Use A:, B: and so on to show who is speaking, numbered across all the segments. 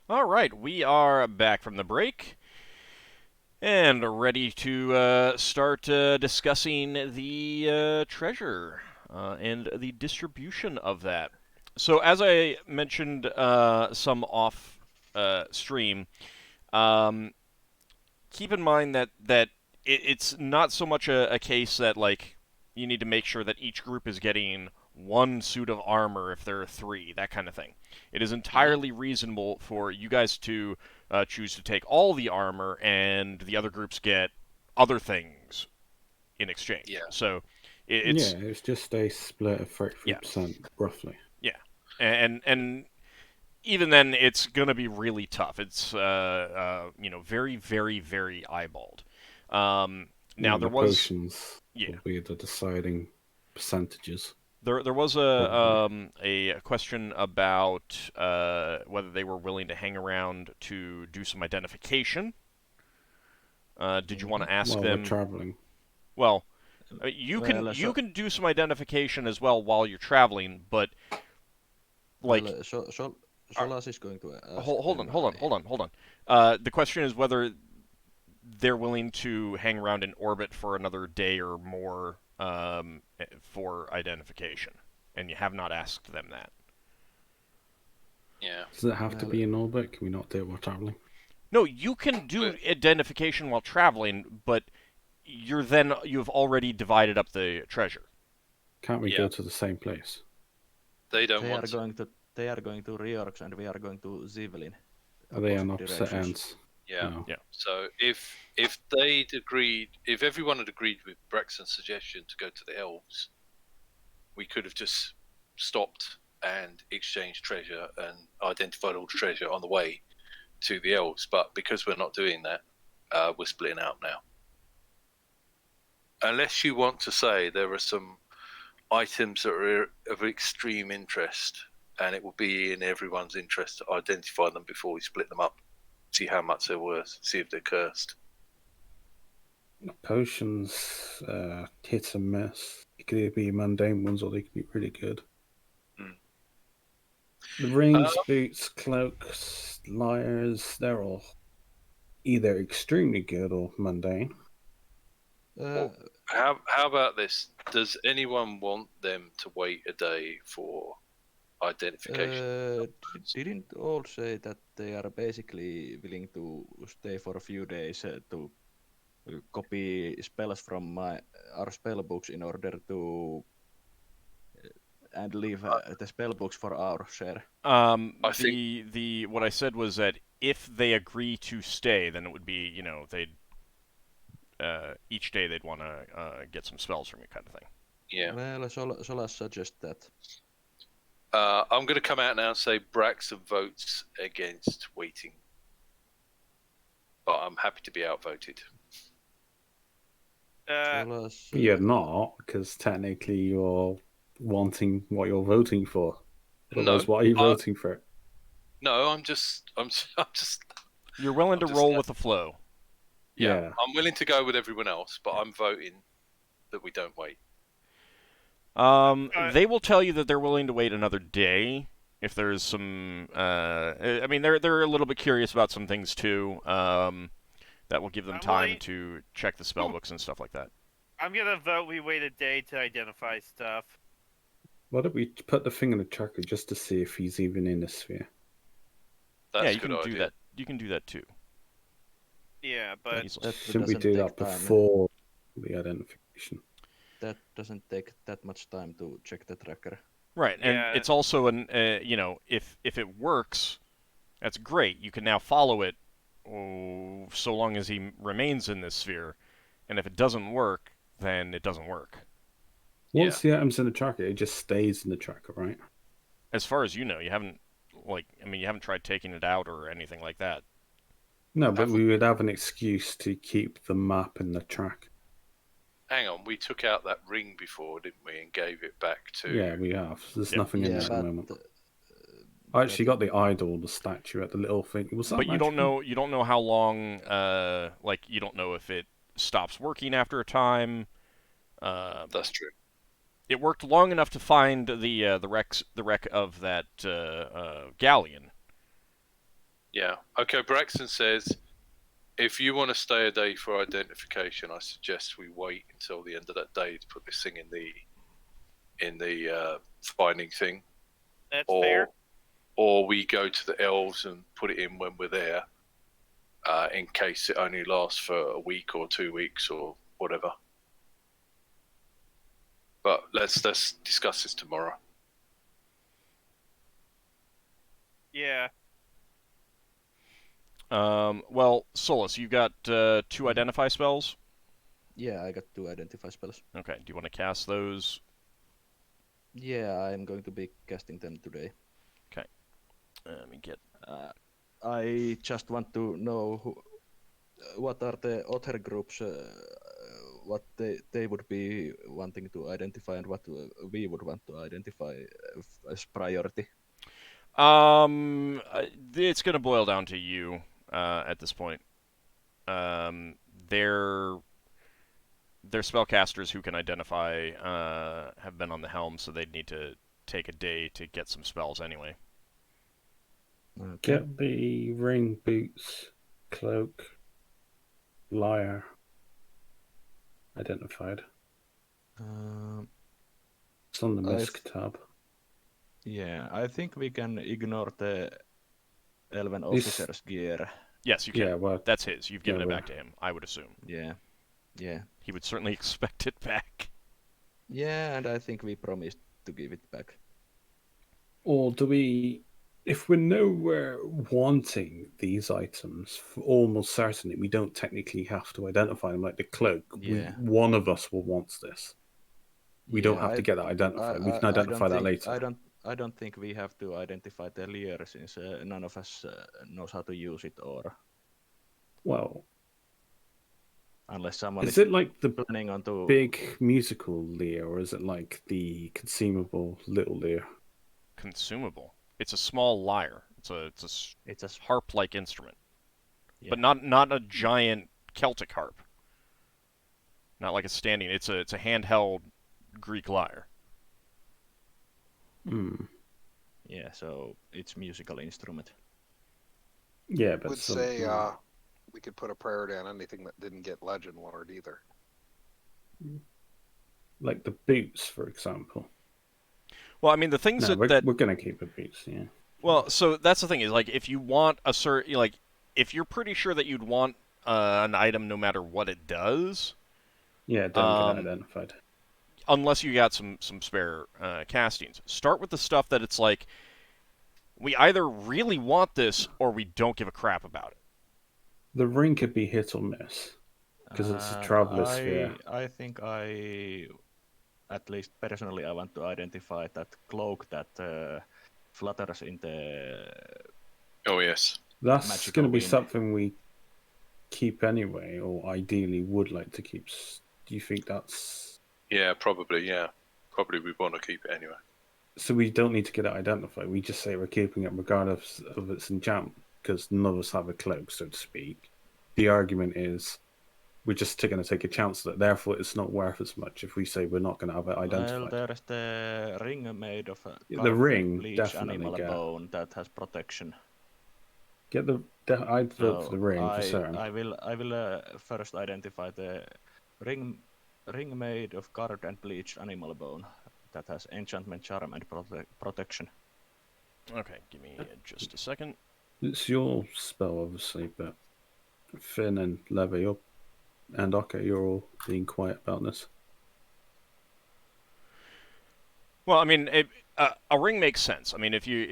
A: All right, we are back from the break and ready to start discussing the treasure and the distribution of that. So, as I mentioned some off stream, um, keep in mind that it's not so much a case that like you need to make sure that each group is getting one suit of armor if there are three, that kind of thing. It is
B: Hmm.
A: entirely reasonable for you guys to choose to take all the armor, and the other groups get other things in exchange.
B: Yeah.
A: So
C: Yeah,
A: it's
C: it's just a split of
A: yeah,
C: 33%, roughly.
A: yeah, and even then, it's gonna be really tough. It's very very very eyeballed.
C: Yeah,
A: Now
C: and
A: there
C: the
A: was
C: potions
A: yeah
C: will be the deciding percentages,
A: there was
C: probably.
A: a question about whether they were willing to hang around to do some identification. Did you want
B: Hmm.
A: to ask
C: While we're
A: them?
C: traveling.
A: Well, you can
B: Well,
A: you can do some identification as well while you're traveling, but
B: well,
A: like are,
B: Solas is going to ask
A: hold on
B: them.
A: hold on hold on hold on. The question is whether they're willing to hang around in orbit for another day or more for identification, and you have not asked them that.
B: Yeah.
C: Does it have to
B: Well,
C: be in orbit? Can we not do it while traveling?
A: No, you can
B: But
A: do identification while traveling, but you've already divided up the treasure.
C: Can't we
B: yeah,
C: go to the same place?
B: they don't
D: They
B: want
D: are
B: to.
D: going to they are going to Riorx and we are going to Zivelin,
C: Are they on
D: opposite
C: opposite
D: directions.
C: ends?
B: Yeah.
C: No.
A: Yeah.
B: So if they'd agreed, if everyone had agreed with Braxon's suggestion to go to the elves, we could have just stopped and exchanged treasure and identified all the treasure on the way to the elves. But because we're not doing that, we're splitting out now. Unless you want to say there are some items that are of extreme interest, and it will be in everyone's interest to identify them before we split them up, see how much they're worth, see if they're cursed.
C: Potions, hit and miss. It could either be mundane ones or they could be really good.
B: Hmm.
C: The
B: Uh,
C: rings, boots, cloaks, lyres, they're all either extremely good or mundane.
D: Uh,
B: how about this? Does anyone want them to wait a day for identification?
D: didn't all say that they are basically willing to stay for a few days to copy spells from our spell books in order to and leave the spell books for our share.
B: I think
A: The what I said was that if they agree to stay, then it would be they'd each day they'd want to get some spells from you, kind of thing.
B: yeah.
D: Well, Solas suggests that.
B: I'm going to come out now and say Braxton votes against waiting, but I'm happy to be outvoted.
D: Solas,
C: You're not, because technically you're wanting what you're voting for. Otherwise,
B: No,
C: why are you
B: I,
C: voting for it?
B: no, I'm just.
A: You're willing
B: I'm
A: to
B: just.
A: roll with the flow.
B: Yeah,
C: Yeah.
B: I'm willing to go with everyone else, but I'm voting that we don't wait.
A: They will tell you that they're willing to wait another day if there's some. I mean, they're a little bit curious about some things too. That will give them
E: I'm
A: time
E: willing.
A: to check the spell books and stuff like that.
E: I'm gonna vote we wait a day to identify stuff.
C: Why don't we put the thing in the tracker just to see if he's even in the sphere?
B: That's
A: Yeah,
B: a
A: you
B: good
A: can do
B: idea.
A: that. You can do that too.
E: Yeah, but
A: Easily.
C: Shouldn't we
D: doesn't
C: do
D: take
C: that
D: time.
C: before the identification?
D: That doesn't take that much time to check the tracker.
A: Right, and
E: yeah,
A: it's also an if it works, that's great. You can now follow it, so long as he remains in this sphere. And if it doesn't work, then it doesn't work.
C: Once the item's in the tracker, it just stays in the tracker, right?
A: As far as you know, you haven't you haven't tried taking it out or anything like that.
C: No, but
B: Have
C: we would have an excuse to keep the map in the track.
B: Hang on, we took out that ring before, didn't we, and gave it back to.
C: Yeah, we have. There's
A: Yeah.
C: nothing in there
D: Yeah,
C: at the
D: but
C: moment. I actually got the idol, the statue at the little thing. Was that
A: But you don't
C: magical?
A: know how long. You don't know if it stops working after a time.
B: That's true.
A: It worked long enough to find the wreck of that galleon.
B: Yeah. Okay. Braxon says, if you want to stay a day for identification, I suggest we wait until the end of that day to put this thing in the finding thing,
E: That's fair.
B: or we go to the elves and put it in when we're there, in case it only lasts for a week or 2 weeks or whatever. But let's discuss this tomorrow.
E: Yeah.
A: Well, Solas, you got 2 identify spells.
D: Yeah, I got 2 identify spells.
A: Okay. Do you want to cast those?
D: Yeah, I'm going to be casting them today.
A: Okay. Let me get.
D: I just want to know what are the other groups, what they would be wanting to identify, and what we would want to identify as priority.
A: It's gonna boil down to you at this point. They're spellcasters who can identify have been on the helm, so they'd need to take a day to get some spells anyway.
D: Okay.
C: Get the ring, boots, cloak, lyre identified. It's on the misc tab.
D: Yeah, I think we can ignore the elven officer's gear.
A: Yes, you can.
C: Yeah, well,
A: that's his. You've given
C: yeah,
A: it
C: well.
A: back to him, I would assume.
D: Yeah.
A: He would certainly expect it back.
D: Yeah, and I think we promised to give it back.
C: Or do we, if we're nowhere wanting these items, for almost certainly we don't technically have to identify them, like the cloak.
D: Yeah.
C: One of us will want this. We don't have to get that identified. We can identify that later.
D: I don't think we have to identify the lyre since none of us knows how to use it, or
C: Well,
D: unless someone
C: is it like the
D: planning on to
C: big musical lyre, or is it like the consumable little lyre?
A: Consumable. It's a small lyre. It's a harp-like instrument, but not a giant Celtic harp. Not like a standing. It's a handheld Greek lyre.
D: Yeah, so it's musical instrument.
C: Yeah, but
F: would say we could put a priority on anything that didn't get legend ward either.
C: like the boots, for example.
A: Well, I mean, the things
C: No,
A: that
C: we're gonna keep the boots. Yeah.
A: Well, so that's the thing is like if you want a certain if you're pretty sure that you'd want an item no matter what it does.
C: Yeah, don't get identified.
A: Unless you got some spare castings. Start with the stuff that it's like, we either really want this or we don't give a crap about it.
C: The ring could be hit or miss because it's a traveler sphere.
D: I think at least personally, I want to identify that cloak that flutters in the.
B: Oh yes.
C: That's going to be
D: wind.
C: something we keep anyway, or ideally would like to keep. Do you think that's?
B: Yeah, probably. Yeah, probably we want to keep it anyway.
C: So we don't need to get it identified. We just say we're keeping it regardless of its enchantment, because none of us have a cloak, so to speak. The argument is we're just going to take a chance that therefore it's not worth as much if we say we're not going to have it identified.
D: Well, there's the ring made of
C: the ring
D: bleach
C: definitely
D: animal
C: get.
D: bone that has protection.
C: Get I'd vote for the ring for certain.
D: I will first identify the ring made of carved and bleached animal bone that has enchantment, charm, and protection.
A: Okay, give me just a second.
C: It's your spell, obviously, but Finn and Levy and Ockar, you're all being quiet about this.
A: Well, I mean, a ring makes sense. I mean, if you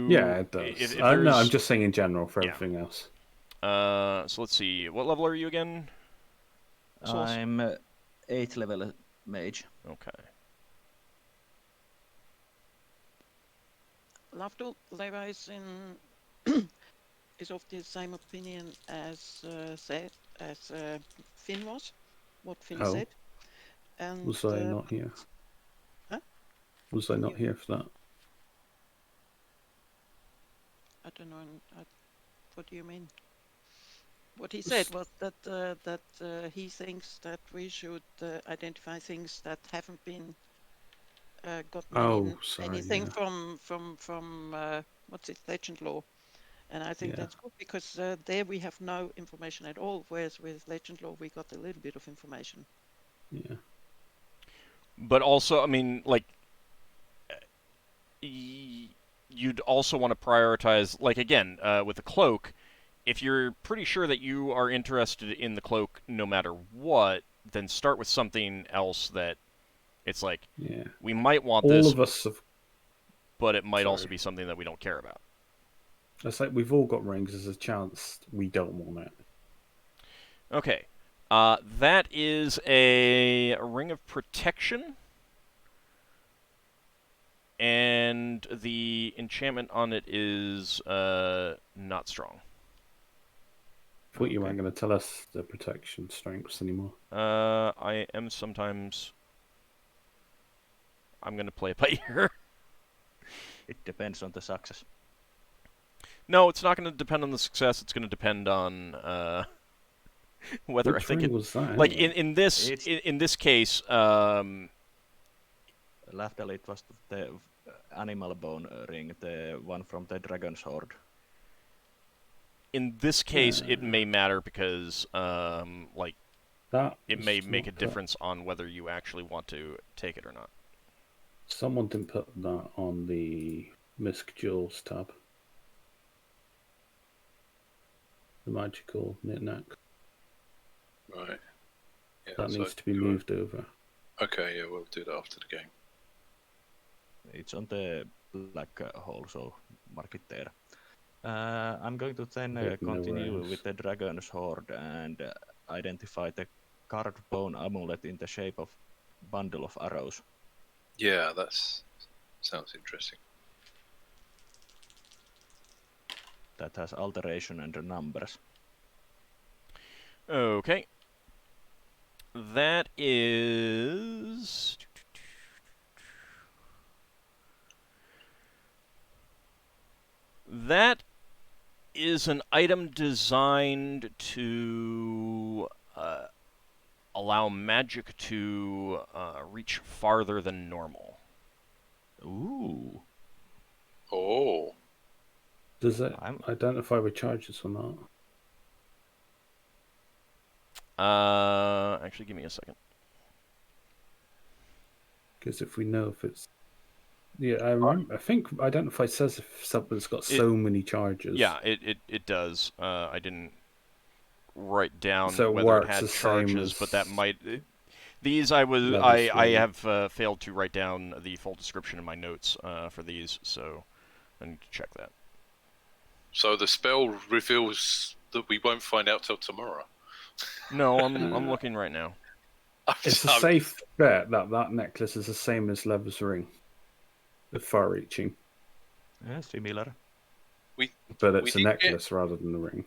C: yeah, it does. No, I'm just saying in general for everything else.
A: So let's see. What level are you again? Solas?
D: I'm 8th level mage.
A: Okay.
G: Lafdul Leva is of the same opinion as Finn was. What Finn said. And
C: was I not here?
G: Huh?
C: Was I not here for that?
G: I don't know. What do you mean? What he said was that he thinks that we should identify things that haven't been gotten anything from what's it, legend law, And I think
C: Yeah.
G: that's good because there we have no information at all, whereas with Legend Lore we got a little bit of information.
C: Yeah.
A: But also, I mean, like, you'd also want to prioritize, like, again, with the cloak, if you're pretty sure that you are interested in the cloak no matter what, then start with something else that it's like,
C: Yeah.
A: we might want
C: All
A: this,
C: of us have.
A: but it might also
C: Sorry.
A: be something that we don't care about.
C: It's like we've all got rings. There's a chance we don't want it.
A: Okay. That is a ring of protection. And the enchantment on it is not strong.
C: I thought you weren't going to tell us the protection strengths anymore.
A: I am sometimes. I'm going to play it by ear.
D: It depends on the success.
A: No, it's not going to depend on the success. It's going to depend on whether
C: Which
A: I think
C: ring
A: it.
C: was that?
A: Like
C: anyway?
A: in this in this case,
D: Lafdul, it was the animal bone ring, the one from the dragon's horde.
A: in this case, it may matter because like
C: that
A: it
C: was
A: may make a
C: not
A: difference on whether you actually want to take it or not.
C: Someone didn't put that on the Misc Jewels tab. The magical knick-knack.
B: Right. Yeah,
C: That
B: so
C: needs to be moved over.
B: Okay, yeah, we'll do that after the game.
D: It's on the black hole, so mark it there. I'm going to then
C: Don't know where
D: continue
C: it is.
D: with the dragon's horde and identify the carved bone amulet in the shape of bundle of arrows.
B: Yeah, sounds interesting.
D: That has alteration and numbers.
A: Okay. That is. That is an item designed to allow magic to reach farther than normal.
D: Ooh.
B: Oh.
C: Does it identify with charges or not?
A: Actually, give me a second.
C: Because if we know if it's... Yeah, I remember. I think identify says if something's got so many charges.
A: Yeah, it does. I didn't write down
C: So it
A: whether it
C: works
A: had
C: the same
A: charges,
C: as
A: but that might... These I
C: Level three.
A: have failed to write down the full description in my notes for these, so I need to check that.
B: So the spell reveals that we won't find out till tomorrow.
A: No, I'm looking right now.
C: It's a safe bet that necklace is the same as Lever's ring. The far-reaching.
D: Yeah, similar.
C: But it's a necklace rather than the ring.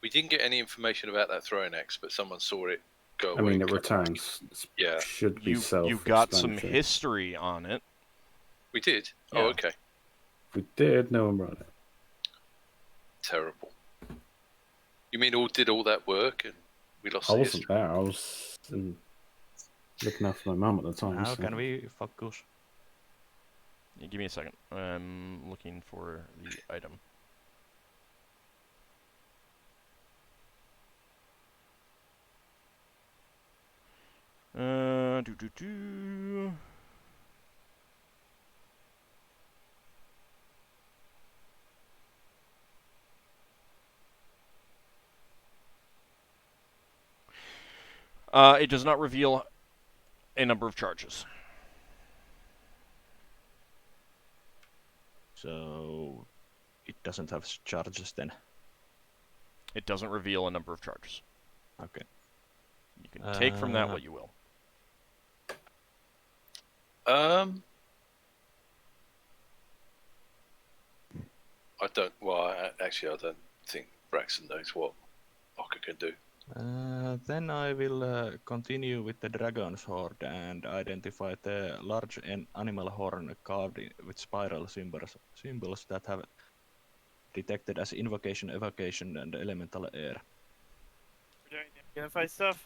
B: We didn't get any information about that throwing axe, but someone saw it go away.
C: I mean, it returns.
B: Yeah.
C: Should be
A: You got some
C: self-explanatory.
A: history on it.
B: We did?
A: Yeah.
B: Oh, okay.
C: If we did, no one brought it.
B: Terrible. You mean did all that work and we lost
C: I
B: the
C: wasn't
B: history?
C: there. I was looking after my mum at the time.
D: How
C: so-
D: can we focus?
A: Give me a second. I'm looking for the item. Do. It does not reveal a number of charges.
D: So it doesn't have charges then.
A: It doesn't reveal a number of charges.
D: Okay.
A: You can take from that what you will.
B: I don't think Braxon knows what Ockar can do.
D: Then I will continue with the dragon's horde and identify the large animal horn carved with spiral symbols that have detected as invocation, evocation, and elemental air.
E: We're doing identify stuff?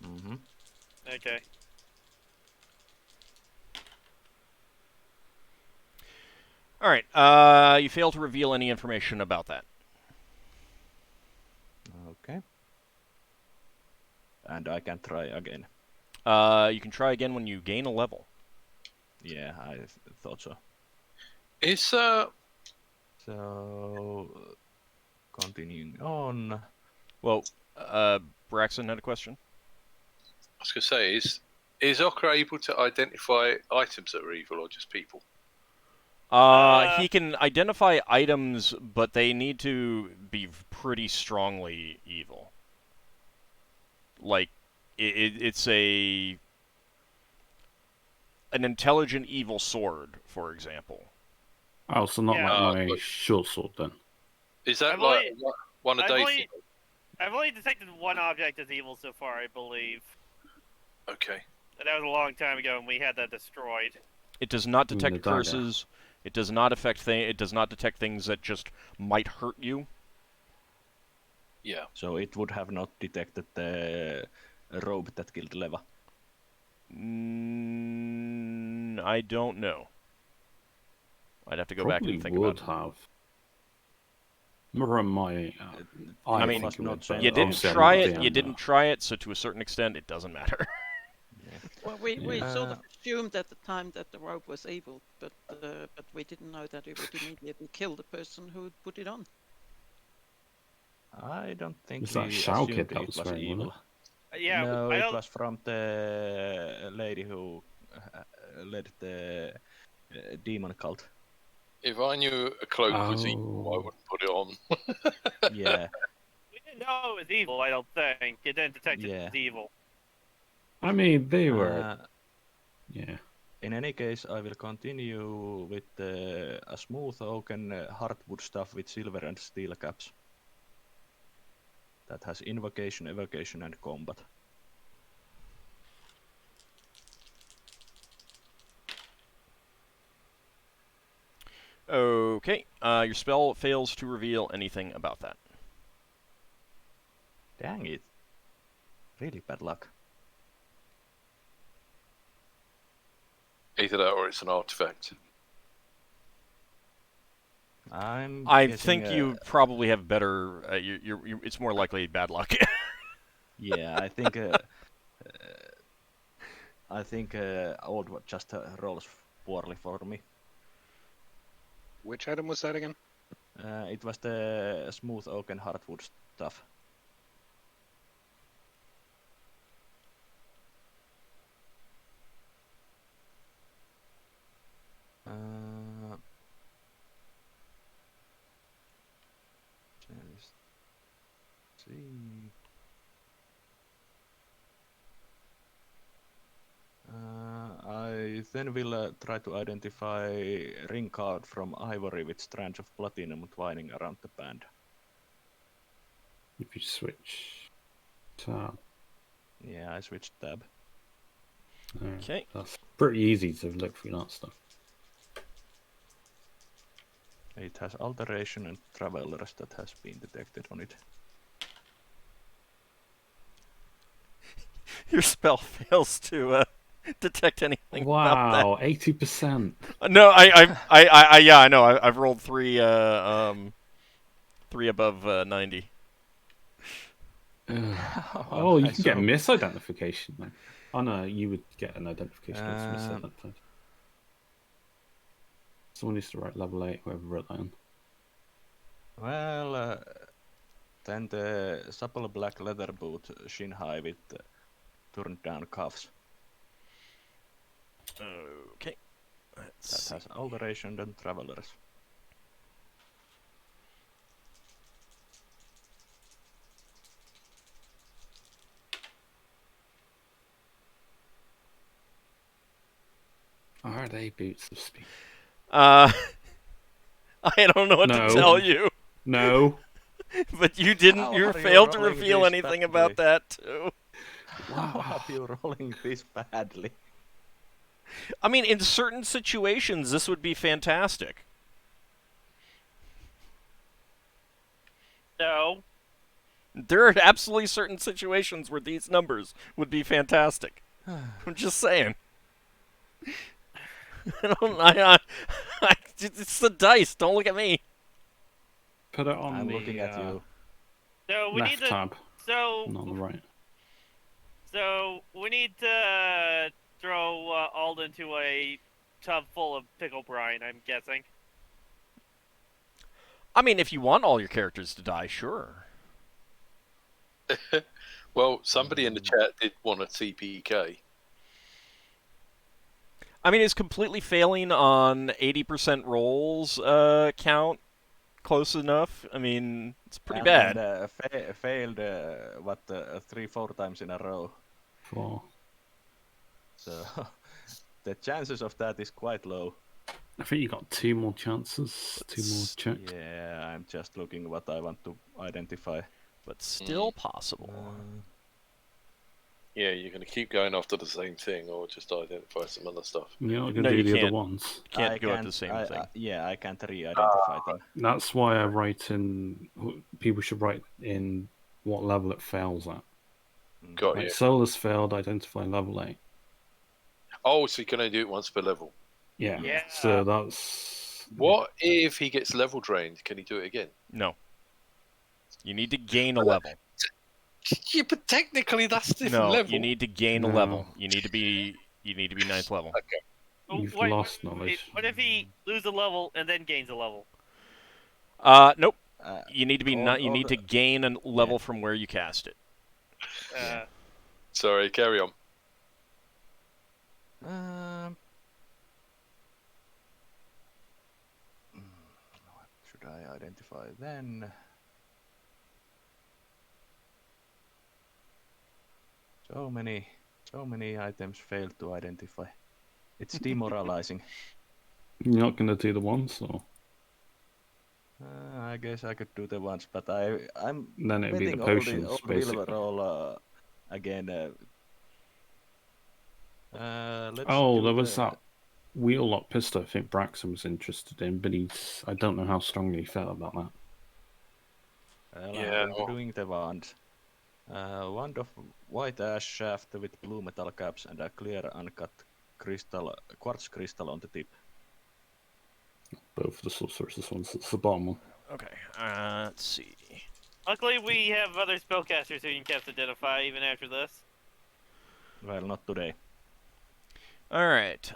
D: Mm-hmm.
E: Okay.
A: All right. You fail to reveal any information about that.
D: Okay. And I can try again.
A: You can try again when you gain a level.
D: Yeah, I thought so.
B: Is
D: So, continuing on.
A: Well, Braxon had a question.
B: I was going to say, is Ockar able to identify items that are evil or just people?
A: He can identify items, but they need to be pretty strongly evil. Like, it's an intelligent evil sword, for example.
C: Oh, so not
E: Yeah.
C: like my
B: But-
C: short sword then.
B: Is that
E: I've
B: like
E: only-
B: one a
E: I've
B: day?
E: only- I've only detected one object as evil so far, I believe.
B: Okay.
E: And that was a long time ago, and we had that destroyed.
A: It does not
C: the
A: detect
C: dagger.
A: curses. It does not affect It does not detect things that just might hurt you.
B: Yeah.
D: So it would have not detected the robe that killed Leva.
A: I don't know. I'd have to go back
C: Probably
A: and think
C: would
A: about it.
C: have. Remember on my.
A: I mean,
C: think it would, but
A: You didn't
C: obviously I'm
A: try
C: not
A: it.
C: DM
A: You
C: now.
A: didn't try it, so to a certain extent, it doesn't matter.
G: Well, we
C: Yeah.
G: sort of assumed at the time that the robe was evil, but we didn't know that it would immediately kill the person who put it on.
D: I don't think
C: Was that
D: we
C: Shao
D: assumed
C: kid that
D: it
C: was
D: was
C: wearing, wasn't
D: evil.
E: Yeah,
D: No,
E: I
D: it
E: don't.
D: was from the lady who led the demon cult.
B: If I knew a cloak was evil, I
C: Oh.
B: wouldn't put it on.
D: Yeah,
E: We didn't know it was evil. I don't think it didn't detect it
D: Yeah.
E: as evil.
C: I mean, they were.
D: uh,
C: Yeah.
D: in any case, I will continue with a smooth oaken hardwood stuff with silver and steel caps. That has invocation, evocation, and combat.
A: Okay. Your spell fails to reveal anything about that.
D: Dang it. Really bad luck.
B: Either that or it's an artifact.
A: I
D: guessing,
A: think you probably have better. It's more likely bad luck.
D: Yeah, I think old just rolls poorly for me.
F: Which item was that again?
D: It was the smooth oaken hardwood stuff. Let's see. I then will try to identify ring card from ivory with strands of platinum twining around the band.
C: If you switch tab.
D: Yeah, I switched tab.
A: Okay.
C: That's pretty easy to look through that stuff.
D: It has alteration and travelers that has been detected on it.
A: Your spell fails to detect anything about
C: Wow, 80%.
A: that. No, yeah, I know. I've rolled three above 90.
C: Oh, you
D: nice.
C: can get
D: So-
C: misidentification then. Oh no, you would get an identification that's misidentified. Someone used to write level 8, whoever wrote that in.
D: Well, then the supple black leather boot shin high with turned down cuffs.
A: Okay. Let's
D: That has alteration and travelers.
C: Are they boots of speed?
A: I don't know what
C: No.
A: to tell you,
C: No.
A: but you didn't.
D: How
A: You
D: are you
A: failed to
D: rolling
A: reveal
D: this
A: anything
D: badly?
A: about that too.
D: How are you rolling this badly?
A: I mean, in certain situations, this would be fantastic.
E: No.
A: There are absolutely certain situations where these numbers would be fantastic. I'm just saying. It's the dice. Don't look at me.
C: Put it on
D: I'm
C: the
D: looking at you.
E: So we need
C: left
E: to.
C: tab,
E: So
C: not on the right.
E: we need to throw Ald into a tub full of pickle brine. I'm guessing.
A: I mean, if you want all your characters to die, sure.
B: Well, somebody in the chat did want a TPK.
A: I mean, is completely failing on 80% rolls count close enough? I mean, it's pretty bad.
D: And failed 3-4 times in a row.
C: 4.
D: So the chances of that is quite low.
C: I think you got 2 more chances, 2 more checks.
D: Yeah, I'm just looking what I want to identify.
A: But still possible.
B: Yeah, you're going to keep going after the same thing, or just identify some other stuff.
C: You're not going
A: No,
C: to
A: you
C: do the
A: can't.
C: other ones.
A: Can't go at the same thing.
D: Yeah, I can't re-identify them.
C: That's why I write in. People should write in what level it fails at.
B: Got
C: Like
B: you.
C: Solas failed, identify level 8.
B: Oh, so you can only do it once per level.
C: Yeah.
E: Yeah.
C: So that's.
B: What if he gets level drained? Can he do it again?
A: No. You need to gain a level.
B: Yeah, but technically that's a different
A: No,
B: level.
A: you need to gain a
C: No.
A: level. You need to be 9th level.
E: Oh,
C: You've
E: wait,
C: lost
E: wait,
C: knowledge.
E: What if he loses a level and then gains a level?
A: Nope.
D: Uh,
A: You need to be
D: all-
A: you
D: all
A: need to
D: the-
A: gain a level from where you cast it.
E: Uh,
B: Sorry, carry on.
D: What should I identify then? So many items failed to identify. It's demoralizing.
C: You're not going to do the ones, or
D: I guess I could do the ones, but I'm
C: then it'd be the
D: betting
C: potions,
D: all the
C: basically.
D: Wilbur roll again. Let's
C: Oh,
D: do
C: there was
D: the-
C: that wheel lock pistol I think Braxon was interested in, but I don't know how strongly he felt about that.
D: Well,
B: Yeah,
D: I'm going to doing the wand. Wand of white ash shaft with blue metal caps and a clear uncut quartz crystal on the tip.
C: Both the sorcerer's ones. It's the bottom one.
A: Okay. Let's see.
E: luckily, we have other spellcasters who you can cast identify even after this.
D: Well, not today.
A: All right.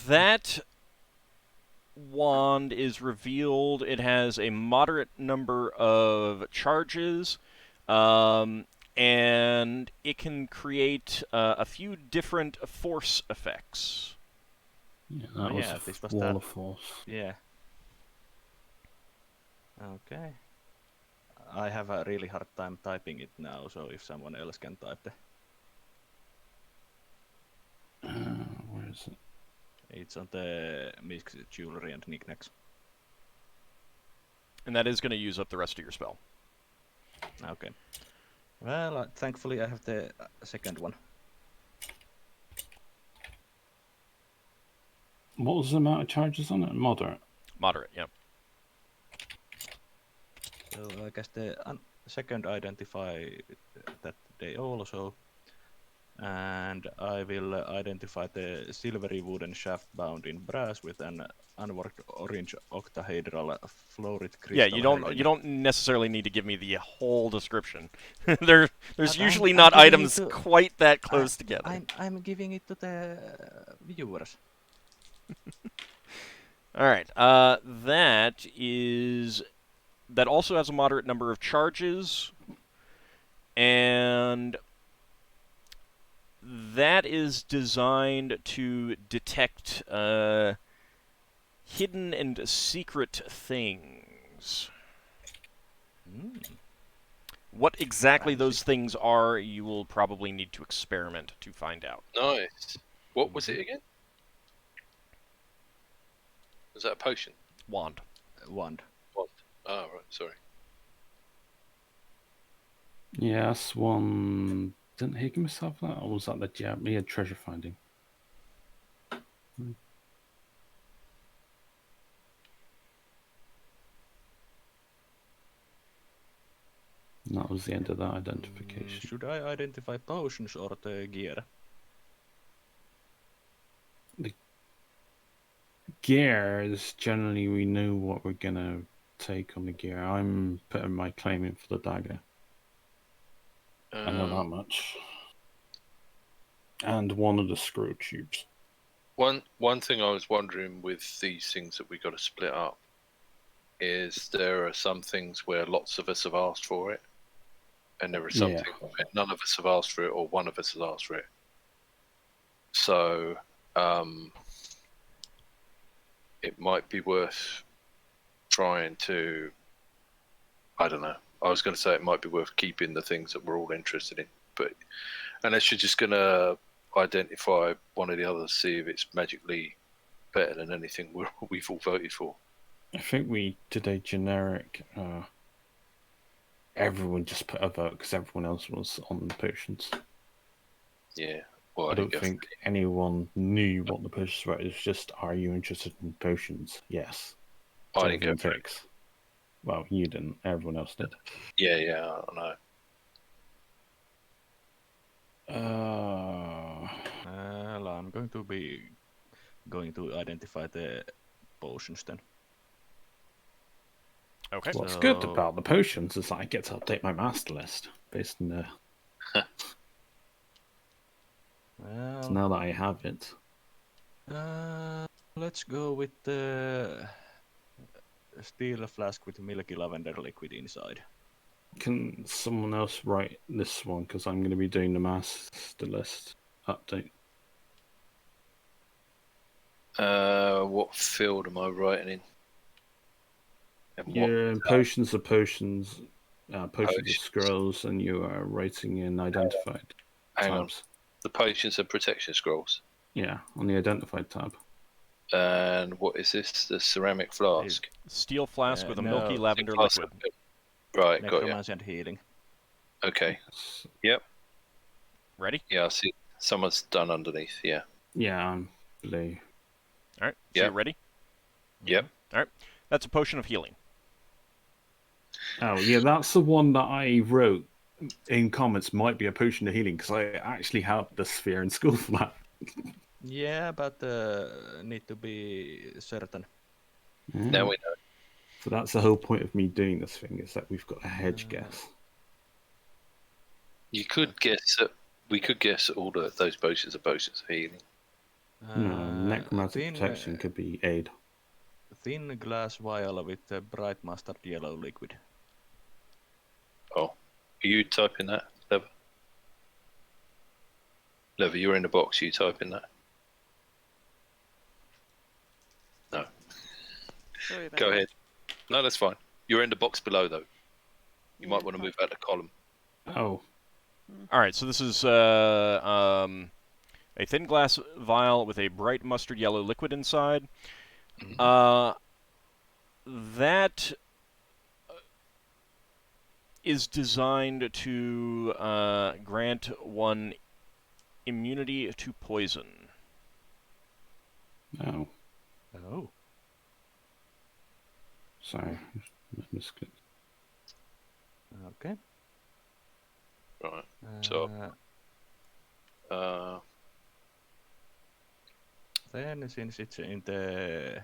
A: That wand is revealed. It has a moderate number of charges, and it can create a few different force effects.
C: Yeah, that was
D: yeah,
C: a
D: this was
C: wall
D: that.
C: of force.
D: Yeah. Okay. I have a really hard time typing it now, so if someone else can type the...
C: Where is it?
D: It's on the mix jewelry and knickknacks.
A: And that is going to use up the rest of your spell.
D: Okay. Well, thankfully I have the second one.
C: What was the amount of charges on it? Moderate.
A: Moderate, yeah.
D: So I guess the second identify that they also. And I will identify the silvery wooden shaft bound in brass with an unworked orange octahedral florid crystal.
A: Yeah, you don't necessarily need to give me the whole description. There's usually not items quite that close together.
D: I'm giving it to the viewers.
A: All right. That also has a moderate number of charges, and that is designed to detect hidden and secret things. What exactly those things are, you will probably need to experiment to find out.
B: Nice. What was it again? Was that a potion?
A: Wand.
D: Wand.
B: Wand. Oh, right, sorry.
C: Yeah, that's one. Didn't Higgins have that? Or was that the jab? He had treasure finding. That was the end of that identification.
D: Should I identify potions or the gear?
C: The gear is generally we know what we're gonna take on the gear. I'm putting my claim in for the dagger. I know that much. And one of the screw tubes.
B: One thing I was wondering with these things that we got to split up is there are some things where lots of us have asked for it, and there are some things where none of us have asked for it, or one of us has asked for it. So it might be worth trying to, I don't know. I was going to say it might be worth keeping the things that we're all interested in, but unless you're just going to identify one of the others, see if it's magically better than anything we've all voted for.
C: I think we did a generic. Everyone just put a vote because everyone else was on the potions.
B: Yeah. Well,
C: I don't think anyone knew what the potions were. It was just, are you interested in potions? Yes.
B: I didn't go for it.
C: Well, you didn't. Everyone else did.
B: Yeah, I know.
D: Well, I'm going to identify the potions then.
A: Okay.
C: What's good about the potions is I get to update my master list based on the.
D: Well,
C: So now that I have it.
D: Let's go with the steel flask with milky lavender liquid inside.
C: Can someone else write this one? Because I'm going to be doing the master list update.
B: What field am I writing in?
C: Your potions are potions, potions are scrolls, and you are writing in identified tabs.
B: The potions and protection scrolls.
C: Yeah, on the identified tab.
B: And what is this? The ceramic flask?
A: Steel flask with a milky
D: no.
A: lavender liquid.
B: Right, got you.
D: Necromancy and healing.
B: Okay. Yep.
A: Ready?
B: Yeah, I see. Someone's done underneath, yeah.
C: Yeah, I'm blue.
A: Alright, so you're ready?
B: Yep.
A: Alright, that's a potion of healing.
C: Oh, yeah, that's the one that I wrote in comments might be a potion of healing, because I actually had the sphere in school for that.
D: Yeah, but need to be certain.
B: Now we know.
C: So that's the whole point of me doing this thing, is that we've got a hedge guess.
B: You could guess that we could guess that all those potions are potions of healing.
C: No, necromantic protection could be aid.
D: Thin glass vial with bright mustard yellow liquid.
B: Oh, are you typing that, Lever? Lever, you're in the box. Are you typing that? No.
G: Sorry about
B: Go
G: that.
B: ahead. No, that's fine. You're in the box below, though. You might want to move out the column.
C: Oh.
A: Alright, so this is a thin glass vial with a bright mustard yellow liquid inside. That is designed to grant one immunity to poison.
C: Oh.
D: Oh.
C: Sorry. Misclicked.
D: Okay.
B: Right. So.
D: Then, since it's in the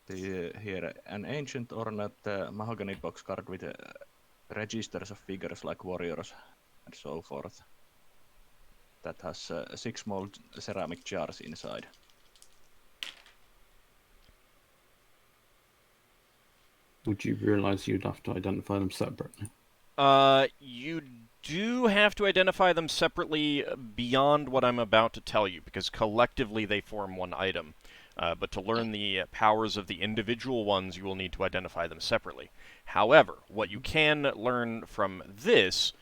D: here, an ancient ornate mahogany box card with registers of figures like warriors and so forth. That has 6 small ceramic jars inside.
C: Would you realize you'd have to identify them separately?
A: You do have to identify them separately beyond what I'm about to tell you, because collectively they form one item. But to learn the powers of the individual ones, you will need to identify them separately. However, what you can learn from this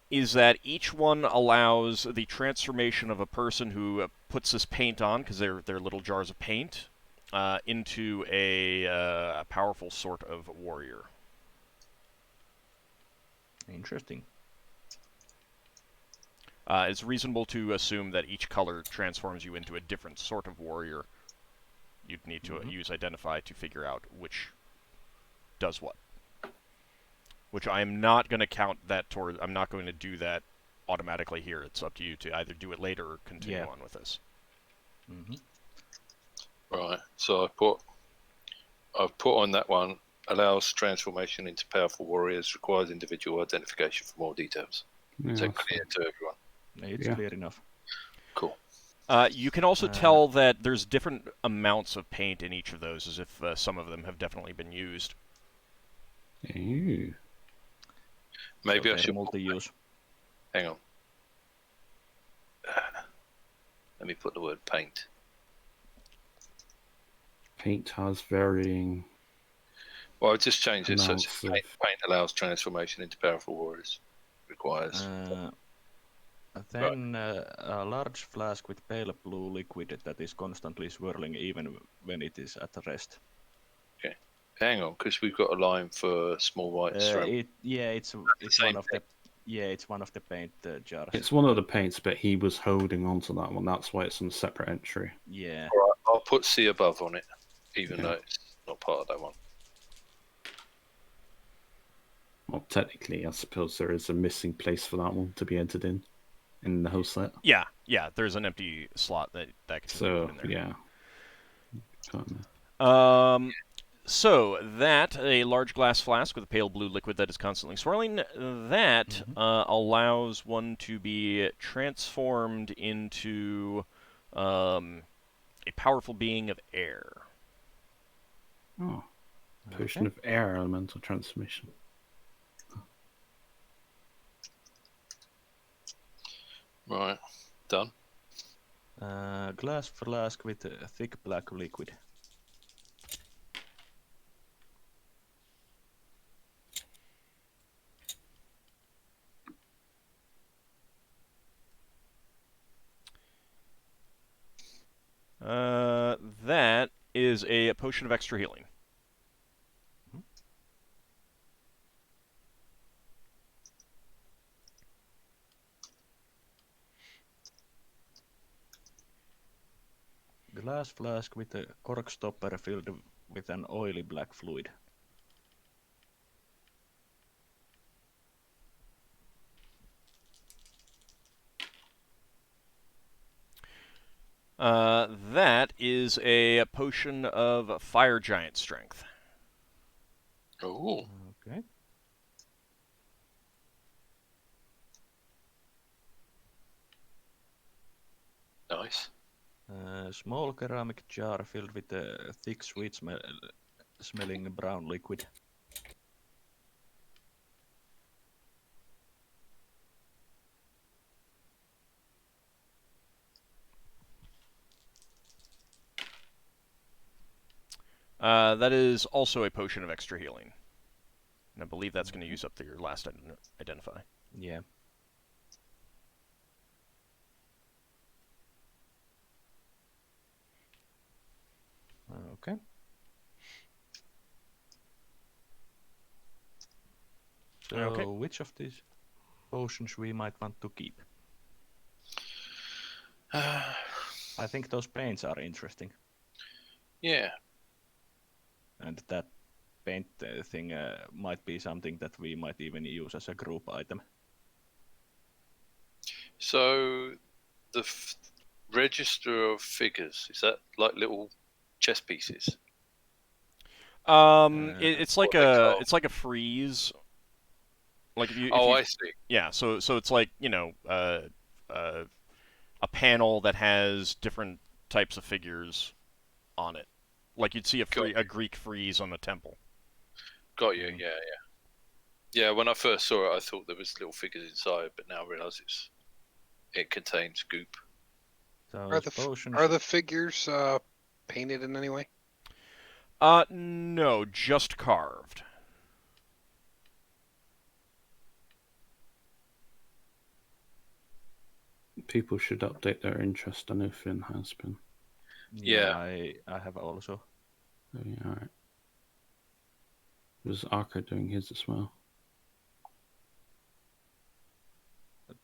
A: is that each one allows the transformation of a person who puts this paint on, because they're little jars of paint, into a powerful sort of warrior.
D: Interesting.
A: It's reasonable to assume that each color transforms you into a different sort of warrior. You'd need to use Identify to figure out which does what. Which I am not going to count that toward. I'm not going to do that automatically here. It's up to you to either do it later or continue on with this.
B: Right. So I've put on that one, allows transformation into powerful warriors, requires individual identification for more details.
C: Yeah,
B: So
C: that's
B: clear
C: fine.
B: to everyone.
D: It's
C: Yeah.
D: clear enough.
B: Cool.
A: You can also tell that there's different amounts of paint in each of those, as if some of them have definitely been used.
C: Ooh.
B: Maybe
D: So
B: I should
D: multi-use.
B: hang on. Let me put the word paint.
C: Paint has varying.
B: Well, I'll just change it so it's
C: Amounts of-
B: paint allows transformation into powerful warriors. Requires.
D: Then a large flask with pale blue liquid that is constantly swirling even when it is at rest.
B: Okay. Hang on, because we've got a line for small white ceramic.
D: It's
B: same
D: one of the it's one of the paint jars.
C: It's one of the paints, but he was holding onto that one. That's why it's on a separate entry.
D: Yeah.
B: All right, I'll put C above on it, even
C: Yeah.
B: though it's not part of that one.
C: Well, technically, I suppose there is a missing place for that one to be entered in the whole set.
A: Yeah, there's an empty slot that can be
C: So
A: put in there.
C: yeah.
A: So that, a large glass flask with a pale blue liquid that is constantly swirling, that allows one to be transformed into a powerful being of air.
C: Oh, potion of air elemental transformation.
B: Right, done.
D: Glass flask with a thick black liquid.
A: That is a potion of extra healing.
D: Glass flask with a cork stopper filled with an oily black fluid.
A: That is a potion of fire giant strength.
B: Oh,
D: Okay.
B: nice.
D: Small ceramic jar filled with a thick, smelling brown liquid.
A: That is also a potion of extra healing. And I believe that's going to use up your last identify.
D: Yeah. Okay. So, which of these potions we might want to keep? I think those paints are interesting.
B: Yeah.
D: And that paint thing might be something that we might even use as a group item.
B: So the register of figures, is that like little chess pieces?
A: It's like a freeze. Like if you.
B: I see.
A: Yeah, so it's like a panel that has different types of figures on it, like you'd see a Greek frieze on a temple.
B: Got you. Yeah. Yeah, when I first saw it, I thought there was little figures inside, but now I realise it contains goop.
D: So
F: Are the figures painted in any way?
A: No, just carved.
C: People should update their interest. I know Finn has been.
B: Yeah.
D: I have also.
C: Oh, yeah, all right. Was Ockar doing his as well?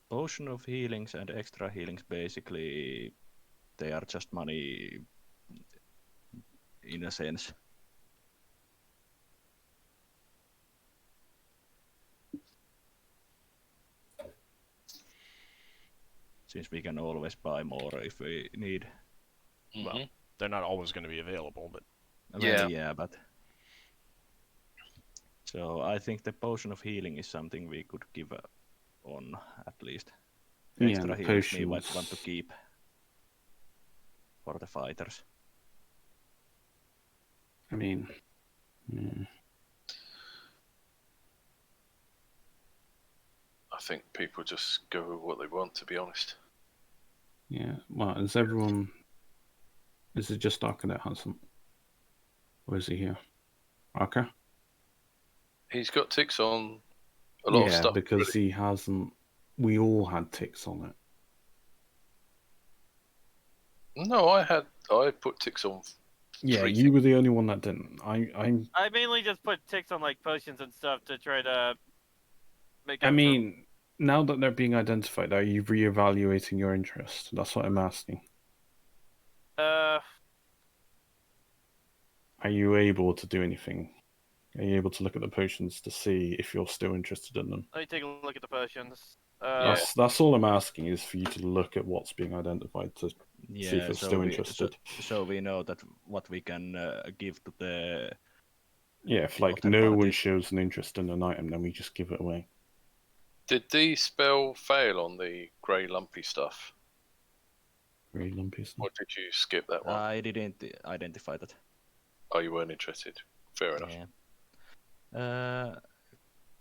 D: Potion of healings and extra healings, basically, they are just money in a sense. Since we can always buy more if we need.
B: Mm-hmm.
A: Well, they're not always going to be available, but
B: Yeah.
D: Yeah, but so I think the potion of healing is something we could give on at least.
C: Yeah,
D: Extra
C: the
D: healings we might want to
C: potions.
D: keep for the fighters.
C: I mean, yeah.
B: I think people just go with what they want, to be honest.
C: Yeah. Well, is everyone? Is it just Ockar that has them? Or is he here? Ockar?
B: He's got ticks on a lot of
C: Yeah,
B: stuff.
C: because he hasn't. We all had ticks on it.
B: No, I put ticks on.
C: Yeah,
B: 3
C: you were the only one that didn't. I'm.
E: I mainly just put ticks on like potions and stuff to try to make
C: I
E: up
C: mean, now that they're being identified, are you reevaluating your interest? That's what I'm asking.
E: for.
C: Are you able to do anything? Are you able to look at the potions to see if you're still interested in them?
E: Let me take a look at the potions.
B: Yeah.
C: That's all I'm asking, is for you to look at what's being identified to see if
D: Yeah,
C: you're still interested.
D: so we know that what we can give to the
C: Yeah, if like
D: other
C: no one
D: parties.
C: shows an interest in an item, then we just give it away.
B: Did the spell fail on the grey lumpy stuff?
C: Very lumpy stuff.
B: Or did you skip that one?
D: I didn't identify that.
B: Oh, you weren't interested. Fair enough.
D: Yeah.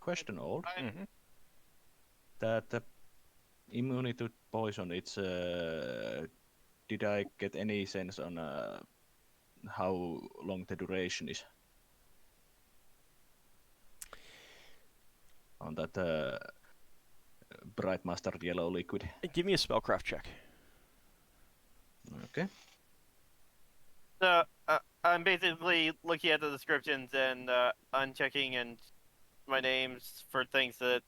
D: Question old.
A: Mhm.
D: That immunity to poison. It's did I get any sense on how long the duration is on that bright mustard yellow liquid?
A: Give me a spellcraft check.
D: Okay.
E: So I'm basically looking at the descriptions and unchecking and my names for things that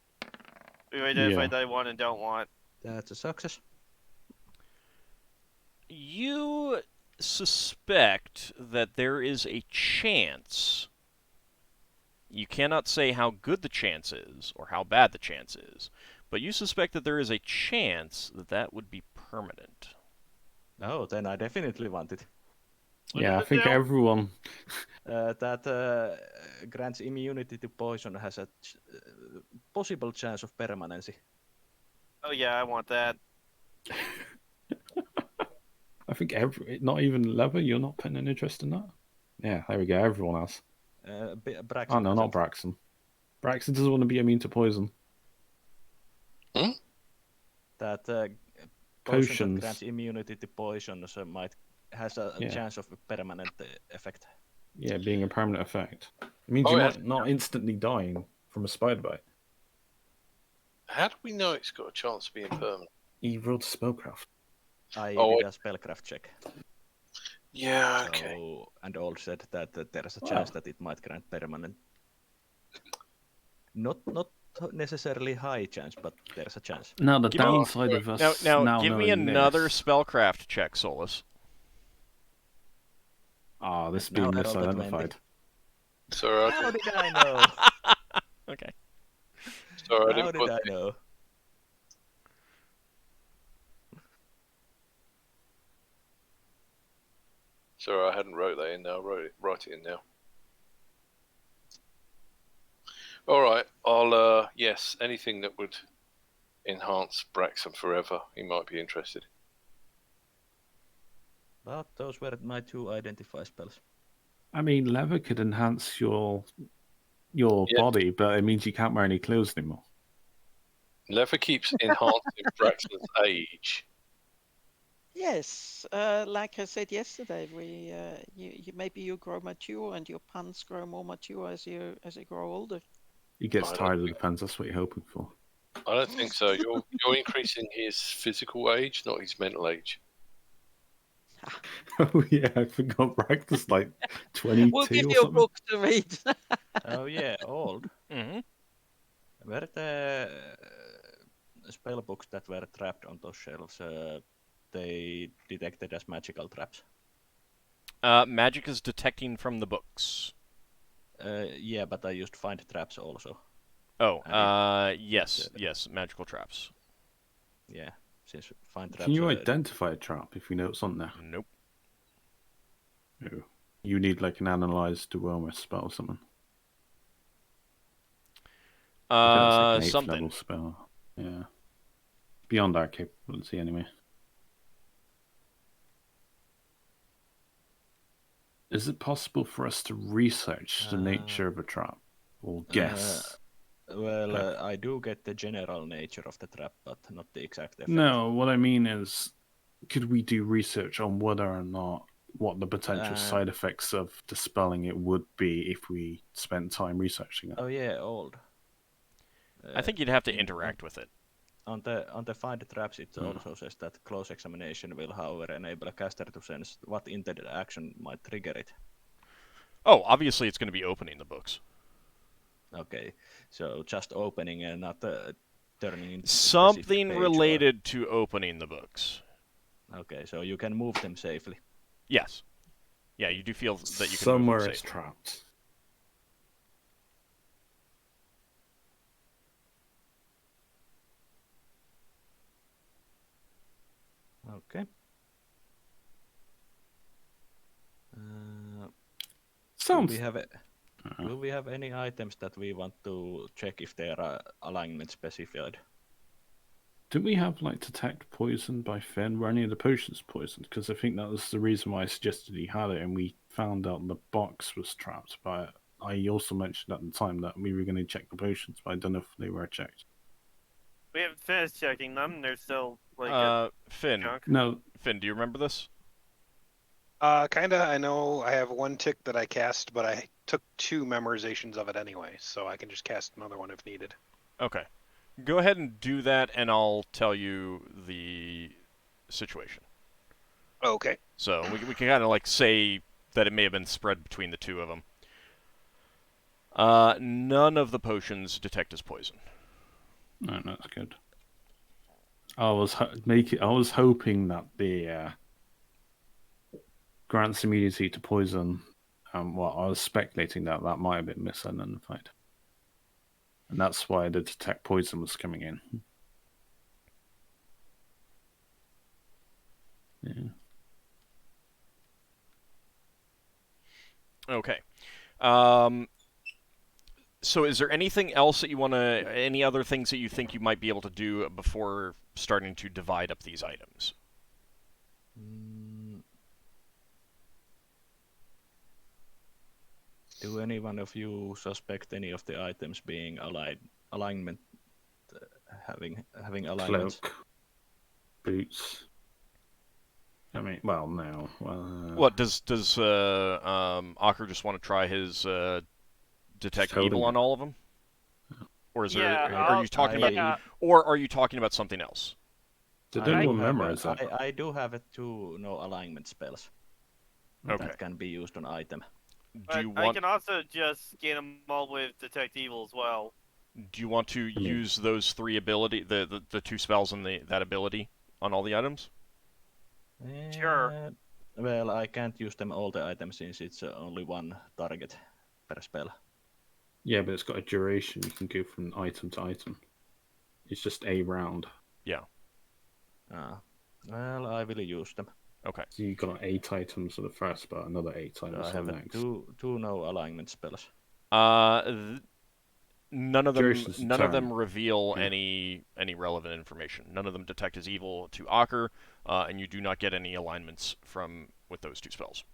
E: we identified that I want and don't want.
D: That's a success.
A: You suspect that there is a chance. You cannot say how good the chance is or how bad the chance is, but you suspect that there is a chance that that would be permanent.
D: Oh, then I definitely want it.
C: Yeah, I think
E: Now-
C: everyone.
D: That grants immunity to poison has a possible chance of permanency.
E: Oh yeah, I want that.
C: I think not even Lever, you're not putting an interest in that? Yeah, there we go, everyone else.
D: Braxon
C: Oh no, not Braxon. Braxon doesn't want to be immune to poison.
D: That potion that
C: Potions.
D: grants immunity to poison has a
C: Yeah.
D: chance of a permanent effect.
C: Yeah, being a permanent effect. It means
B: Oh,
C: you're
B: yeah.
C: not instantly dying from a spider bite.
B: How do we know it's got a chance of being permanent?
C: He rolled spellcraft.
D: I
B: Oh,
D: did a spellcraft check.
B: Yeah, okay.
D: So, and all said that there's a chance that it might grant permanent. Not necessarily high chance, but there's a chance.
C: Now the
A: Give me-
C: downside of us
A: Now give me
C: knowing
A: another
C: this.
A: spellcraft check, Solas.
C: Ah, this
D: Now
C: being
D: I rolled a 20.
C: misidentified.
B: Sorry, I
D: How
B: didn't,
D: did I know?
A: Okay.
B: sorry, I
D: How
B: didn't
D: did
B: put
D: I know?
B: Sorry, I hadn't wrote that in now. Write it in now. All right. I'll yes, anything that would enhance Braxon forever. He might be interested.
D: But those were my 2 identify spells.
C: I mean, leather could enhance your
B: Yeah.
C: body, but it means you can't wear any clothes anymore.
B: Leather keeps enhancing Braxton's age.
G: Yes, like I said yesterday, you maybe you grow mature and your puns grow more mature as you grow older.
C: He gets
B: I don't
C: tired of the
B: think-
C: pens. That's what you're hoping for.
B: I don't think so. You're increasing his physical age, not his mental age.
C: Oh yeah, I forgot. Braxton's like 22
G: We'll give
C: or
G: you a
C: something.
G: book to read.
D: Oh yeah, old.
A: Mm-hmm.
D: Were the spell books that were trapped on those shelves, they detected as magical traps?
A: Magic is detecting from the books.
D: Yeah, but I used find traps also.
A: Oh,
D: And
A: yes, magical traps.
D: Yeah, since find traps.
C: Can you identify a trap if you know it's on there?
A: Nope.
C: Ooh. You need like an analyze to wellness spell or something. I think that's like an 8th
A: Something.
C: level spell. Yeah. Beyond our capability, anyway. Is it possible for us to research the nature of a trap? Or guess?
D: I do get the general nature of the trap, but not the exact effect.
C: No, what I mean is, could we do research on whether or not what the potential side effects of dispelling it would be if we spent time researching it?
D: Oh yeah, old.
A: I think you'd have to interact with it.
D: On the find traps, it also says that close examination will, however, enable a caster to sense what intended action might trigger it.
A: Oh, obviously it's going to be opening the books.
D: Okay, so just opening and not turning into
A: something
D: page
A: related to opening the books.
D: Okay, so you can move them safely.
A: Yes. Yeah, you do feel that you can
C: somewhere
A: move them
C: it's
A: safely.
C: trapped.
D: Okay.
C: Sounds.
D: Do we have any items that we want to check if they are alignment specified?
C: Did we have like detect poison by Finn? Were any of the potions poisoned? Because I think that was the reason why I suggested he had it, and we found out the box was trapped. But I also mentioned at the time that we were going to check the potions, but I don't know if they were checked.
E: We haven't finished checking them. They're still like
A: Finn.
E: junk.
C: No.
A: Finn, do you remember this?
F: Kinda. I know I have one tick that I cast, but I took 2 memorizations of it anyway, so I can just cast another one if needed.
A: Okay. Go ahead and do that, and I'll tell you the situation.
F: Okay.
A: So we can kind of like say that it may have been spread between the two of them. None of the potions detect as poison.
C: No, that's good. I was hoping that the grants immunity to poison. I was speculating that might have been misidentified, and that's why the detect poison was coming in. Yeah.
A: Okay. So is there anything else that you want to, any other things that you think you might be able to do before starting to divide up these items?
D: Do any one of you suspect any of the items being alignment, having alignment?
C: Cloak, boots. I mean, well, no.
A: What does Ockar just want to try his detect evil on all of them? Or is there? Are you talking about? Or are you talking about something else?
C: Did anyone memorize that?
D: I do have 2 alignment spells that can be used on item.
E: I can also just scan them all with detect evil as well.
A: Do you want to use those 3 ability, the 2 spells and that ability on all the items?
E: Sure.
D: Well, I can't use them all the items since it's only 1 target per spell.
C: Yeah, but it's got a duration. You can go from item to item. It's just a round.
A: Yeah.
D: Well, I will use them.
A: Okay.
C: So you got 8 items for the first, but another 8 items
D: I
C: for the
D: have
C: next.
D: two no alignment spells.
A: None of them reveal any relevant information. None of them detect as evil to Ockar, and you do not get any alignments with those 2 spells.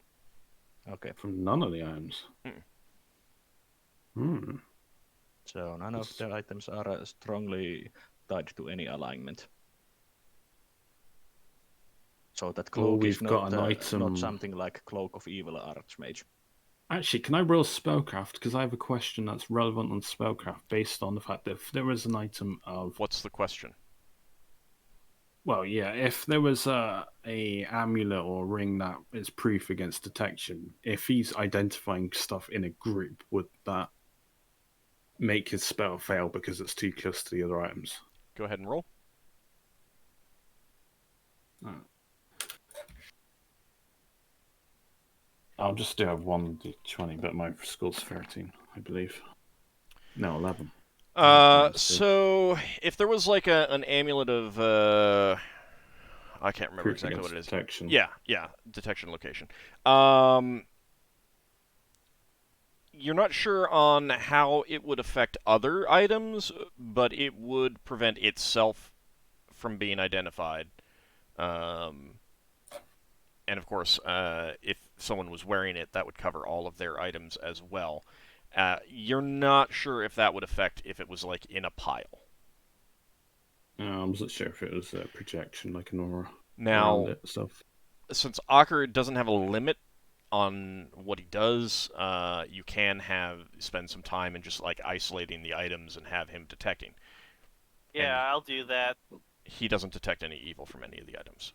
D: Okay.
C: From none of the items.
D: So none of the items are strongly tied to any alignment. So that cloak is not something like Cloak of Evil Archmage.
C: Actually, can I roll spellcraft? Because I have a question that's relevant on spellcraft based on the fact that if there was an item of...
A: What's the question?
C: Well, yeah, if there was a amulet or ring that is proof against detection, if he's identifying stuff in a group, would that make his spell fail because it's too close to the other items?
A: Go ahead and roll.
C: I'll just do a 1d20, but my score's 13, I believe. No, 11.
A: So if there was like an amulet of I can't remember
C: Proof
A: exactly what
C: against
A: it is.
C: detection.
A: Yeah, detection location. You're not sure on how it would affect other items, but it would prevent itself from being identified. And of course, if someone was wearing it, that would cover all of their items as well. You're not sure if that would affect if it was like in a pile.
C: I wasn't sure if it was a projection, like an aura
A: Now,
C: around it and stuff.
A: since Ockar doesn't have a limit on what he does, you can spend some time in just like isolating the items and have him detecting.
E: Yeah,
A: And
E: I'll do that.
A: he doesn't detect any evil from any of the items.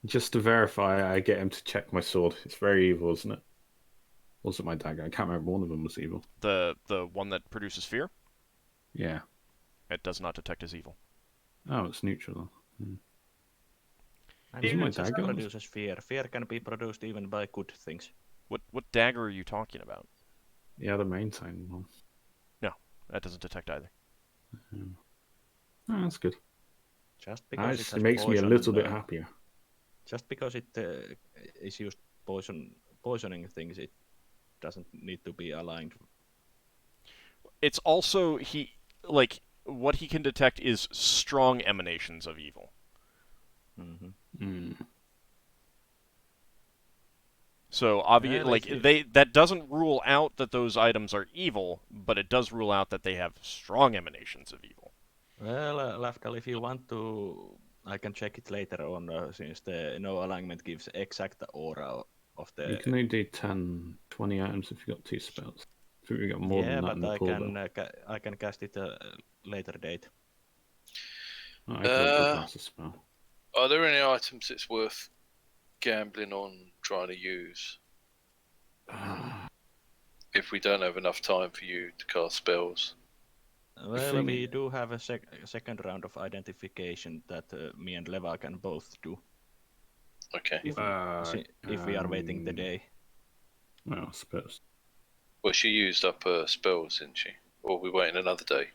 C: Just to verify, I get him to check my sword. It's very evil, isn't it? Was it my dagger? I can't remember. One of them was evil.
A: The one that produces fear,
C: Yeah.
A: it does not detect as evil.
C: Oh, it's neutral. Hmm.
D: And
C: Isn't
D: it
C: my
D: just
C: dagger?
D: produces fear. Fear can be produced even by good things.
A: What dagger are you talking about?
C: Yeah, the main time one.
A: No, that doesn't detect either.
C: Oh, that's good.
D: Just because it
C: Actually
D: has
C: makes me a
D: poison,
C: little bit happier.
D: Just because it is used poisoning things, it doesn't need to be aligned.
A: It's also what he can detect is strong emanations of evil.
D: Mm-hmm.
A: So that doesn't rule out that those items are evil, but it does rule out that they have strong emanations of evil.
D: Well, Lafdul, if you want to, I can check it later on, since the no alignment gives exact aura of the.
C: You can only do 10, 20 items if you got 2 spells. I think we got more than that in the pool, though.
D: I can cast it later date.
C: Oh, I can cast a spell.
B: Are there any items it's worth gambling on trying to use if we don't have enough time for you to cast spells?
D: Well, we do have a second round of identification that me and Leva can both do.
B: Okay.
D: If we are waiting the day.
C: Well, I suppose.
B: Well, she used up her spells, didn't she? Or are we waiting another day?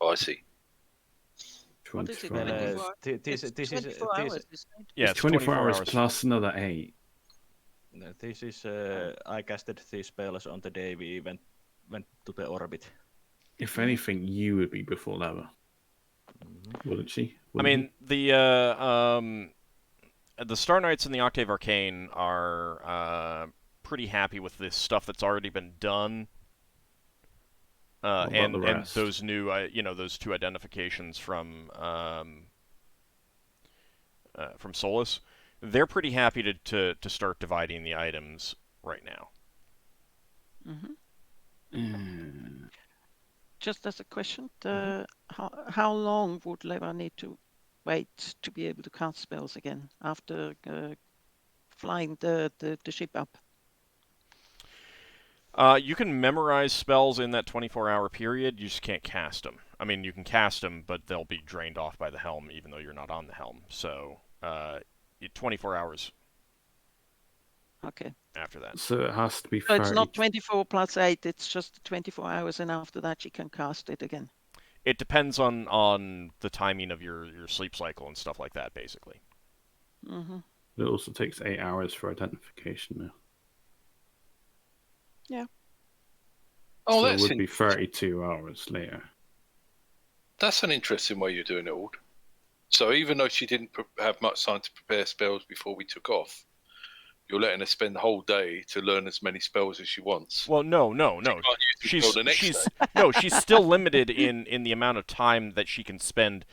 B: Oh, I see.
G: What is it?
C: 24 hours.
G: 24?
D: This
G: It's
D: is
G: 24 hours, isn't it?
A: Yeah,
C: it's 24 hours plus another 8.
D: This is I casted these spells on the day we went to the orbit.
C: If anything, you would be before Leva. Wouldn't she?
A: I mean, the Star Knights and the Octave Arcane are pretty happy with this stuff that's already been done. And those new, those 2 identifications from Solas, they're pretty happy to start dividing the items right now.
G: Just as a question, how long would Leva need to wait to be able to cast spells again after flying the ship up?
A: You can memorize spells in that 24-hour period. You just can't cast them. I mean, you can cast them, but they'll be drained off by the helm, even though you're not on the helm. So, 24 hours.
G: Okay.
A: After that.
C: So it has to be.
G: So it's not 24 plus 8. It's just 24 hours, and after that she can cast it again.
A: It depends on the timing of your sleep cycle and stuff like that, basically.
C: It also takes 8 hours for identification now.
G: Yeah.
B: Oh,
C: so
B: that's
C: it would be 32 hours later.
B: That's an interesting way you're doing it, Auld. So even though she didn't have much time to prepare spells before we took off, you're letting her spend the whole day to learn as many spells as she wants.
A: Well, no. She's still limited in the amount of time that she can spend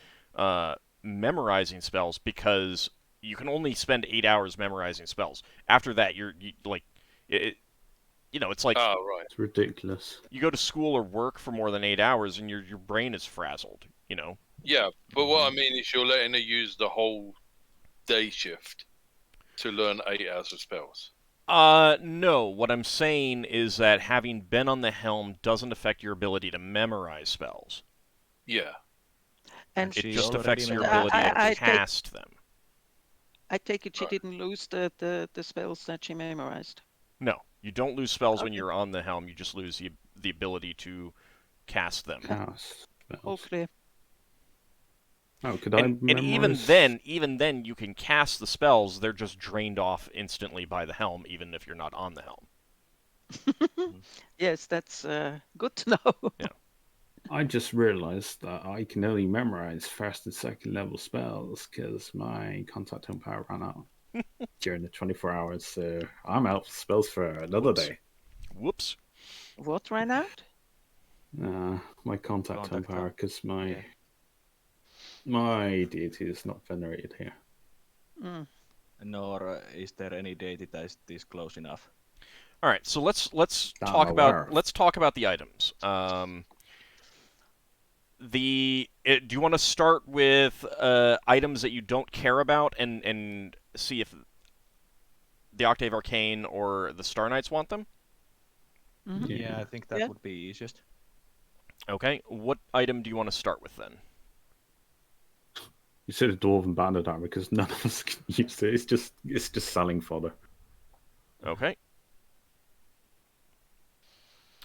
A: memorizing spells, because you can only spend 8 hours memorizing spells. After that, it's like,
B: oh, right.
C: It's ridiculous.
A: You go to school or work for more than 8 hours, and your brain is frazzled.
B: Yeah, but what I mean is you're letting her use the whole day shift to learn 8 hours of spells.
A: No. What I'm saying is that having been on the helm doesn't affect your ability to memorize spells.
B: Yeah.
G: And
A: it just affects your ability to cast them.
G: I take it she didn't lose the spells that she memorized.
A: No, you don't lose spells when you're on the helm. You just lose the ability to cast them.
C: Cast spells.
G: All clear.
C: Oh, could
A: And
C: I
A: even
C: memorize?
A: then, you can cast the spells. They're just drained off instantly by the helm, even if you're not on the helm.
G: Yes, that's good to know.
A: Yeah.
C: I just realized that I can only memorize first and second level spells because my contact tome power ran out during the 24 hours. So I'm out of spells for another
A: Whoops.
C: day.
A: Whoops.
G: What ran out?
C: My contact tome
D: Contact
C: power
D: tome.
C: because
D: Yeah.
C: my deity is not venerated here.
G: Mm.
D: Nor is there any deity that is close enough.
A: All right, so let's
C: That
A: talk
C: I'm
A: about
C: aware of.
A: the items. Do you want to start with items that you don't care about and see if the Octave Arcane or the Star Knights want them?
G: Mhm.
D: Yeah, I think that
G: Yeah.
D: would be easiest.
A: Okay, what item do you want to start with then?
C: You said a dwarven banded armor because none of us can use it. It's just selling fodder.
A: Okay.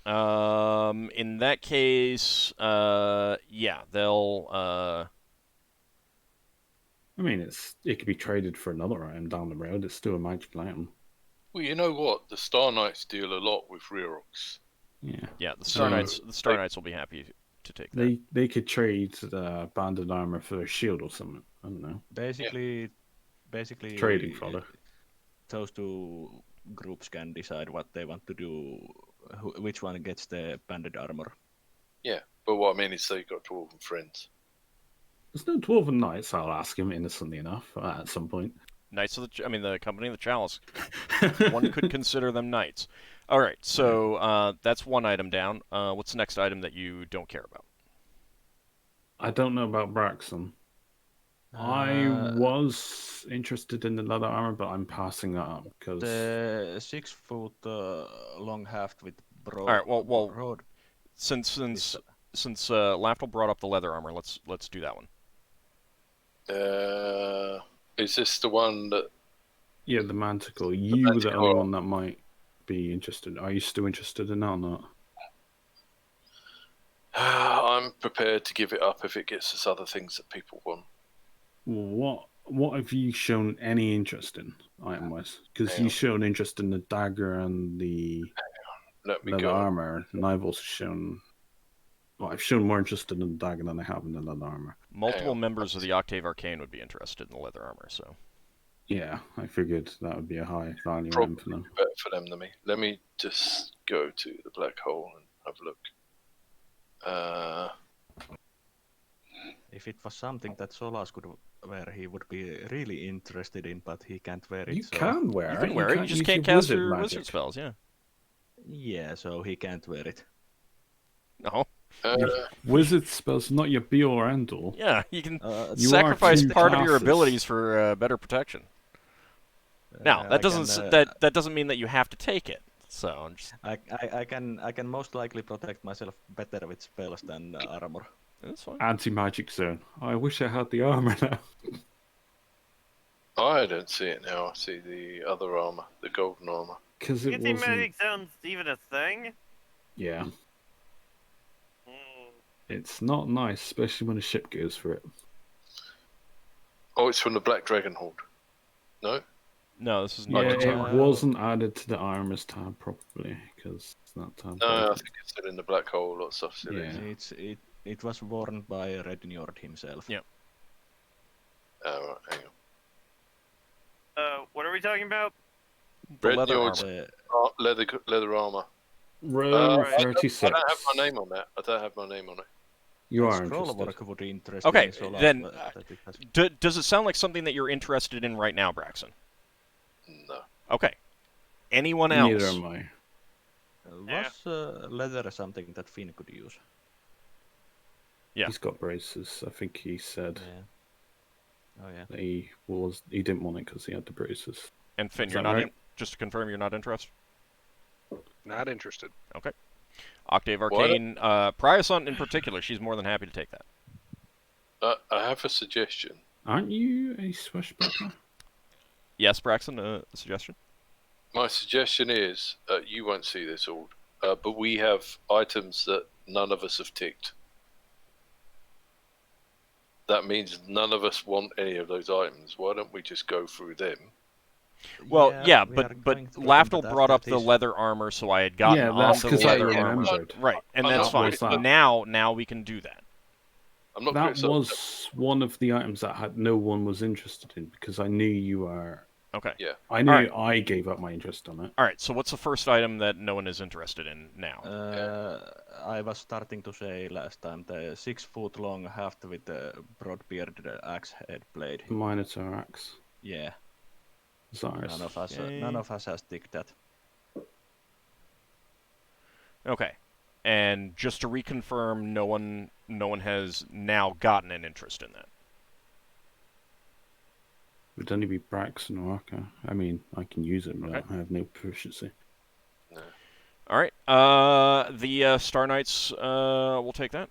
A: In that case, yeah, they'll.
C: I mean, it could be traded for another item down the road. It's still a magical item.
B: Well, you know what? The Star Knights deal a lot with Rerox.
C: Yeah.
A: Yeah, the
B: So,
A: Star Knights will be happy to take that.
C: They could trade banded armor for a shield or something. I don't know.
D: Basically,
C: Trading fodder.
D: those two groups can decide what they want to do, which one gets the banded armor.
B: Yeah, but what I mean is they've got dwarven friends.
C: There's no dwarven knights. I'll ask him innocently enough at some point.
A: Knights of the Company of the Chalice. One could consider them knights. All right, so that's one item down. What's the next item that you don't care about?
C: I don't know about Braxon. I was interested in the leather armor, but I'm passing that up because
D: the 6 foot long haft with broad.
A: All right, well,
D: broad
A: since Lafdul brought up the leather armor, let's do that one.
B: Is this the one that?
C: yeah, the manticle. You were the only one that might be interested. Are you still interested in that or not?
B: I'm prepared to give it up if it gets us other things that people want.
C: What have you shown any interest in item wise? Because you showed interest in the dagger and the
B: Let me
C: leather
B: go.
C: armor, and I've also shown. Well, I've shown more interest in the dagger than I have in the leather armor.
A: Multiple members of the Octave Arcane would be interested in the leather armor, so.
C: Yeah, I figured that would be a high value
B: Probably
C: item for them.
B: better for them than me. Let me just go to the black hole and have a look.
D: If it was something that Solas could wear, he would be really interested in, but he can't wear it.
C: You
D: so...
C: can wear
A: You
C: it.
A: can wear it. You just
C: use
A: can't
C: your
A: cast
C: wizard
A: your
C: magic.
A: wizard spells. Yeah.
D: Yeah, so he can't wear it.
A: No.
C: Your wizard spells, not your be or end all.
A: Yeah, you can
C: You
A: sacrifice
C: are two
A: part of your
C: classes.
A: abilities for better protection. Now that that doesn't mean that you have to take it. So I'm just...
D: I can most likely protect myself better with spells than armor.
A: That's fine.
C: Anti-magic zone. I wish I had the armor now.
B: I don't see it now. I see the other armor, the golden armor.
C: Because it wasn't.
E: Anti-magic zone's even a thing?
C: Yeah,
E: Mm.
C: it's not nice, especially when a ship goes for it.
B: Oh, it's from the Black Dragon Horde. No?
A: No, this is
C: Yeah,
A: not.
C: it wasn't added to the armors tab properly because it's not tab.
B: No, I think it's still in the black hole or stuff.
C: Yeah.
D: It was worn by Red Njord himself.
A: Yeah.
B: Oh, right, hang on.
E: What are we talking about?
A: The
B: Red
A: leather
B: Njord's
A: armor.
B: leather armor.
C: Row
B: I
C: 36.
B: don't have my name on that. I don't have my name on it.
C: You are
D: Scroll
C: interested.
D: work would interest
A: Okay,
D: me, Solas,
A: then,
D: that it has...
A: Does it sound like something that you're interested in right now, Braxon?
B: No.
A: Okay. Anyone else?
C: Neither am I.
D: Was leather something that Finn could use?
A: Yeah.
C: He's got braces. I think he said
D: Oh yeah.
C: that he didn't want it because he had the braces.
A: And Finn,
C: Is
A: you're
C: that
A: not
C: right?
A: just to confirm you're not interested.
F: Not interested.
A: Okay. Octave Arcane, Priason in particular, she's more than happy to take that.
B: I have a suggestion.
C: Aren't you a swashbuckler?
A: Yes, Braxon, a suggestion?
B: My suggestion is, you won't see this all, but we have items that none of us have ticked. that means none of us want any of those items. Why don't we just go through them?
A: Well, yeah,
D: we are
A: but
D: going through them,
A: Lafdul
D: but
A: brought
D: after
A: up the
D: this-
A: leather armor, so I had gotten
C: Yeah, that's
A: onto the
C: 'cause I
A: leather armor.
C: remembered.
A: Right, and
B: I'm
A: that's
B: not
A: fine.
C: worried about
A: Now we can do that.
B: I'm not
C: That
B: criticizing.
C: was one of the items that no one was interested in because I knew you were.
A: Okay.
B: Yeah.
C: I knew
A: Alright.
C: I gave up my interest on it.
A: All right. So what's the first item that no one is interested in now?
D: I was starting to say last time the 6 foot long haft with a broad bearded axe head blade.
C: Minotaur axe.
D: Yeah,
C: Zars.
D: none of us has ticked that.
A: Okay. And just to reconfirm, no one has now gotten an interest in that.
C: It would only be Braxon or Ockar. I mean, I can use it, but
A: Okay.
C: I have no proficiency.
B: No.
A: All right. The Star Knights. We'll take that.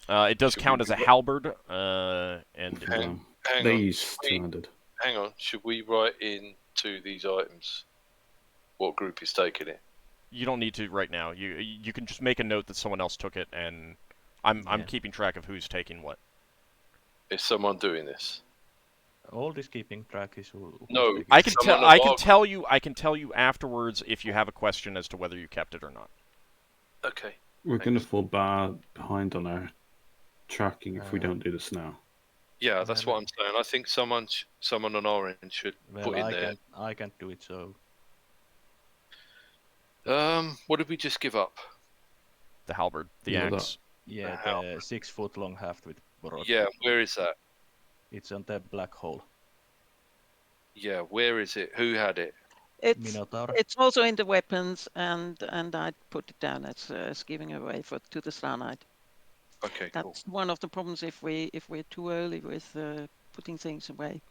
A: It does
B: Should
A: count
B: we
A: as a
B: do it?
A: halberd, and
B: Hang- hang
C: they
B: on.
C: use
B: Should we-
C: 200.
B: Hang on. Should we write into these items what group is taking it?
A: you don't need to right now. You can just make a note that someone else took it, and I'm
D: Yeah.
A: keeping track of who's taking what.
B: Is someone doing this?
D: All this keeping track is who's
B: No,
D: taking
A: I
D: it.
A: can
B: Someone
A: tell.
B: of
A: I can
B: our
A: tell you. I can tell you afterwards if you have a question as to whether you kept it or not.
B: Okay.
C: We're going to
B: Thanks.
C: fall behind on our tracking if we don't do this now.
B: Yeah, that's what I'm saying. I think someone on our end should
D: Well,
B: put in there.
D: I can't do it, so
B: What did we just give up?
A: The halberd, the
C: Yeah,
A: axe.
D: yeah,
B: How?
D: the 6 foot long haft with broad.
B: Yeah, where is that?
D: It's on the black hole.
B: Yeah, where is it? Who had it?
G: It's
D: Minotaur.
G: it's also in the weapons, and I put it down as giving away to the Star Knight.
B: Okay, cool.
G: That's one of the problems if we're too early with putting things away.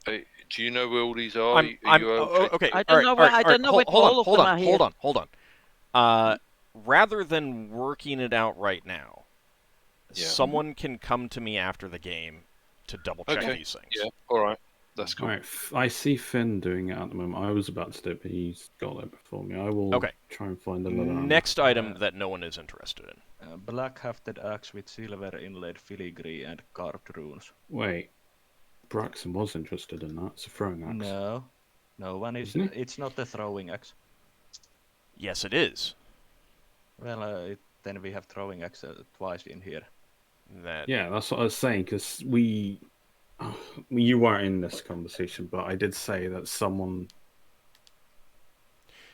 B: Hey, do you know where all these are?
A: I'm,
B: Are you
A: okay.
G: I
A: all
G: don't
A: right,
G: know
A: all
G: where-
A: right,
G: I
A: all
G: don't
A: right,
G: know
A: hold-
G: if
A: hold on,
G: all of
A: hold
G: them
A: on,
G: are
A: hold
G: here.
A: on, hold on. Rather than working it out right now,
B: Yeah.
A: someone can come to me after the game to double check
B: Okay,
A: these things.
B: Yeah, all right. That's cool.
C: All right, I see Finn doing it at the moment. I was about to do it, but he's got there before me. I will
A: Okay.
C: try and find another armor.
A: Next item that no one is interested in.
D: Black hafted axe with silver inlaid filigree and carved runes.
C: Wait, Braxon was interested in that. It's a throwing axe.
D: No, no one is.
C: Isn't
D: It's not the throwing axe.
A: Yes, it is.
D: Well, then we have throwing axe twice in here.
A: That
C: Yeah, that's what I was saying, because you weren't in this conversation, but I did say that someone.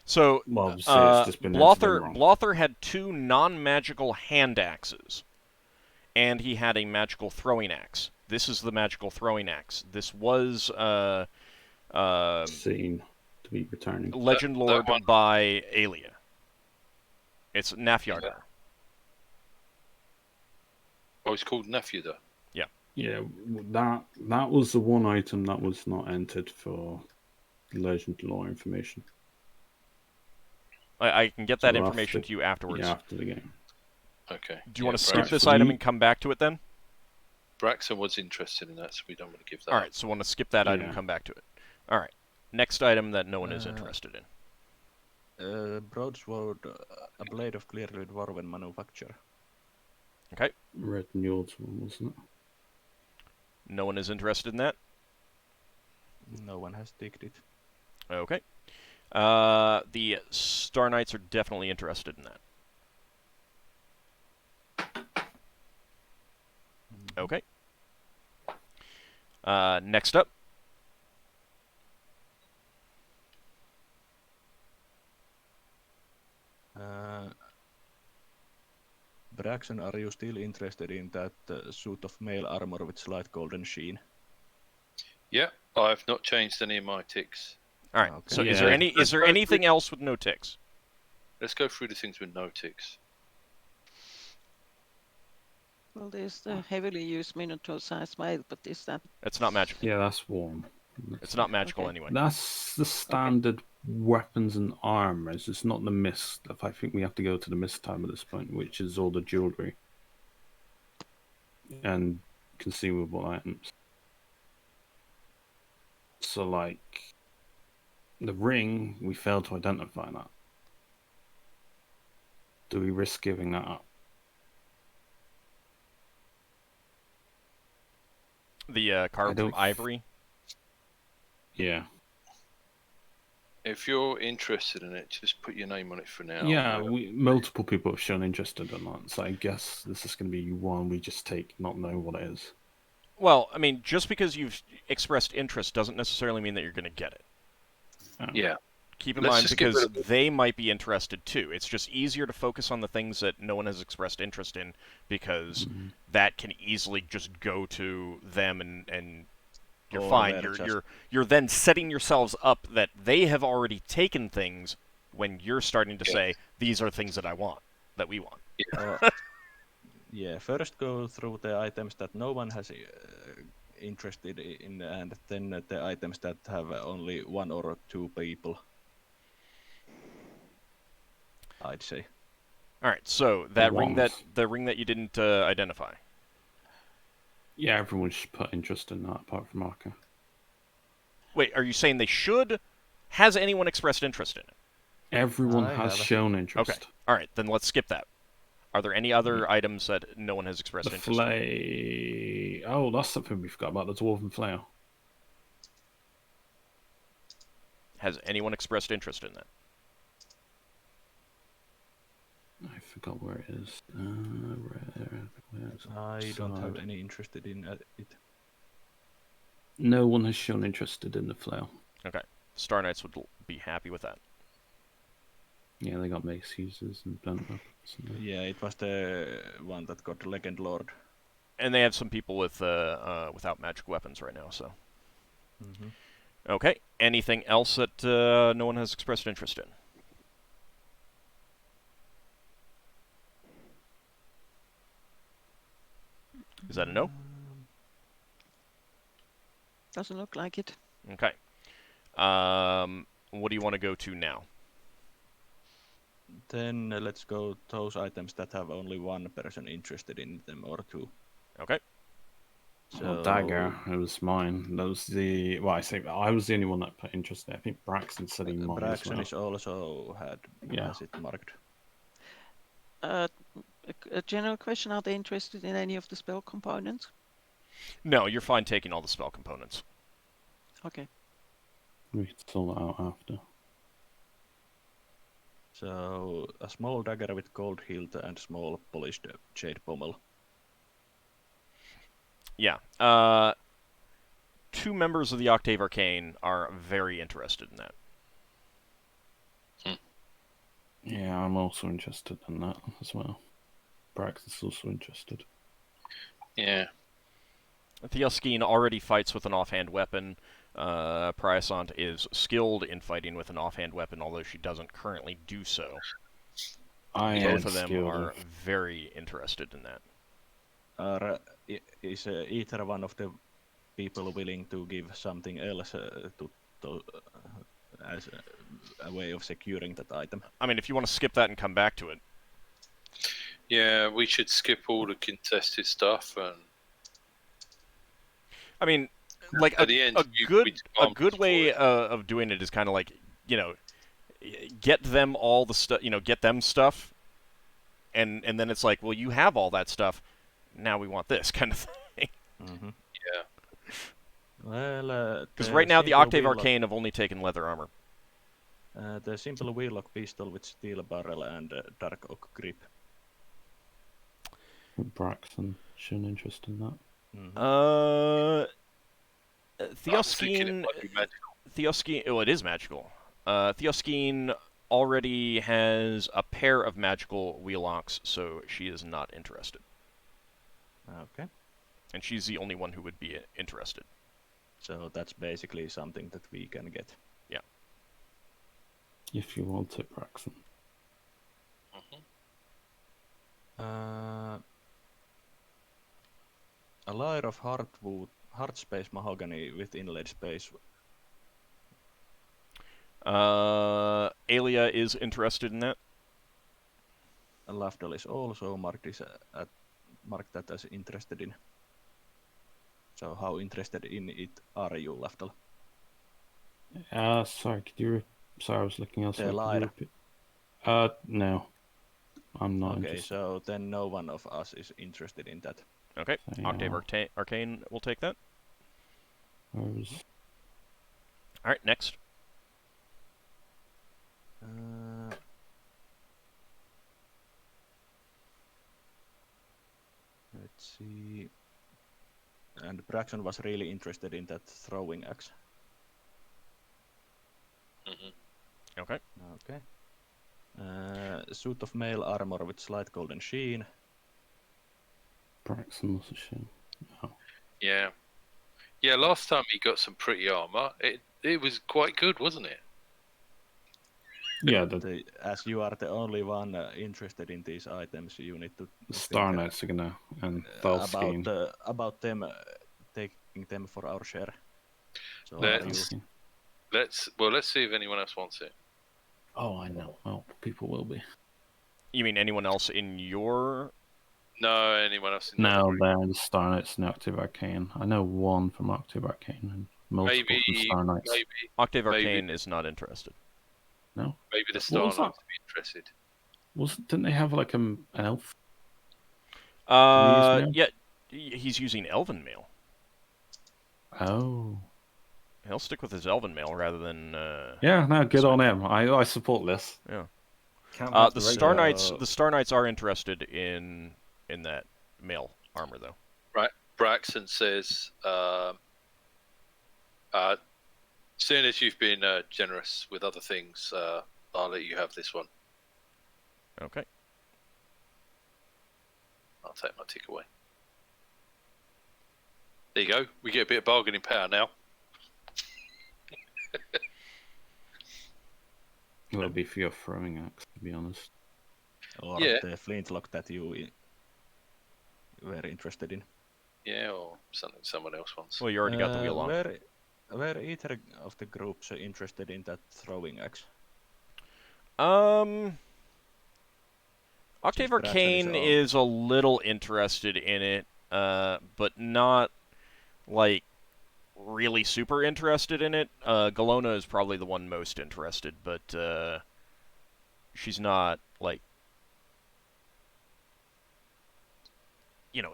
A: So,
C: Well, obviously it's just been entered in wrong.
A: Blother had 2 non-magical hand axes, and he had a magical throwing axe. This is the magical throwing axe. This was
C: Seen to be returning.
A: Legend Lord
B: one-
A: by Alia. It's Nafjardar.
B: Oh, it's called Nafjada.
C: Yeah, that was the one item that was not entered for legend lore information.
A: I can get that
C: So
A: information
C: after-
A: to you afterwards.
C: Yeah, after the game.
B: Okay.
A: Do you want to skip
B: Braxton-
A: this
C: Braxton,
A: item
C: you-
A: and come back to it then?
B: Braxton was interested in that, so we don't want to give that.
A: All
B: up.
A: right, so want to skip that item and
C: Yeah.
A: come back to it. All right. Next item that no one is
D: Uh,
A: interested in.
D: Broadsword, a blade of clearly dwarven manufacture.
C: Red Njord's one, wasn't it?
A: No one is interested in that.
D: No one has ticked it.
A: Okay. The Star Knights are definitely interested in that. Okay. Next up.
D: Braxon, are you still interested in that suit of mail armor with slight golden sheen?
B: Yeah, I've not changed any of my ticks.
A: All right.
D: Okay.
A: So is
C: Yeah.
A: there anything else with no ticks?
B: Let's go through the things with no ticks.
G: Well, there's the heavily used Minotaur-sized mail, but is that
A: It's not magical.
C: Yeah, that's warm.
A: It's not magical
G: Okay.
A: anyway.
C: That's the standard weapons and armors. It's not the mist. I think we have to go to the mist time at this point, which is all the jewelry and consumable items. So, like the ring, we failed to identify that. do we risk giving that up?
A: The carved from ivory?
C: Yeah.
B: If you're interested in it, just put your name on it for now.
C: Yeah, multiple people have shown interest in that, so I guess this is going to be one we just take, not know what it is.
A: Well, I mean, just because you've expressed interest doesn't necessarily mean that you're going to get it.
B: Yeah.
A: Keep in
B: Let's
A: mind,
B: just get
A: because
B: rid of it.
A: they might be interested too. It's just easier to focus on the things that no one has expressed interest in, because that can easily just go to them, and you're
D: Or
A: fine.
D: they're just-
A: You're then setting yourselves up that they have already taken things when you're starting to say, these are things that I want, that we want.
D: Yeah, first go through the items that no one has interested in, and then the items that have only one or two people, I'd say.
A: All right, so that ring
C: ones.
A: the ring that you didn't identify.
C: Yeah, everyone should put interest in that, apart from Ockar.
A: Wait, are you saying they should? Has anyone expressed interest in it?
C: Everyone
D: I
C: has
D: have.
C: shown interest.
A: Okay. All right, then let's skip that. Are there any other items that no one has expressed
C: The
A: interest in?
C: flay... Oh, that's something we forgot about, the Dwarven Flail.
A: Has anyone expressed interest in that?
C: I forgot where it is.
D: I don't have any interest in it.
C: No one has shown interest in the flail.
A: Okay. Star Knights would be happy with that.
C: Yeah, they got mace users and blunt weapons.
D: Yeah, it was the one that got Legend Lord.
A: And they have some people with without magic weapons right now, so.
D: Mm-hmm.
A: Okay. Anything else that no one has expressed interest in? Is that a no?
G: Doesn't look like it.
A: Okay. What do you want to go to now?
D: Then let's go those items that have only one person interested in them, or two.
A: Okay.
C: So dagger, it was mine. That was the I was the only one that put interest in it. I think Braxon said he might as
D: Braxon
C: well.
D: is also has it marked.
G: A general question: are they interested in any of the spell components?
A: No, you're fine taking all the spell components.
G: Okay.
C: We can sort that out after.
D: So a small dagger with gold hilt and small polished jade pommel.
A: Yeah. 2 members of the Octave Arcane are very interested in that.
C: Yeah, I'm also interested in that as well. Braxon's also interested.
B: Yeah.
A: Theoskeen already fights with an offhand weapon. Priasant is skilled in fighting with an offhand weapon, although she doesn't currently do so. Both of them are very interested in that.
D: Is either one of the people willing to give something else as a way of securing that item?
A: I mean, if you want to skip that and come back to it.
B: Yeah, we should skip all the contested stuff and.
A: I mean, like a good way of doing it is kind of like, get them all the stuff, get them stuff, and then it's like, well, you have all that stuff, now we want this kind of thing.
D: Mm-hmm.
B: Yeah.
D: Well,
A: because right now the Octave Arcane have only taken leather armor.
D: The simple wheellock pistol with steel barrel and dark oak grip.
C: Braxon shown interest in that.
D: Mm-hmm.
A: Theoskeen. Well, it is magical. Theoskeen already has a pair of magical wheelocks, so she is not interested.
D: Okay.
A: And she's the only one who would be interested.
D: So that's basically something that we can get.
A: Yeah.
C: If you want it, Braxon.
D: A layer of hard space mahogany with inlaid space.
A: Alia is interested in that.
D: Lafdul is also marked that as interested in. So how interested in it are you, Lafdul?
C: Sorry, sorry, I was looking elsewhere.
D: The liar.
C: No. I'm not
D: Okay,
C: interested.
D: so then no one of us is interested in that.
A: Okay,
C: So,
A: Octave
C: yeah.
A: Arcane will take that.
C: Whereas
A: Alright, next.
D: Let's see. And Braxon was really interested in that throwing axe.
A: Okay.
D: Okay. Suit of mail armor with slight golden sheen.
C: Braxon was a shame. Oh.
B: Yeah. Yeah, last time he got some pretty armor. It was quite good, wasn't it?
C: Yeah,
D: But, as you are the only one interested in these items, you need to
C: the Star
D: think
C: Knights are gonna and Thelskin.
D: about them taking them for our share. So
B: Let's-
D: are you?
B: Let's see if anyone else wants it.
C: Oh, I know. Well, people will be.
A: You mean anyone else in your...
B: No, anyone else in the
C: No,
B: other group?
C: they're the Star Knights and Octave Arcane. I know one from Octave Arcane and multiple from Star Knights.
A: Octave
B: Maybe.
A: Arcane is not interested.
C: No?
B: Maybe the
C: What
B: Star
C: was
B: Knights
C: that?
B: would be interested.
C: Didn't they have like an elf? mail?
A: Yeah, he's using Elven Mail.
C: Oh.
A: He'll stick with his Elven Mail rather than...
C: Yeah, no, good
A: Swing.
C: on him. I support this.
A: Yeah.
H: Can't have
A: The
H: the
A: Star
H: regular-
A: Knights, the Star Knights are interested in that mail armor, though.
B: Right. Braxon says, seeing as you've been generous with other things, I'll let you have this one.
A: Okay.
B: I'll take my tick away. There you go. We get a bit of bargaining power now.
C: It'll be for your throwing axe, to be honest.
D: Or
B: Yeah.
D: the flintlock that you were interested in.
B: Yeah, or something someone else wants.
A: Well, you already got the wheel on.
D: Were either of the groups interested in that throwing axe?
A: Octave
D: Since Braxon
A: Arcane is a little interested in it, but not like really super interested in it. Galona is probably the one most interested, but she's not like,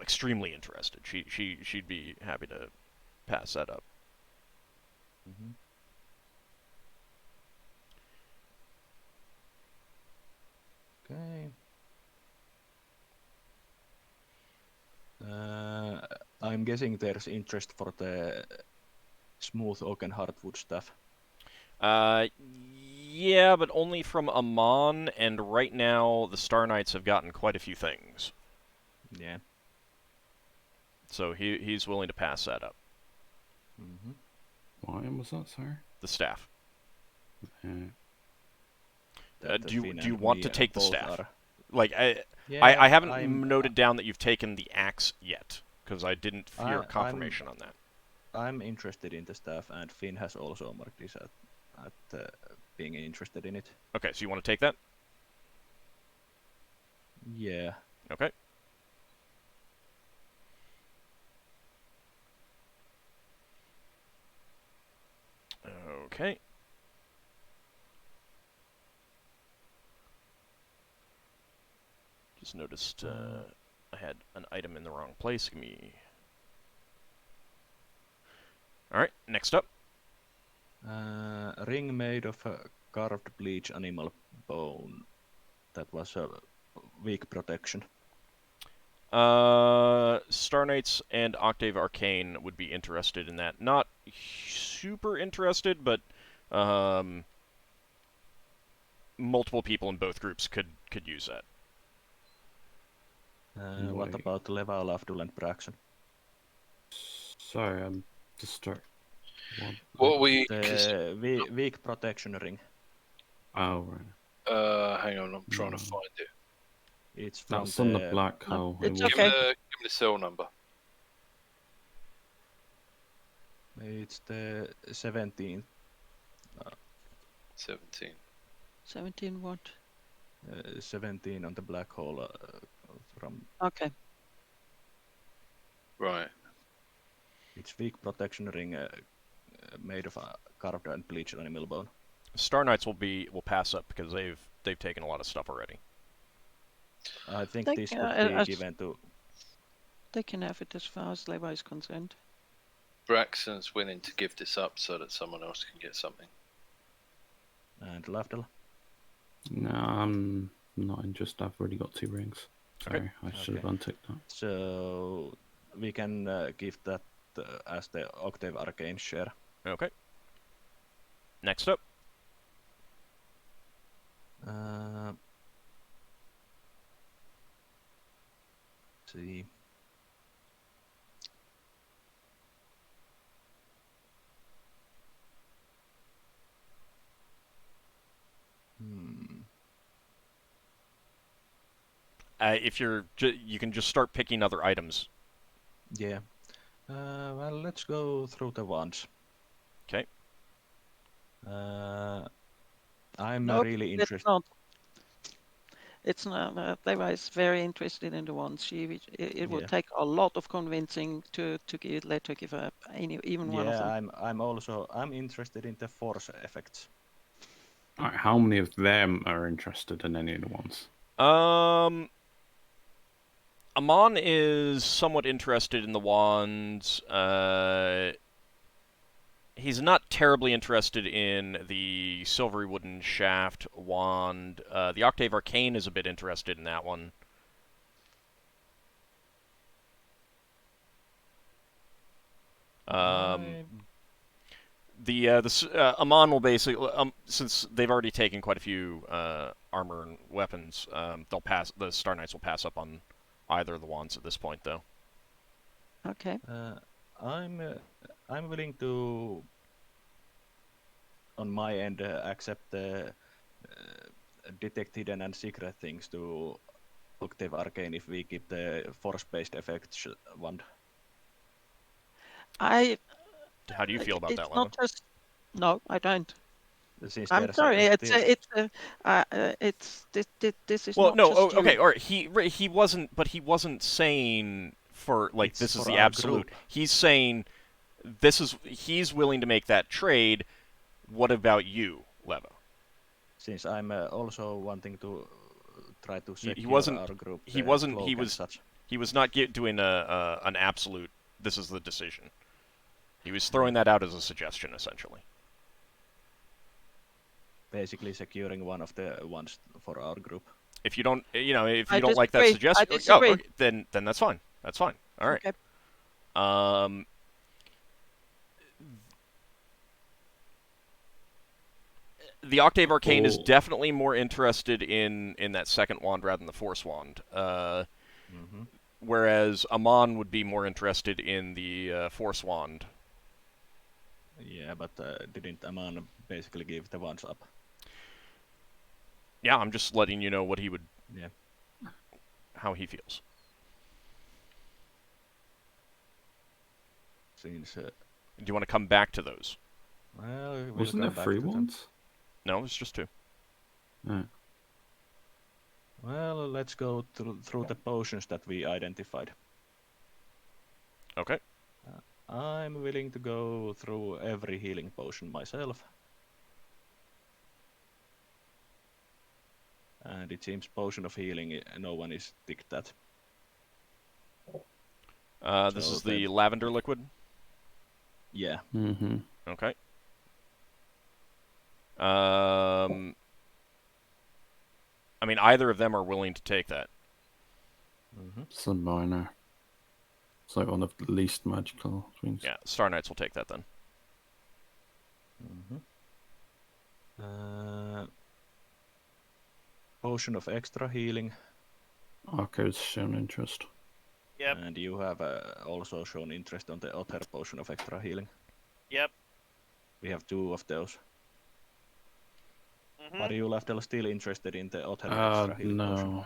A: extremely interested. She'd be happy to pass that up.
D: Mm-hmm. Okay. I'm guessing there's interest for the smooth oak and hardwood stuff.
A: Yeah, but only from Amon, and right now the Star Knights have gotten quite a few things.
D: Yeah.
A: So he's willing to pass that up.
D: Mm-hmm.
C: What item was that, sorry?
A: The staff.
C: Uh,
A: Do you want to take the staff? Like I
D: Yeah,
A: haven't noted down that you've taken the axe yet, because I didn't hear confirmation on that.
D: I'm interested in the staff, and Finn has also marked this at being interested in it.
A: Okay, so you want to take that?
D: Yeah.
A: Okay. Okay. Just noticed I had an item in the wrong place. Give me... Alright, next up.
D: A ring made of carved bleach animal bone. That was a weak protection.
A: Star Knights and Octave Arcane would be interested in that. Not super interested, but multiple people in both groups could use that.
D: What about Leva, Lafdul, and Braxon?
C: sorry, I'm distracted.
B: What we...
D: The weak protection ring.
C: Oh, right.
B: hang on, I'm trying to find it.
D: It's from
C: That's on the black hole.
G: it's
C: It
B: Give
G: okay.
B: me the cell number.
D: It's the 17th.
B: 17.
G: 17 what?
D: 17 on the black hole from.
G: Okay.
B: Right.
D: It's weak protection ring made of carved and bleached animal bone.
A: Star Knights will pass up because they've taken a lot of stuff already.
D: I think
G: They
D: this
G: can,
D: would be given to.
G: they can have it as far as Leva is concerned.
B: Braxon's willing to give this up so that someone else can get something.
D: And Lafdul.
C: No, I'm not interested. I've already got 2 rings. Sorry, I should have unticked that.
D: So we can give that as the Octave Arcane share.
A: Okay. Next up.
D: See.
A: If you can just start picking other items.
D: Yeah. Well, let's go through the ones.
A: Okay.
D: I'm
G: Nope,
D: really
G: it's
D: interested.
G: not. It's not. Leva is very interested in the ones. It would
D: Yeah.
G: take a lot of convincing to let her give up even one of
D: Yeah,
G: them.
D: I'm interested in the force effects.
C: Alright, how many of them are interested in any of the ones?
A: Amon is somewhat interested in the wands. He's not terribly interested in the silvery wooden shaft wand. The Octave Arcane is a bit interested in that one. Amon will basically, since they've already taken quite a few armor and weapons, they'll pass. The Star Knights will pass up on either of the wands at this point, though.
G: Okay.
D: I'm willing to, on my end, accept the detect hidden and secret things to Octave Arcane if we keep the force-based effects wand.
A: How do you feel about that,
G: It's not just. No, I don't.
D: Since
G: I'm sorry. This is
A: well,
G: not
A: no.
G: just
A: Okay,
G: you.
A: all right. He wasn't, but he wasn't saying for like
D: It's
A: this is
D: for
A: the
D: our
A: absolute.
D: group.
A: He's saying this is. He's willing to make that trade. What about you, Leva?
D: Since I'm also wanting to try to secure
A: He wasn't.
D: our group.
A: He wasn't.
D: Cloak
A: He
D: and
A: was.
D: such.
A: He was not doing an absolute. This is the decision. He was throwing that out as a suggestion, essentially.
D: Basically securing one of the ones for our group.
A: If you don't, if you
G: I
A: don't like that
G: disagree.
A: suggestion,
G: I disagree.
A: okay, then that's fine. That's fine. All right.
G: Okay.
A: The Octave Arcane is
C: Oh.
A: definitely more interested in that second wand rather than the Force wand. Whereas Amon would be more interested in the Force wand.
D: Yeah, but didn't Amon basically give the ones up?
A: Yeah, I'm just letting you know what he would.
D: Yeah.
A: How he feels.
D: Since.
A: Do you want to come back to those?
D: Well, we'll
C: Wasn't there
D: come back
C: 3
D: to them.
C: ones?
A: No, it's just 2.
D: Well, let's go through the potions that we identified.
A: Okay.
D: I'm willing to go through every healing potion myself. And it seems potion of healing, no one is ticked that.
A: This
D: So
A: is the lavender liquid.
D: Yeah.
C: Mm-hmm.
A: Okay. I mean, either of them are willing to take that.
C: It's a minor. It's like one of the least magical things.
A: Yeah, Star Knights will take that then.
D: Potion of extra healing.
C: Ockar's shown interest.
E: Yep.
D: And you have also shown interest on the Otter potion of extra healing.
E: Yep.
D: We have 2 of those. Are you Lafdul still interested in the Otter extra healing potion?
C: No.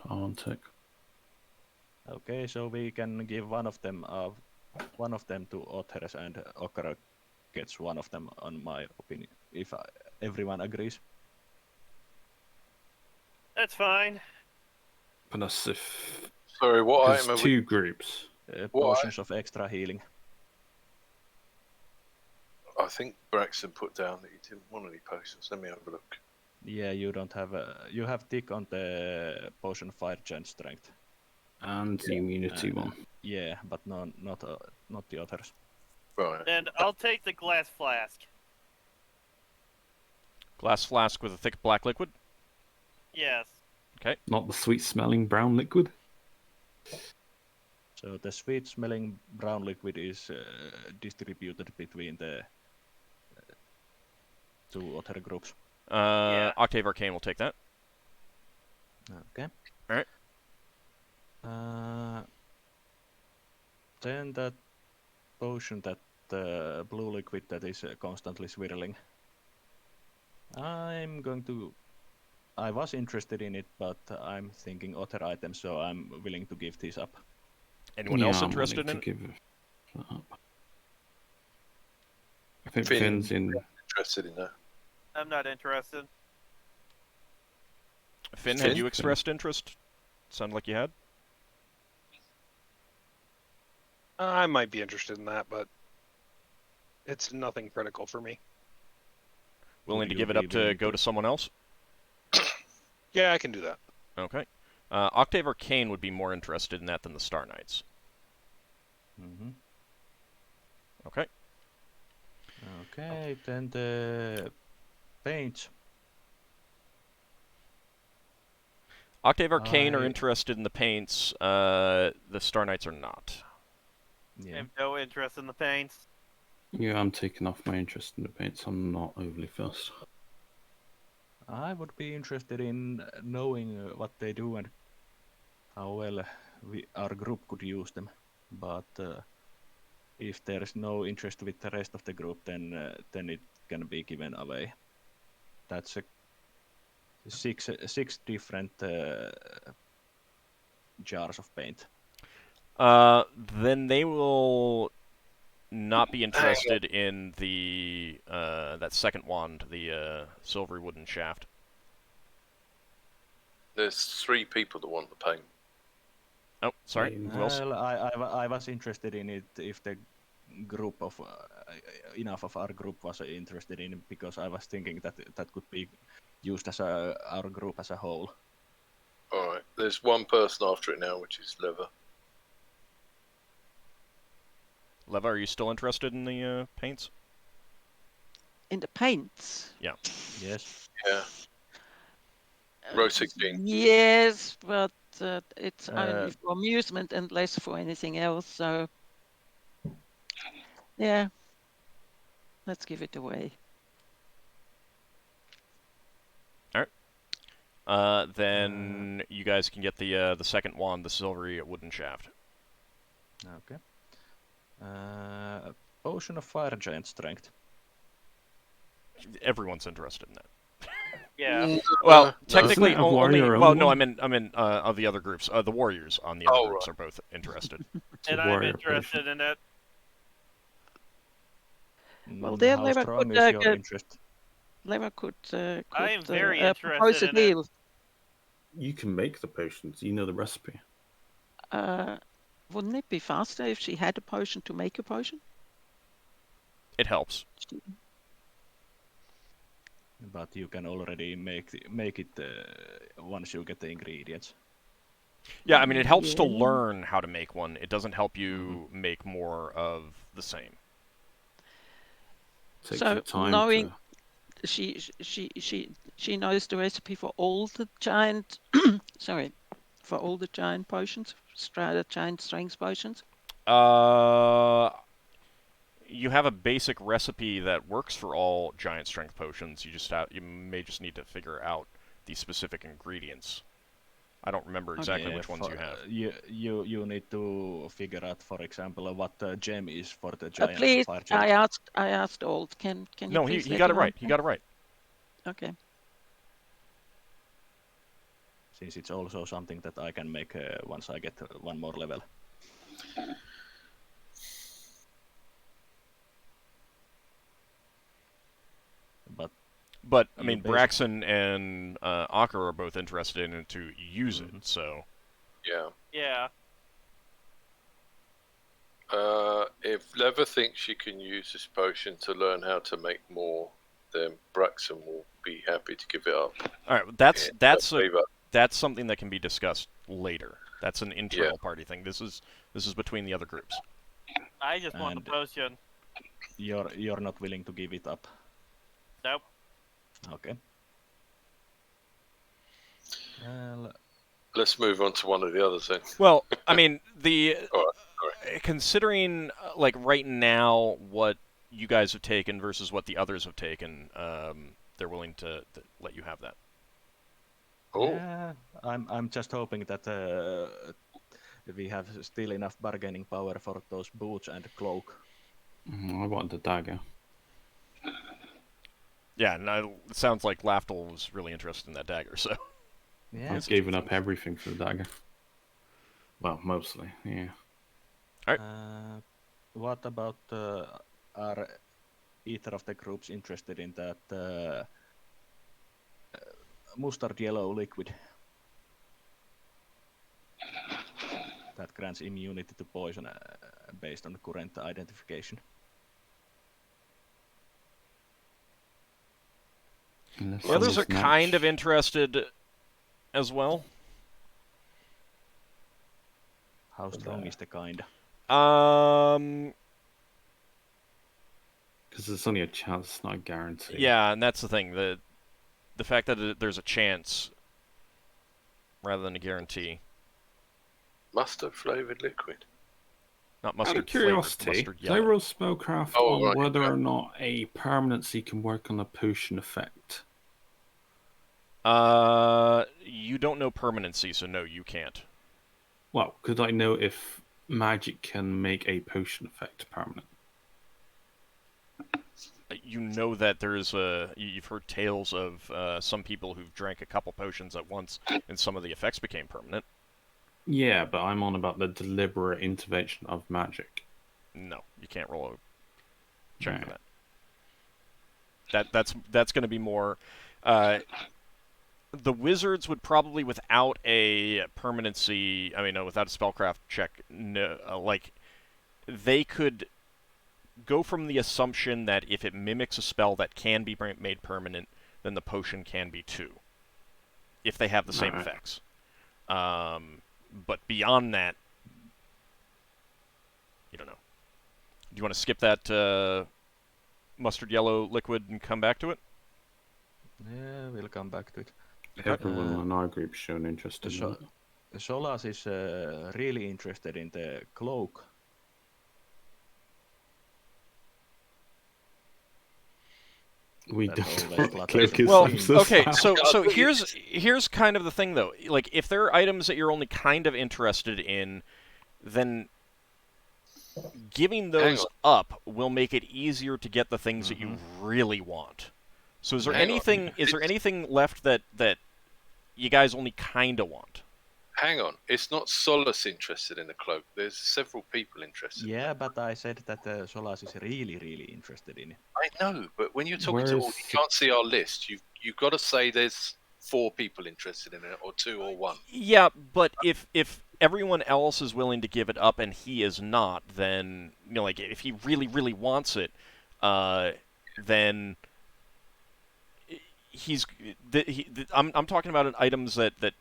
C: I won't take.
D: Okay, so we can give one of them to Otters, and Ockar gets one of them, on my opinion, if everyone agrees.
E: That's fine.
C: But that's if
B: Sorry, what
C: there's
B: item are
C: 2 groups.
D: Potions of extra healing.
B: I think Braxon put down that he didn't want any potions. Let me have a look.
D: Yeah, you don't have you have tick on the potion of fire giant strength.
C: And the immunity one.
D: Yeah, but not the others.
B: Right.
E: And I'll take the glass flask.
A: Glass flask with a thick black liquid.
E: Yes.
C: Not the sweet-smelling brown liquid.
D: So the sweet-smelling brown liquid is distributed between the two other groups.
E: Yeah.
A: Octave Arcane will take that.
D: Okay.
A: Alright.
D: Then that potion, that blue liquid that is constantly swirling. I was interested in it, but I'm thinking other items, so I'm willing to give these up.
A: Anyone else interested in it?
C: Give that up. I think
B: Finn.
C: Finn's in.
B: Interested in that.
E: I'm not interested.
A: Finn,
B: Finn?
A: had you expressed interest? Sounded like you had.
F: I might be interested in that, but it's nothing critical for me.
A: Willing
D: Would
A: to
D: you
A: give it
D: be
A: up to
D: willing
A: go to someone else?
F: Yeah, I can do that.
A: Okay. Octave Arcane would be more interested in that than the Star Knights.
D: Mm-hmm.
A: Okay.
D: Okay, then the paints.
A: Octave Arcane are
D: I-
A: interested in the paints. The Star Knights are not.
E: I
D: Yeah.
E: have no interest in the paints.
C: Yeah, I'm taking off my interest in the paints. I'm not overly fussed.
D: I would be interested in knowing what they do and how well our group could use them. But if there is no interest with the rest of the group, then it can be given away. That's six different jars of paint.
A: Then they will not be interested in the that second wand, the silvery wooden shaft.
B: There's 3 people that want the paint.
A: Oh, sorry. Who else?
D: Well, I was interested in it if the group of enough of our group was interested in it, because I was thinking that that could be used as our group as a whole.
B: Alright, there's one person after it now, which is Lever.
A: Leva, are you still interested in the paints?
G: In the paints.
D: Yes.
B: Yeah. Row 16.
G: Yes, but it's
D: Uh,
G: only for amusement and less for anything else. So, yeah, let's give it away.
A: Then you guys can get the second wand, the silvery wooden shaft.
D: Okay. Potion of fire giant strength.
A: Everyone's interested in that.
E: Yeah.
A: Well,
B: No.
A: technically,
C: Isn't it a
A: only.
C: warrior
A: Well,
C: only
A: no,
C: one?
A: I mean, of the other groups, the warriors on the other
B: Oh,
A: groups
B: right.
A: are both interested.
C: It's a
E: And I'm
C: warrior
E: interested
C: potion.
E: in it.
G: Well, there
D: How
G: Lever
D: strong
G: could
D: is your
G: get-
D: interest?
G: Lever could
E: I am very
G: propose
E: interested
G: a
E: in it.
G: deal.
C: You can make the potions. You know the recipe.
G: Wouldn't it be faster if she had a potion to make a potion?
A: It helps.
D: But you can already make it once you get the ingredients.
A: Yeah, I mean, it helps to
G: Yeah.
A: learn how to make one. It doesn't help you make more of the same.
C: Takes
G: So,
C: you time
G: knowing-
C: to.
G: She knows the recipe for all the giant for all the giant potions, giant strength potions.
A: You have a basic recipe that works for all giant strength potions. You may just need to figure out the specific ingredients. I don't remember exactly
D: Yeah,
A: which ones you have.
D: You need to figure out, for example, what the gem is for the giant
G: Please,
D: fire giant.
G: I asked Old. Can you
A: No,
G: please
A: he
G: let
A: got it
G: him
A: right.
G: answer?
A: He got it right.
G: Okay.
D: Since it's also something that I can make once I get one more level.
A: But I
D: You
A: mean,
D: basic-
A: Braxon and Ockar are both interested in it to use it. So
B: Yeah.
E: Yeah.
B: If Lever thinks she can use this potion to learn how to make more then Braxon will be happy to give it up.
A: All right, that's something that can be discussed later. That's an internal party thing. This is between the other groups.
E: I just want the
D: And-
E: potion.
D: You're not willing to give it up.
E: Nope.
D: Okay. Well,
B: Let's move on to one of the others then.
A: Well, I mean, the
B: All
A: considering like right now what you guys have taken versus what the others have taken, they're willing to let you have that.
B: Oh,
D: yeah, I'm just hoping that we have still enough bargaining power for those boots and cloak.
C: I want the dagger.
A: Yeah, and it sounds like Lafdul was really interested in that dagger, so.
D: Yeah.
C: I've given up everything for the dagger. Well, mostly, yeah.
D: What about are either of the groups interested in that mustard yellow liquid that grants immunity to poison based on current identification?
C: Unless
A: The others are
C: someone's
A: kind of
C: match.
A: interested as well.
D: How strong is the kind?
C: Because there's only a chance, it's not a guarantee.
A: Yeah, and that's the thing. The fact that there's a chance rather than a guarantee.
B: mustard flavored liquid.
A: Not
C: Out
A: mustard
C: of curiosity,
A: flavored, mustard
C: did I
A: yellow.
C: roll spellcraft
B: Oh,
C: on
B: right,
C: whether
B: yeah.
C: or not a permanency can work on a potion effect?
A: You don't know permanency, so no, you can't.
C: Well, could I know if magic can make a potion effect permanent?
A: You know that there's you've heard tales of some people who've drank a couple potions at once, and some of the effects became permanent.
C: Yeah, but I'm on about the deliberate intervention of magic.
A: No, you can't roll a check for
C: Right.
A: that. That's going to be more. The wizards would probably, without a permanency, without a spellcraft check, they could go from the assumption that if it mimics a spell that can be made permanent, then the potion can be too, if they have the same
C: Alright.
A: effects. But beyond that, you don't know. Do you want to skip that mustard yellow liquid and come back to it?
D: Yeah, we'll come back to it.
C: Everyone in our group shown interest in
D: So,
C: it.
D: Solas is really interested in the cloak.
C: We
D: That
C: don't
D: always
C: know what
D: flatters
C: cloak is.
A: Well,
C: I'm so
A: okay,
C: sad.
A: so here's kind of the thing though. Like, if there are items that you're only kind of interested in, then giving those up will make it easier to get the things that you really want. So is there
B: Hang on.
A: anything left that you guys only kind of want?
B: Hang on, it's not Solas interested in the cloak. There's several people interested.
D: Yeah, but I said that Solas is really, really interested in it.
B: I know, but when you're talking to all,
C: Where's-
B: you can't see our list. You've got to say there's 4 people interested in it, or 2, or 1.
A: Yeah, but if everyone else is willing to give it up and he is not, then like if he really, really wants it, then I'm talking about items that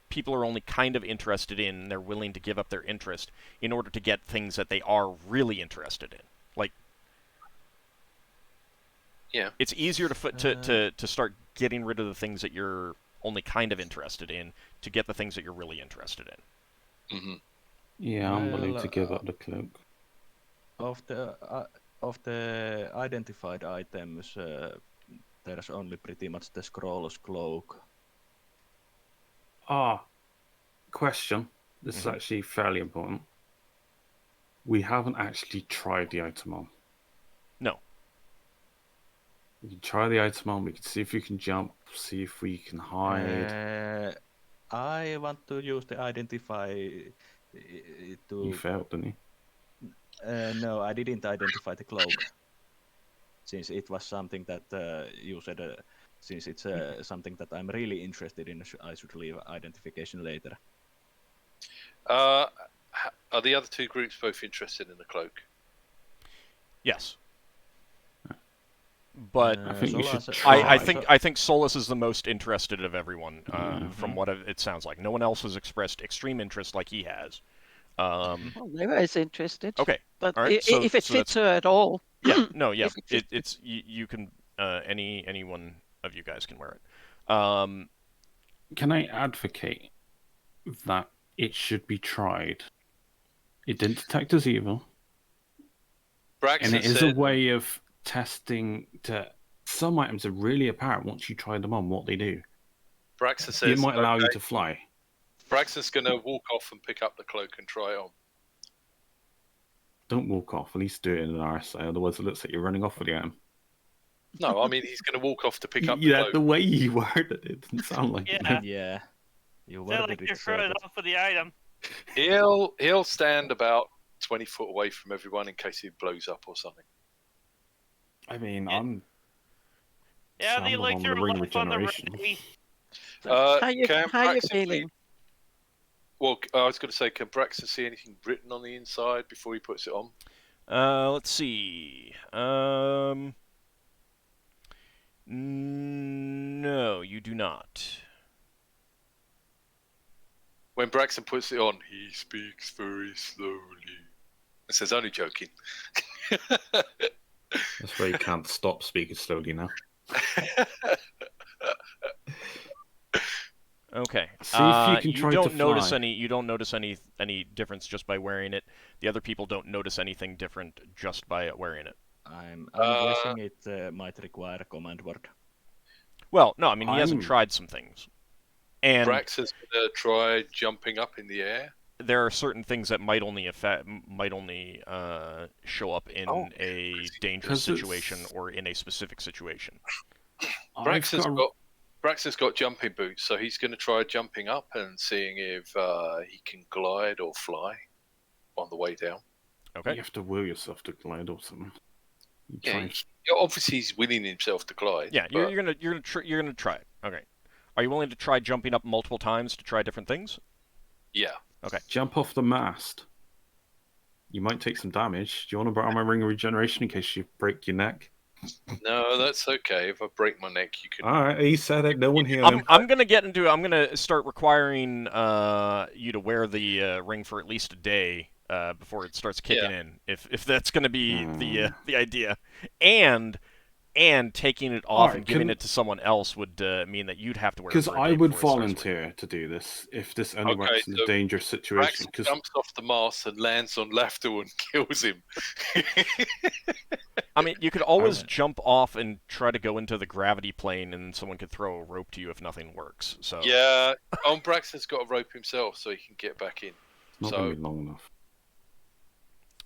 A: people are only kind of interested in, and they're willing to give up their interest in order to get things that they are really interested in. Like,
B: Yeah.
A: it's easier to start getting rid of the things that you're only kind of interested in to get the things that you're really interested in.
B: Hmm.
C: Yeah, I'm willing
D: Well,
C: to give up the cloak.
D: Of the identified items, there's only pretty much the scroll's cloak.
C: Question. This is actually fairly important. We haven't actually tried the item on.
A: No.
C: We can try the item on, we can see if we can jump, see if we can hide.
D: I want to use the identify to.
C: You failed, didn't you?
D: No, I didn't identify the cloak. Since it was something that you said, since it's something that I'm really interested in, I should leave identification later.
B: Are the other 2 groups both interested in the cloak?
A: Yes. but
C: I think we should
D: Solas-
C: try.
A: I think Solas is the most interested of everyone, from
D: Mhm.
A: what it sounds like. No one else has expressed extreme interest like he has.
G: Well, Eva is interested.
A: Okay.
G: But
A: All right. So
G: if it
A: so
G: fits
A: that's
G: her at all.
A: yeah. No. Yeah.
G: If it fits
A: It's you can any one of you guys can wear it.
C: Can I advocate that it should be tried? It didn't detect as evil,
B: Braxon
C: and it is
B: said,
C: a way of testing to. Some items are really apparent once you try them on what they do.
B: Braxon says,
C: It might allow you
B: okay,
C: to fly.
B: Braxton's going to walk off and pick up the cloak and try it on.
C: Don't walk off. At least do it in an RSA. Otherwise, it looks like you're running off with the item.
B: No, I mean, he's going to walk off to pick up the
C: Yeah,
B: cloak.
C: the way you worded it didn't sound like it.
E: Yeah.
D: Yeah. You
E: Sound
D: worded
E: like
D: it
E: you're
D: so
E: throwing
D: that-
E: off for the item.
B: He'll stand about 20 foot away from everyone in case he blows up or something.
C: I mean,
E: Yeah.
C: I'm.
E: Yeah,
C: Sam
E: they
C: the
E: like
C: one
E: your
C: with the ring
E: life on the
C: regeneration.
E: ready.
G: how you
B: Can Braxton
G: feeling?
B: Well, I was going to say, can Braxton see anything written on the inside before he puts it on?
A: Let's see. No, you do not.
B: When Braxton puts it on, he speaks very slowly. It says, only joking.
C: That's why you can't stop speaking slowly now.
A: Okay.
C: See if you can try to
A: don't notice
C: fly.
A: any. You don't notice any difference just by wearing it. The other people don't notice anything different just by wearing it.
D: I'm guessing it might require a command word.
A: Well, no, I mean he hasn't
C: I'm-
A: tried some things, and
B: Braxton's going to try jumping up in the air.
A: there are certain things that might only show up in
B: Oh,
A: a
B: 'cause
A: dangerous
C: 'cause it's-
A: situation or in a specific situation.
B: Braxton's got jumping boots, so he's going to try jumping up and seeing if he can glide or fly on the way down.
A: Okay.
C: You have to will yourself to glide or something. You
B: Yeah,
C: try and-
B: obviously he's willing himself to glide.
A: Yeah,
B: but
A: you're gonna try it. Okay. Are you willing to try jumping up multiple times to try different things?
B: yeah.
C: Jump off the mast. You might take some damage. Do you want to borrow my ring of regeneration in case you break your neck?
B: No, that's okay. If I break my neck, you can.
C: All right, he said it. No one heal him.
A: I'm gonna start requiring you to wear the ring for at least a day before it starts kicking in. If that's gonna be the idea, and taking it off
C: Alright,
A: and giving
C: can-
A: it to someone else would mean that you'd have to wear it
C: Because
A: for a
C: I
A: day
C: would
A: before it starts working.
C: volunteer to do this if this only
B: Okay,
C: works in
B: so
C: a dangerous situation.
B: Braxton
C: Because
B: jumps off the mast and lands on Lafdul and kills him.
A: I mean, you could always
C: Alright.
A: jump off and try to go into the gravity plane, and someone could throw a rope to you if nothing works. So
B: Yeah, Braxton's got a rope himself, so he can get back in.
C: it's not
B: So-
C: going to be long enough.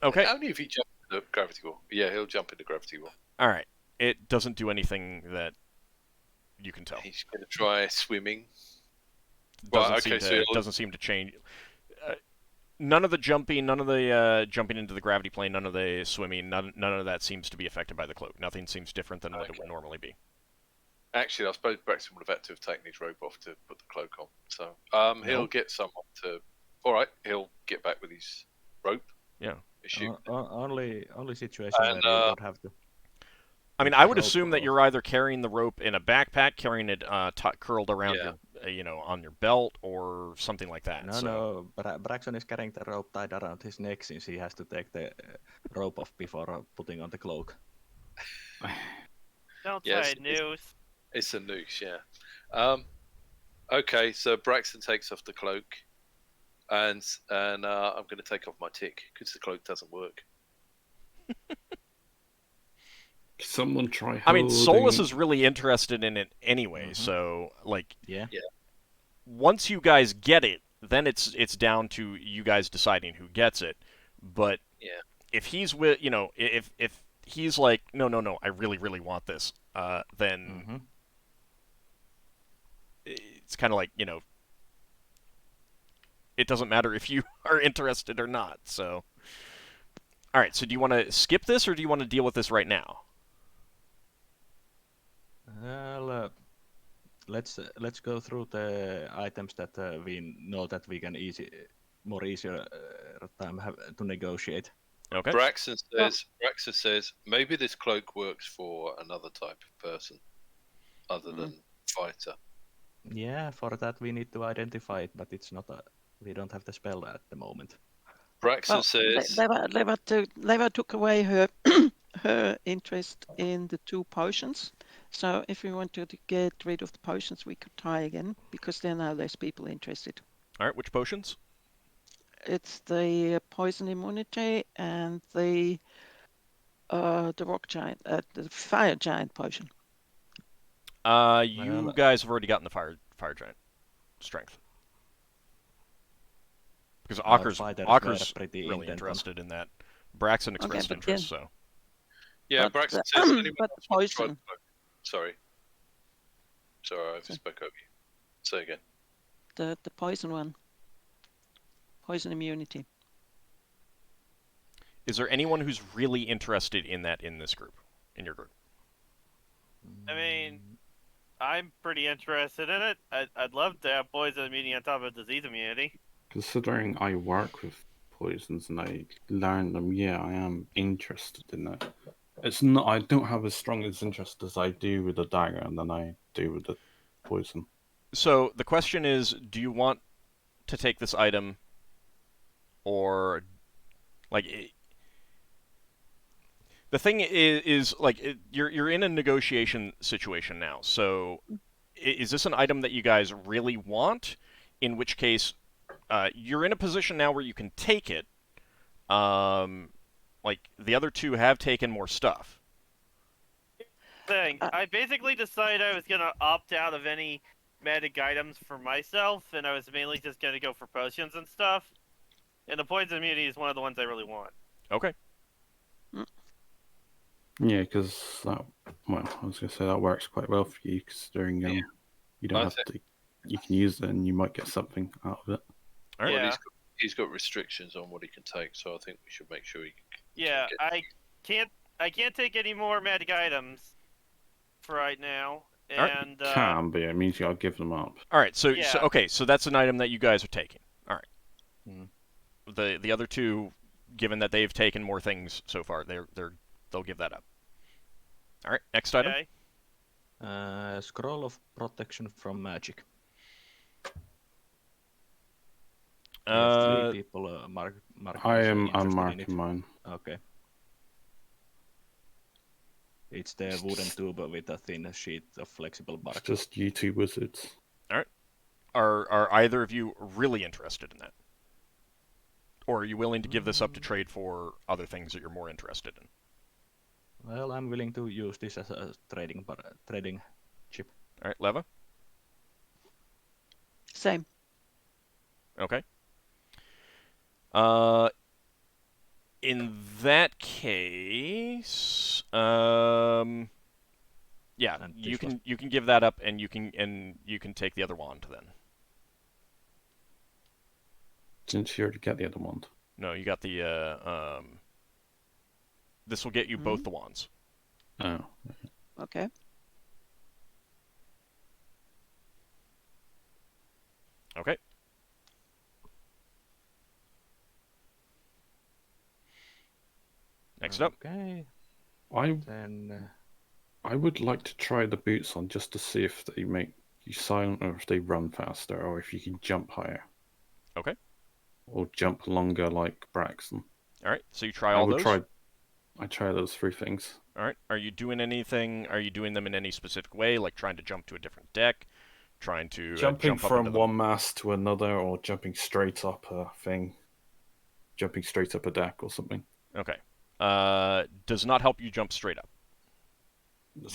A: okay,
B: Only if he jumps in the gravity wall. Yeah, he'll jump in the gravity wall.
A: all right. It doesn't do anything that you can tell.
B: He's going to try swimming.
A: Doesn't
B: Well,
A: seem
B: okay,
A: to,
B: so
A: it
B: it'll-
A: doesn't seem to change. None of the jumping into the gravity plane, none of the swimming, none of that seems to be affected by the cloak. Nothing seems different than what it would normally be.
B: Actually, I suppose Braxton would have had to have taken his robe off to put the cloak on. So he'll get someone to. All right, he'll get back with his rope.
A: Yeah.
B: Issue.
D: Only situation
B: And,
D: where you don't have to.
A: I mean, I would
D: Rope
A: assume that
D: off.
A: you're either carrying the rope in a backpack, carrying it curled around
B: Yeah.
A: your, on your belt, or something like that.
D: No. Braxon is carrying the rope tied around his neck since he has to take the rope off before putting on the cloak.
E: Don't
B: Yes,
E: say news.
B: It's a noose, yeah. Okay, so Braxton takes off the cloak, and I'm going to take off my tick because the cloak doesn't work.
C: Someone try.
A: I mean, Solas
C: holding-
A: is really interested in it anyway.
D: Mhm.
A: So, like,
D: Yeah.
A: once you guys get it, then it's down to you guys deciding who gets it. But
B: Yeah.
A: if he's with, if he's like, no, I really want this, then
D: Mm-hmm.
A: it's kind of like, it doesn't matter if you are interested or not. So, all right. So, do you want to skip this, or do you want to deal with this right now?
D: Well, let's go through the items that we know that we can more easier time have to negotiate.
A: Okay.
B: Braxon says maybe this cloak works for another type of person other than fighter.
D: Yeah, for that we need to identify it, but it's not we don't have the spell at the moment.
B: Braxon says
G: Leva took away her her interest in the 2 potions. So if we wanted to get rid of the potions, we could try again, because there are now less people interested.
A: All right, which potions?
G: It's the poison immunity and the rock giant, the fire giant potion.
A: You guys have already gotten the fire giant strength. Because Ockar's really interested in that. Braxon expressed interest, so.
B: Yeah, Braxon says anyone
G: but
B: else wants to try
G: poison.
B: the cloak? Sorry, I spoke over you. Say again.
G: The poison one. Poison immunity.
A: Is there anyone who's really interested in that in this group, in your group?
E: I mean, I'm pretty interested in it. I'd love to have poison immunity on top of disease immunity.
C: Considering I work with poisons and I learn them, yeah, I am interested in that. It's not. I don't have as strong as interest as I do with the dagger and than I do with the poison.
A: So the question is, do you want to take this item, or like? The thing is like you're in a negotiation situation now. So is this an item that you guys really want? In which case, you're in a position now where you can take it. Like the other 2 have taken more stuff.
E: I basically decided I was gonna opt out of any magic items for myself, and I was mainly just gonna go for potions and stuff. And the poison immunity is one of the ones I really want.
A: Okay.
C: Yeah, because I was going to say that works quite well for you, considering you don't have to. You can use it, and you might get something out of it.
A: All right.
E: Yeah.
B: Well, he's got restrictions on what he can take, so I think we should make sure he.
E: Yeah, I can't take any more magic items for right now, and
C: Can be. It means you got to give them up.
A: All right. So
E: Yeah.
A: so that's an item that you guys are taking. All right.
D: Mm.
A: The other 2, given that they've taken more things so far, they'll give that up. All right. Next item.
E: Okay.
D: Scroll of protection from magic. We have 3 people marking.
C: I'm marking mine.
D: Okay. It's the wooden tube with a thin sheet of flexible bark.
C: It's just you 2 wizards.
A: All right. Are either of you really interested in that? Or are you willing to give this up to trade for other things that you're more interested in?
D: Well, I'm willing to use this as a trading chip.
A: All right, Leva?
G: Same.
A: Okay. In that case, yeah, you can give that up, and you can take the other wand then.
C: Since you already get the other wand.
A: No, you got the this will get you both the wands.
C: Oh.
G: Okay.
A: Okay. Next up.
D: Okay.
C: I would like to try the boots on just to see if they make you silent or if they run faster or if you can jump higher.
A: Okay.
C: Or jump longer like Braxon.
A: All right. So you try all those?
C: I try those 3 things.
A: All right. Are you doing anything? Are you doing them in any specific way, like trying to jump to a different deck? Trying to
C: jumping
A: jump up
C: from one mast to another, or jumping straight up a thing, jumping straight up a deck or something.
A: Okay. Does not help you jump straight up.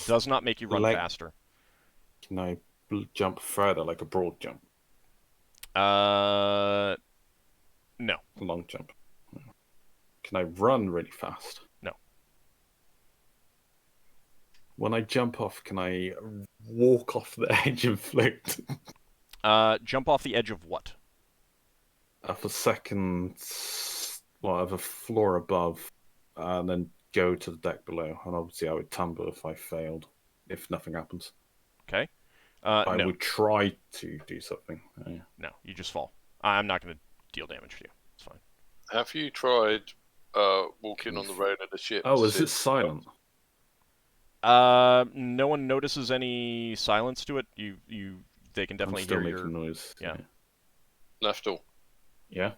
A: Does not make you run faster.
C: Can I jump further, like a broad jump?
A: No.
C: A long jump. Can I run really fast?
A: No.
C: When I jump off, can I walk off the edge and float?
A: Jump off the edge of what?
C: Of a second, of a floor above, and then go to the deck below. And obviously, I would tumble if I failed, if nothing happens.
A: Okay.
C: I
A: no.
C: would try to do something.
A: No, you just fall. I'm not going to deal damage to you. It's fine.
B: Have you tried walking on the rail of the ship.
C: Oh,
B: to
C: is
B: see
C: it silent?
A: No one notices any silence to it. They can definitely
C: I'm still
A: hear
C: making
A: your.
C: noise.
A: Yeah.
B: Lafdul,
C: Yeah.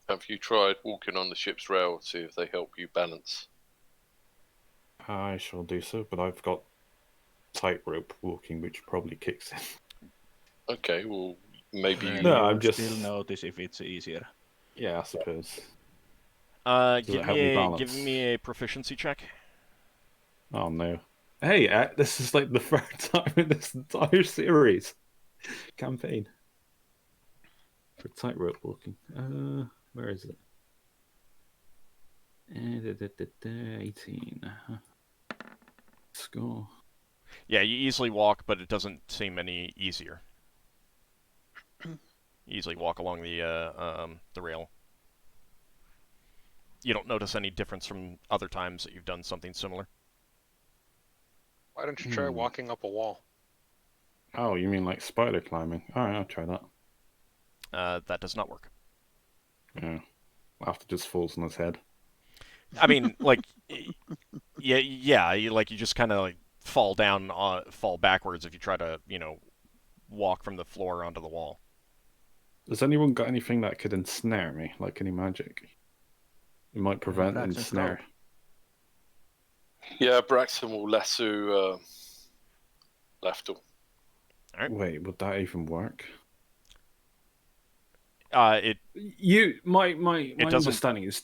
B: have you tried walking on the ship's rail to see if they help you balance?
C: I shall do so, but I've got tightrope walking, which probably kicks in.
B: Okay, well, maybe
D: Then
B: you...
C: No,
D: you
C: I'm just-
D: still notice if it's easier.
C: Yeah, I suppose.
A: Give
C: it help me
A: me
C: balance?
A: a proficiency check.
C: Oh no. Hey, this is like the third time in this entire series campaign for tightrope walking. Where is it? 18. Score.
A: Yeah, you easily walk, but it doesn't seem any easier. You easily walk along the rail. You don't notice any difference from other times that you've done something similar.
F: Why don't you try walking up a wall?
C: Oh, you mean like spider climbing? Alright, I'll try that.
A: That does not work.
C: Yeah. After just falls on his head.
A: I mean, like, yeah, you just kind of like fall down, fall backwards if you try to, walk from the floor onto the wall.
C: Has anyone got anything that could ensnare me, like any magic? It might prevent
D: Braxon's
C: ensnare.
B: Yeah, Braxon will lasso Lafdul.
C: Wait, would that even work?
A: It
C: My
A: doesn't-
C: understanding is.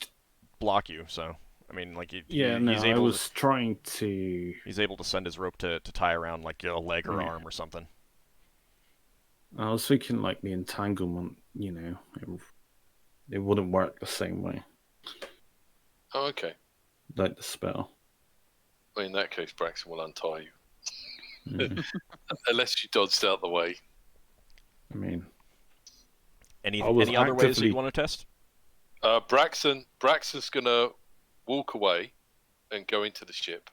A: block you, so I mean, like,
C: I was trying to.
A: he's able to send his rope to tie around like a leg or arm or something.
C: I was thinking like the entanglement, it wouldn't work the same way,
B: Oh, okay.
C: like the spell.
B: Well, in that case, Braxon will untie you.
C: Yeah.
B: Unless you dodged out the way.
C: I mean,
A: Any
C: I was
A: other ways that
C: actively-
A: you want to test?
B: Braxon's gonna walk away and go into the ship.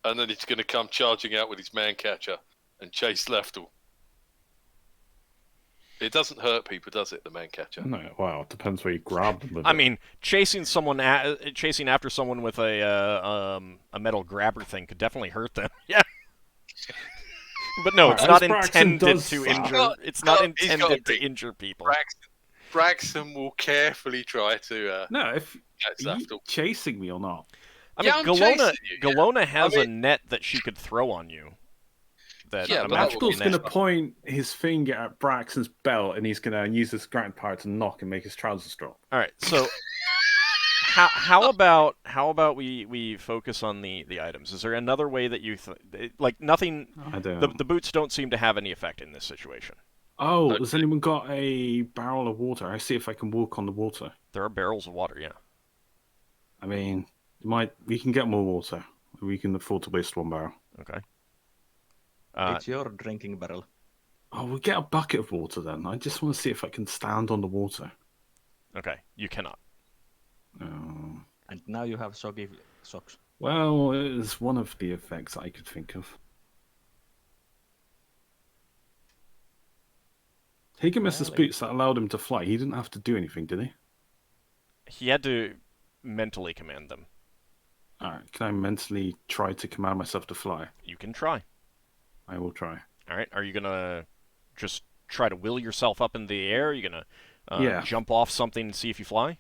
B: And then he's gonna come charging out with his man catcher and chase Lafdul. It doesn't hurt people, does it, the man catcher?
C: no, well, it depends where you grab them with
A: I
C: it.
A: mean, chasing after someone with a metal grabber thing could definitely hurt them. Yeah. But no, it's
C: As
A: not
C: Braxton
A: intended
C: does
A: to
C: that-
A: injure. It's not
B: He's got
A: intended to
B: the-
A: injure people.
B: Braxton will carefully try to
C: No, if
B: catch
C: are you
B: Lafdul.
C: chasing me or not?
A: I mean,
B: Yeah, I'm chasing you, yeah.
A: Galona has
B: I
A: a net that she could throw on you. That
B: Yeah,
A: a
B: but that
A: magical
B: would be
C: Magical's going to
A: net.
C: point his finger at Braxton's belt, and he's going to use his ground power to knock and make his trousers drop.
A: All right, so how about we focus on the items? Is there another way that you like nothing?
C: I don't.
A: The boots don't seem to have any effect in this situation.
C: Oh, has anyone got a barrel of water? I see if I can walk on the water.
A: There are barrels of water, yeah.
C: I mean, we can get more water. We can afford to waste one barrel.
A: Okay.
D: It's your drinking barrel.
C: Oh, we'll get a bucket of water then. I just want to see if I can stand on the water.
A: Okay, you cannot.
C: Oh.
D: And now you have soggy socks.
C: Well, it's one of the effects I could think of. Higamus's boots that allowed him to fly. He didn't have to do anything, did he?
A: He had to mentally command them.
C: Alright, can I mentally try to command myself to fly?
A: You can try.
C: I will try.
A: All right. Are you gonna just try to will yourself up in the air? Are you gonna
C: Yeah.
A: jump off something and see if you fly?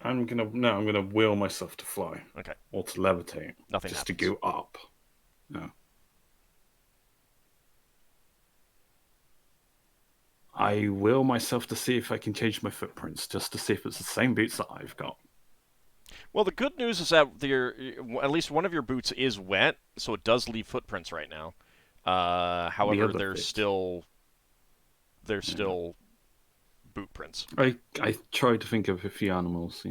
C: I'm gonna will myself to fly.
A: Okay.
C: Or to levitate.
A: Nothing
C: Just
A: happens.
C: to go up. No. I will myself to see if I can change my footprints, just to see if it's the same boots that I've got.
A: Well, the good news is that at least one of your boots is wet, so it does leave footprints right now. However,
C: other
A: there's
C: bits.
A: still boot prints.
C: I tried to think of a few animals,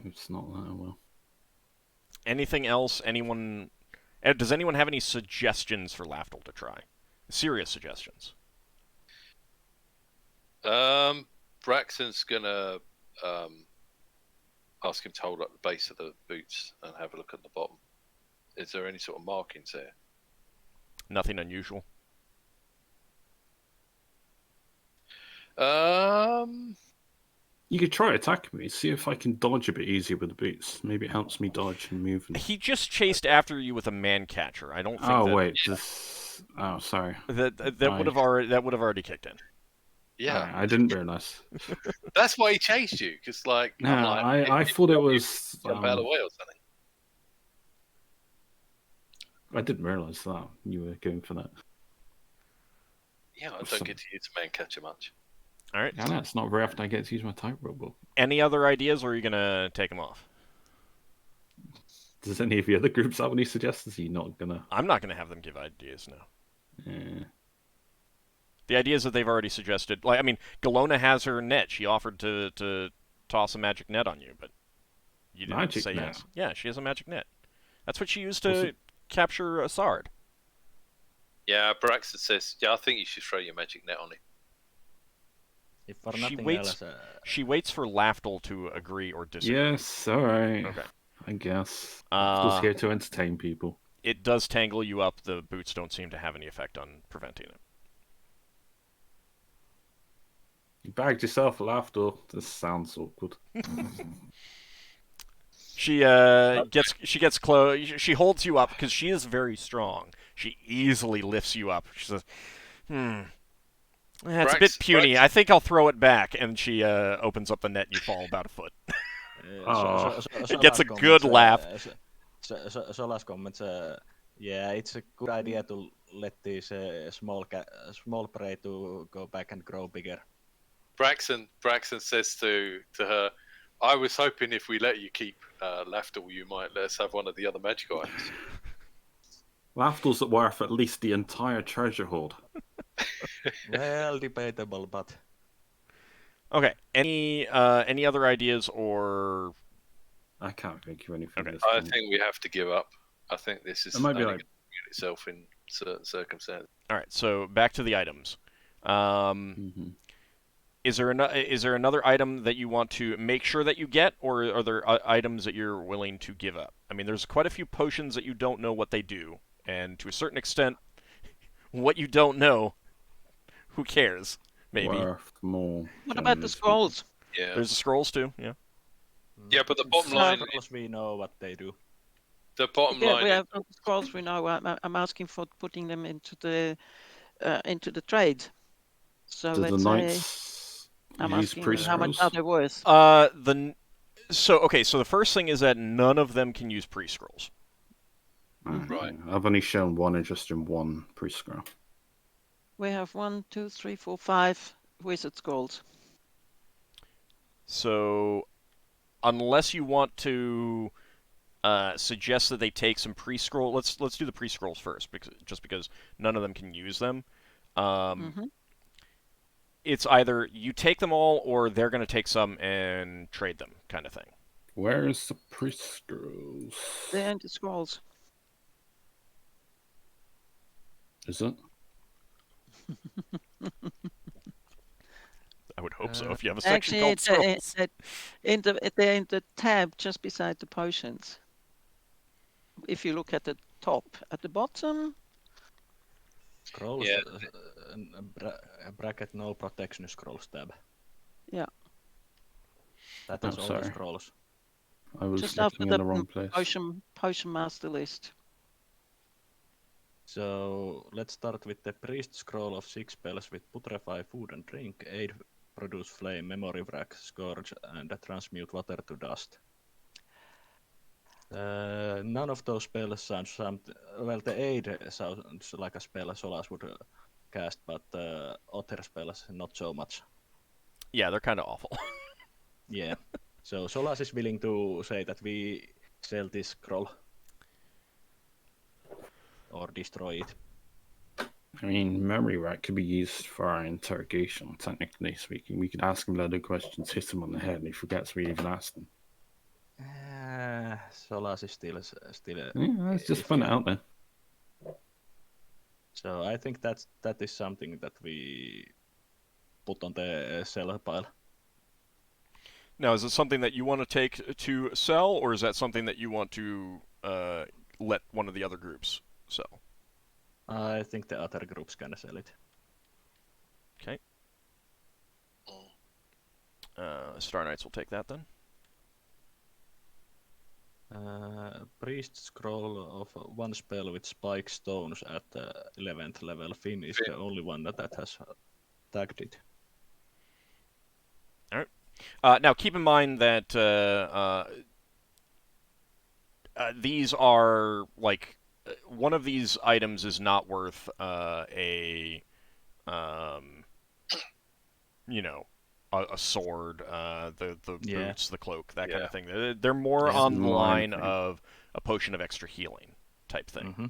C: It's not that well.
A: Anything else? Does anyone have any suggestions for Lafdul to try? Serious suggestions.
B: Braxton's gonna ask him to hold up the base of the boots and have a look at the bottom. Is there any sort of markings there?
A: Nothing unusual.
C: You could try attacking me. See if I can dodge a bit easier with the boots. Maybe it helps me dodge and move.
A: He just chased after you with a man catcher. I don't think
C: Oh
A: that
C: wait, oh sorry.
A: that would have already kicked in.
B: Yeah,
C: Alright, I didn't realize.
B: that's why he chased you. Because like,
C: No,
B: I'm like,
C: I thought it was.
B: jump out of the way or something.
C: I didn't realize that you were going for that.
B: Yeah, I don't get to use a man catcher much.
A: All right.
C: Yeah, no, it's not very often I get to use my Tightrope Walking.
A: Any other ideas, or are you gonna take them off?
C: Does any of the other groups have any suggestions? Are you not gonna?
A: I'm not gonna have them give ideas now.
C: Yeah.
A: The ideas that they've already suggested, like I mean, Galona has her net. She offered to toss a magic net on you, but you didn't
C: Magic
A: say
C: net?
A: yes. Yeah, she has a magic net. That's what she used
C: Was
A: to
C: it-
A: capture a Sard.
B: Yeah, Braxon says, yeah, I think you should throw your magic net on it.
D: If for
A: She
D: nothing
A: waits-
D: else,
A: She waits for Lafdul to agree or disagree.
C: Yes. All right.
A: Okay.
C: I guess.
A: Uh,
C: Just here to entertain people.
A: It does tangle you up. The boots don't seem to have any effect on preventing it.
C: You bagged yourself a laughter. This sounds awkward.
A: She gets close. She holds you up because she is very strong. She easily lifts you up. She says, That's a bit puny. I think I'll throw it back. And she opens up the net and you fall about a foot. It gets a good laugh.
D: Solas comments, yeah, it's a good idea to let these small prey to go back and grow bigger.
B: Braxon says to her, I was hoping if we let you keep Lafdul, you might let us have one of the other magic items.
C: Laughter's worth at least the entire treasure hoard.
D: Well, debatable, but
A: Okay. Any other ideas or?
C: I can't think of anything.
A: Okay.
C: This
B: I
C: point.
B: think we have to give up. I think this is
C: It might be
B: only
C: like-
B: going to get itself in certain circumstances.
A: All right. So back to the items.
C: Mhm.
A: Is there another item that you want to make sure that you get, or are there items that you're willing to give up? I mean, there's quite a few potions that you don't know what they do, and to a certain extent, what you don't know, who cares? Maybe.
C: Worth more.
G: What about the
C: generally
G: scrolls?
B: Yeah,
A: There's the scrolls too. Yeah.
B: yeah, but the bottom
G: So-
B: line,
D: scrolls we know what they do.
B: the bottom
G: Yeah,
B: line,
G: we have the scrolls. We know. I'm asking for putting them into the trade. So
C: Do the
G: let's say
C: knights
G: I'm
C: use
G: asking
C: priest
G: how much
C: scrolls?
G: are they worth?
A: So the first thing is that none of them can use pre-scrolls.
B: Right.
C: I've only shown one interest in one priest scroll.
G: We have 1, 2, 3, 4, 5 wizard scrolls.
A: So, unless you want to suggest that they take some pre-scroll, let's do the pre-scrolls first, because none of them can use them. It's either you take them all, or they're going to take some and trade them, kind of thing.
C: Where is the priest scrolls?
G: They're in the scrolls.
C: Is it?
A: I would hope so. If you have a section
G: Actually,
A: called scrolls.
G: they're in the tab just beside the potions. If you look at the top, at the bottom,
D: Scrolls,
B: Yeah.
D: Bracket no protection scrolls tab.
G: Yeah.
D: That is
C: Oh,
D: all the
C: sorry.
D: scrolls.
C: I was
G: just after
C: looking in
G: the
C: the wrong place.
G: potion master list.
D: So let's start with the priest scroll of 6 spells with putrefy food and drink, aid, produce flame, memory wrack, scourge, and transmute water to dust. None of those spells sound something. Well, the aid sounds like a spell Solas would cast, but other spells not so much.
A: Yeah, they're kind of awful.
D: Yeah. So Solas is willing to say that we sell this scroll or destroy it.
C: I mean, memory rack could be used for our interrogation, technically speaking. We could ask him a load of questions, hit him on the head, and he forgets we even asked him.
D: Solas is still.
C: Yeah, let's just
D: iffy.
C: put it out there.
D: So I think that is something that we put on the sell pile.
A: Now, is it something that you want to take to sell, or is that something that you want to let one of the other groups sell?
D: I think the other groups can sell it.
A: Okay. Star Knights will take that then.
D: Priest scroll of one spell with spike stones at 11th level. Finn is the only one that has tagged it.
A: All right. Now keep in mind that these are like one of these items is not worth a sword, the boots, the cloak, that kind of thing. They're more on the line of a potion of extra healing type thing.
D: Mm-hmm.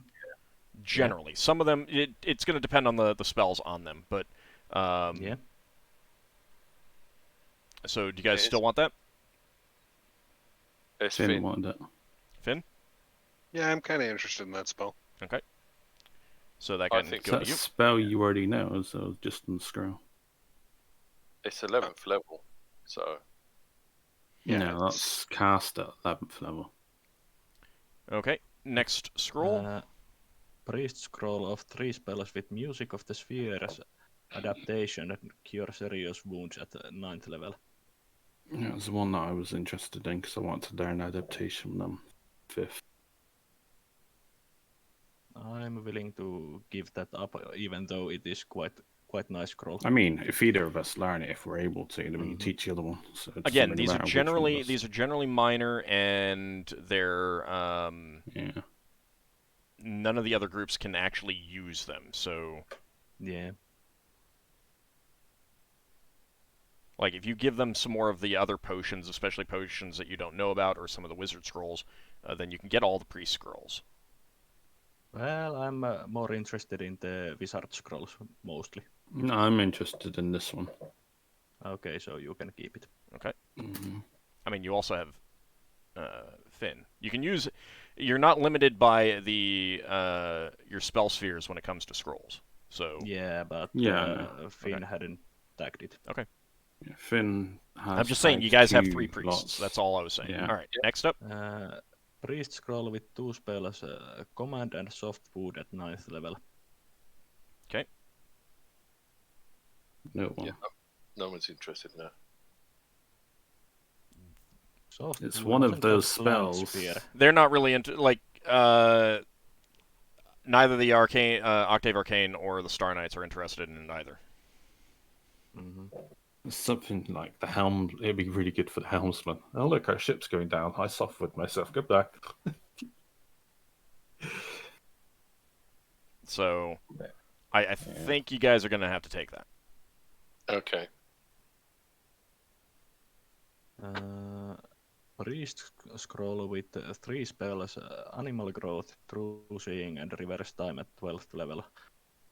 A: Generally, some of them it's going to depend on the spells on them, but
D: yeah.
A: So do you guys still want that?
C: Finn wanted it.
A: Finn?
F: Yeah, I'm kind of interested in that spell.
A: Okay. So that can go to you.
C: Spell you already know, so just in the scroll.
B: It's 11th level, so...
C: Yeah, no, that's cast at 11th level.
A: Okay, next scroll.
D: Priest scroll of 3 spells with Music of the Spheres adaptation and cure serious wounds at 9th level.
C: Yeah, it was the one that I was interested in because I wanted to learn adaptation from them. 5th.
D: I'm willing to give that up, even though it is quite nice scroll.
C: I mean, if either of us learn it, if we're able to, then we can teach the other one. So
A: again, these are generally minor, and they're none of the other groups can actually use them. So
D: yeah,
A: like if you give them some more of the other potions, especially potions that you don't know about, or some of the wizard scrolls, then you can get all the priest scrolls.
D: Well, I'm more interested in the wizard scrolls mostly.
C: No, I'm interested in this one.
D: Okay, so you can keep it.
A: Okay.
C: Mm-hmm.
A: I mean, you also have Finn. You can use. You're not limited by the your spell spheres when it comes to scrolls. So
D: yeah, but Finn hadn't tagged it.
A: Okay.
C: Yeah, Finn has.
A: I'm just saying, you guys have 3 priests.
C: Lots.
A: That's all I was saying.
C: Yeah.
A: All right. Next up.
D: Priest scroll with 2 spells, command and soft food at 9th level.
A: Okay.
C: No one.
B: Yeah, no one's interested in that.
D: Soft
C: it's
D: food
C: one of those spells.
A: They're not really into neither the Arcane, Octave Arcane or the Star Knights are interested in it either.
D: Mm-hmm.
C: Something like the helm. It'd be really good for the helmsman. Oh look, our ship's going down. I suffered myself. Goodbye.
A: So, I think you guys are going to have to take that.
B: Okay.
D: Priest scroll with 3 spells, animal growth, true seeing, and reverse time at 12th level.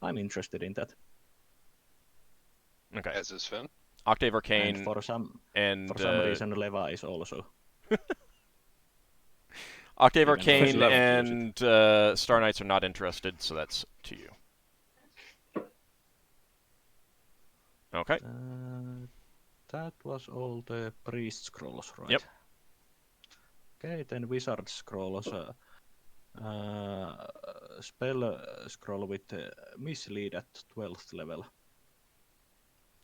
D: I'm interested in that.
A: Okay.
F: As is Finn.
A: Octave Arcane.
D: And for some reason, Leva is also.
A: Octave Arcane and Star Knights are not interested, so that's to you. Okay.
D: That was all the priest scrolls, right?
A: Yep.
D: Okay, then wizard scrolls. Spell scroll with mislead at 12th level.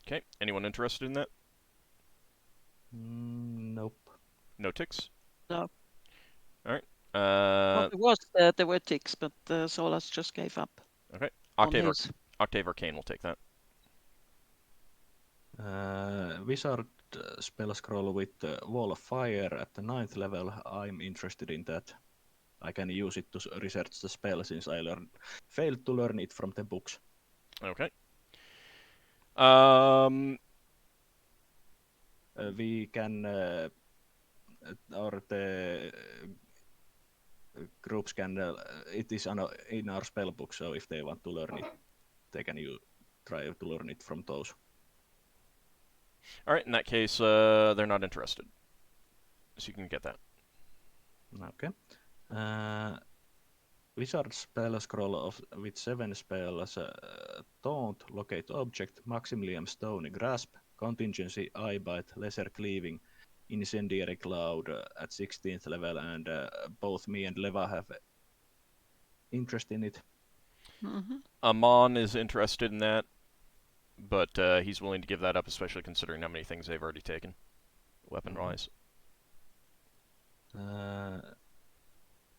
A: Okay. Anyone interested in that?
D: Nope.
A: No ticks?
G: No.
A: All right.
G: There were ticks, but Solas just gave up.
A: Okay. Octave Arcane will take that.
D: Wizard spell scroll with Wall of Fire at the 9th level. I'm interested in that. I can use it to research the spell since I failed to learn it from the books.
A: Okay.
D: We can, or the groups can, it is in our spell book, so if they want to learn it, they can try to learn it from those.
A: All right, in that case, they're not interested. So you can get that.
D: Okay. Wizard spell scroll with 7 spells, Taunt, Locate Object, Maximilian Stone, Grasp, Contingency, Eye Bite, Lesser Cleaving, Incendiary Cloud at 16th level, and both me and Leva have interest in it.
G: Mm-hmm.
A: Amon is interested in that, but he's willing to give that up, especially considering how many things they've already taken, weapon-wise.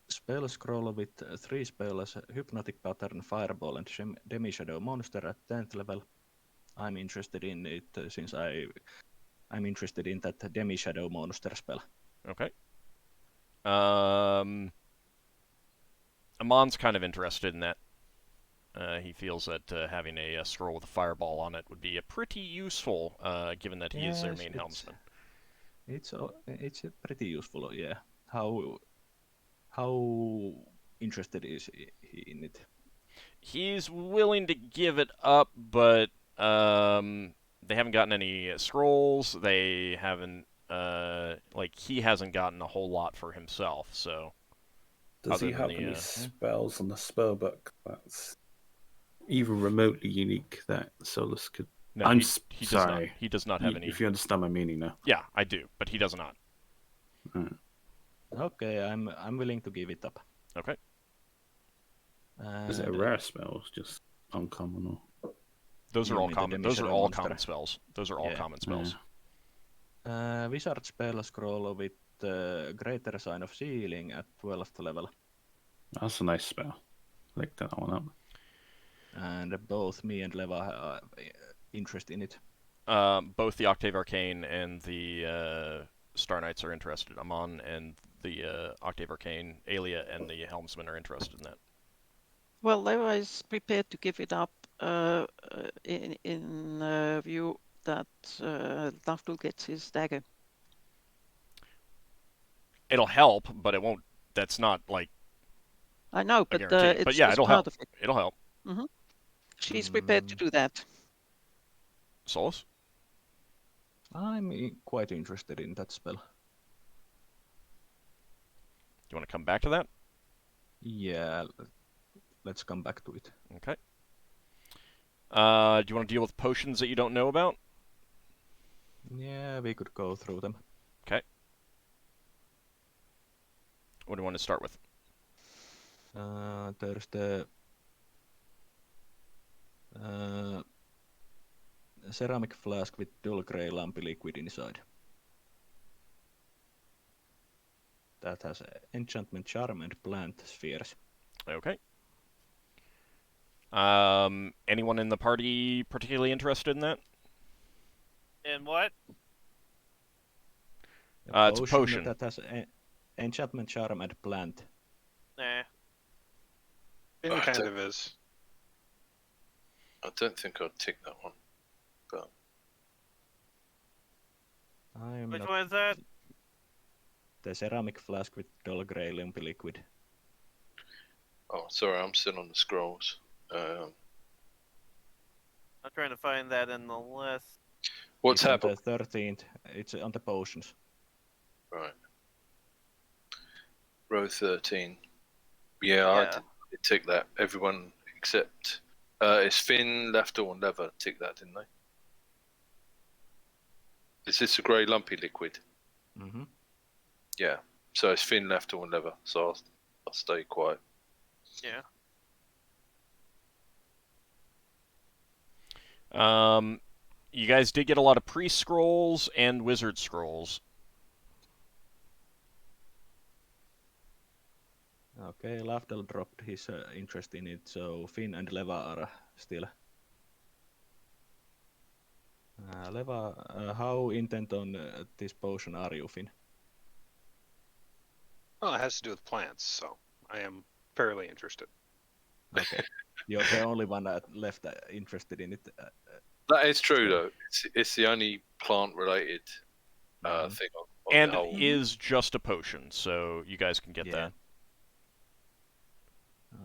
D: Spell scroll with 3 spells, Hypnotic Pattern, Fireball, and Demi-Shadow Monster at 10th level. I'm interested in it since I'm interested in that Demi-Shadow Monster spell.
A: Okay. Amon's kind of interested in that. He feels that having a scroll with a fireball on it would be pretty useful, given that he is their main helmsman.
D: It's pretty useful, yeah. How interested is he in it?
A: He's willing to give it up, but they haven't gotten any scrolls. They haven't, he hasn't gotten a whole lot for himself, so...
C: Does he have any spells on the spellbook that's even remotely unique that Solas could...
A: No,
C: I'm
A: he
C: sorry.
A: He does not have any...
C: If you understand my meaning now.
A: Yeah, I do, but he does not.
D: Okay, I'm willing to give it up.
A: Okay.
C: Is it a rare spell? It's just uncommon, or...
A: Those are all common. Those are all common spells. Those are all common spells.
D: Wizard spell scroll with Greater Sign of Sealing at 12th level.
C: That's a nice spell. I like that one up.
D: And both me and Leva have interest in it.
A: Both the Octave Arcane and the Star Knights are interested. Amon and the Octave Arcane, Aelia and the Helmsman are interested in that.
G: Well, Leva is prepared to give it up in view that Lafdul gets his dagger.
A: It'll help, but it won't. That's not like...
G: I know, but it's
A: yeah, it'll help.
G: of it.
A: It'll help.
G: Mm-hmm. She's prepared to do that.
A: Solas?
D: I'm quite interested in that spell.
A: Do you want to come back to that?
D: Yeah, let's come back to it.
A: Okay. Do you want to deal with potions that you don't know about?
D: Yeah, we could go through them.
A: Okay. What do you want to start with?
D: There's the ceramic flask with dull grey lumpy liquid inside. That has enchantment charm and plant spheres.
A: Okay. Anyone in the party particularly interested in that?
E: In what?
A: It's a potion.
D: That has enchantment charm and plant.
E: Nah.
F: It kind of is.
B: I don't think I'd tick that one. But
E: Which one is that?
D: The ceramic flask with dull grey lumpy liquid.
B: oh, sorry, I'm still on the scrolls.
E: I'm trying to find that in the list.
B: What's
D: It's
B: happened?
D: on the 13th. It's on the potions.
B: Right. Row 13. Yeah, I did tick that. Everyone except it's Finn, Lafdul, and Lever tick that, didn't they? Is this a grey lumpy liquid?
D: Mm-hmm.
B: Yeah. So it's Finn, Lafdul, and Lever. So I'll stay quiet.
E: Yeah.
A: You guys did get a lot of priest scrolls and wizard scrolls.
D: Okay, Lafdul dropped his interest in it, so Finn and Leva are still. Leva, how intent on this potion are you, Finn?
F: Well, it has to do with plants, so I am fairly interested.
D: Okay, you're the only one left interested in it.
B: That is true, though. It's the only plant-related thing on
A: And
B: the whole.
A: it is just a potion, so you guys can get that.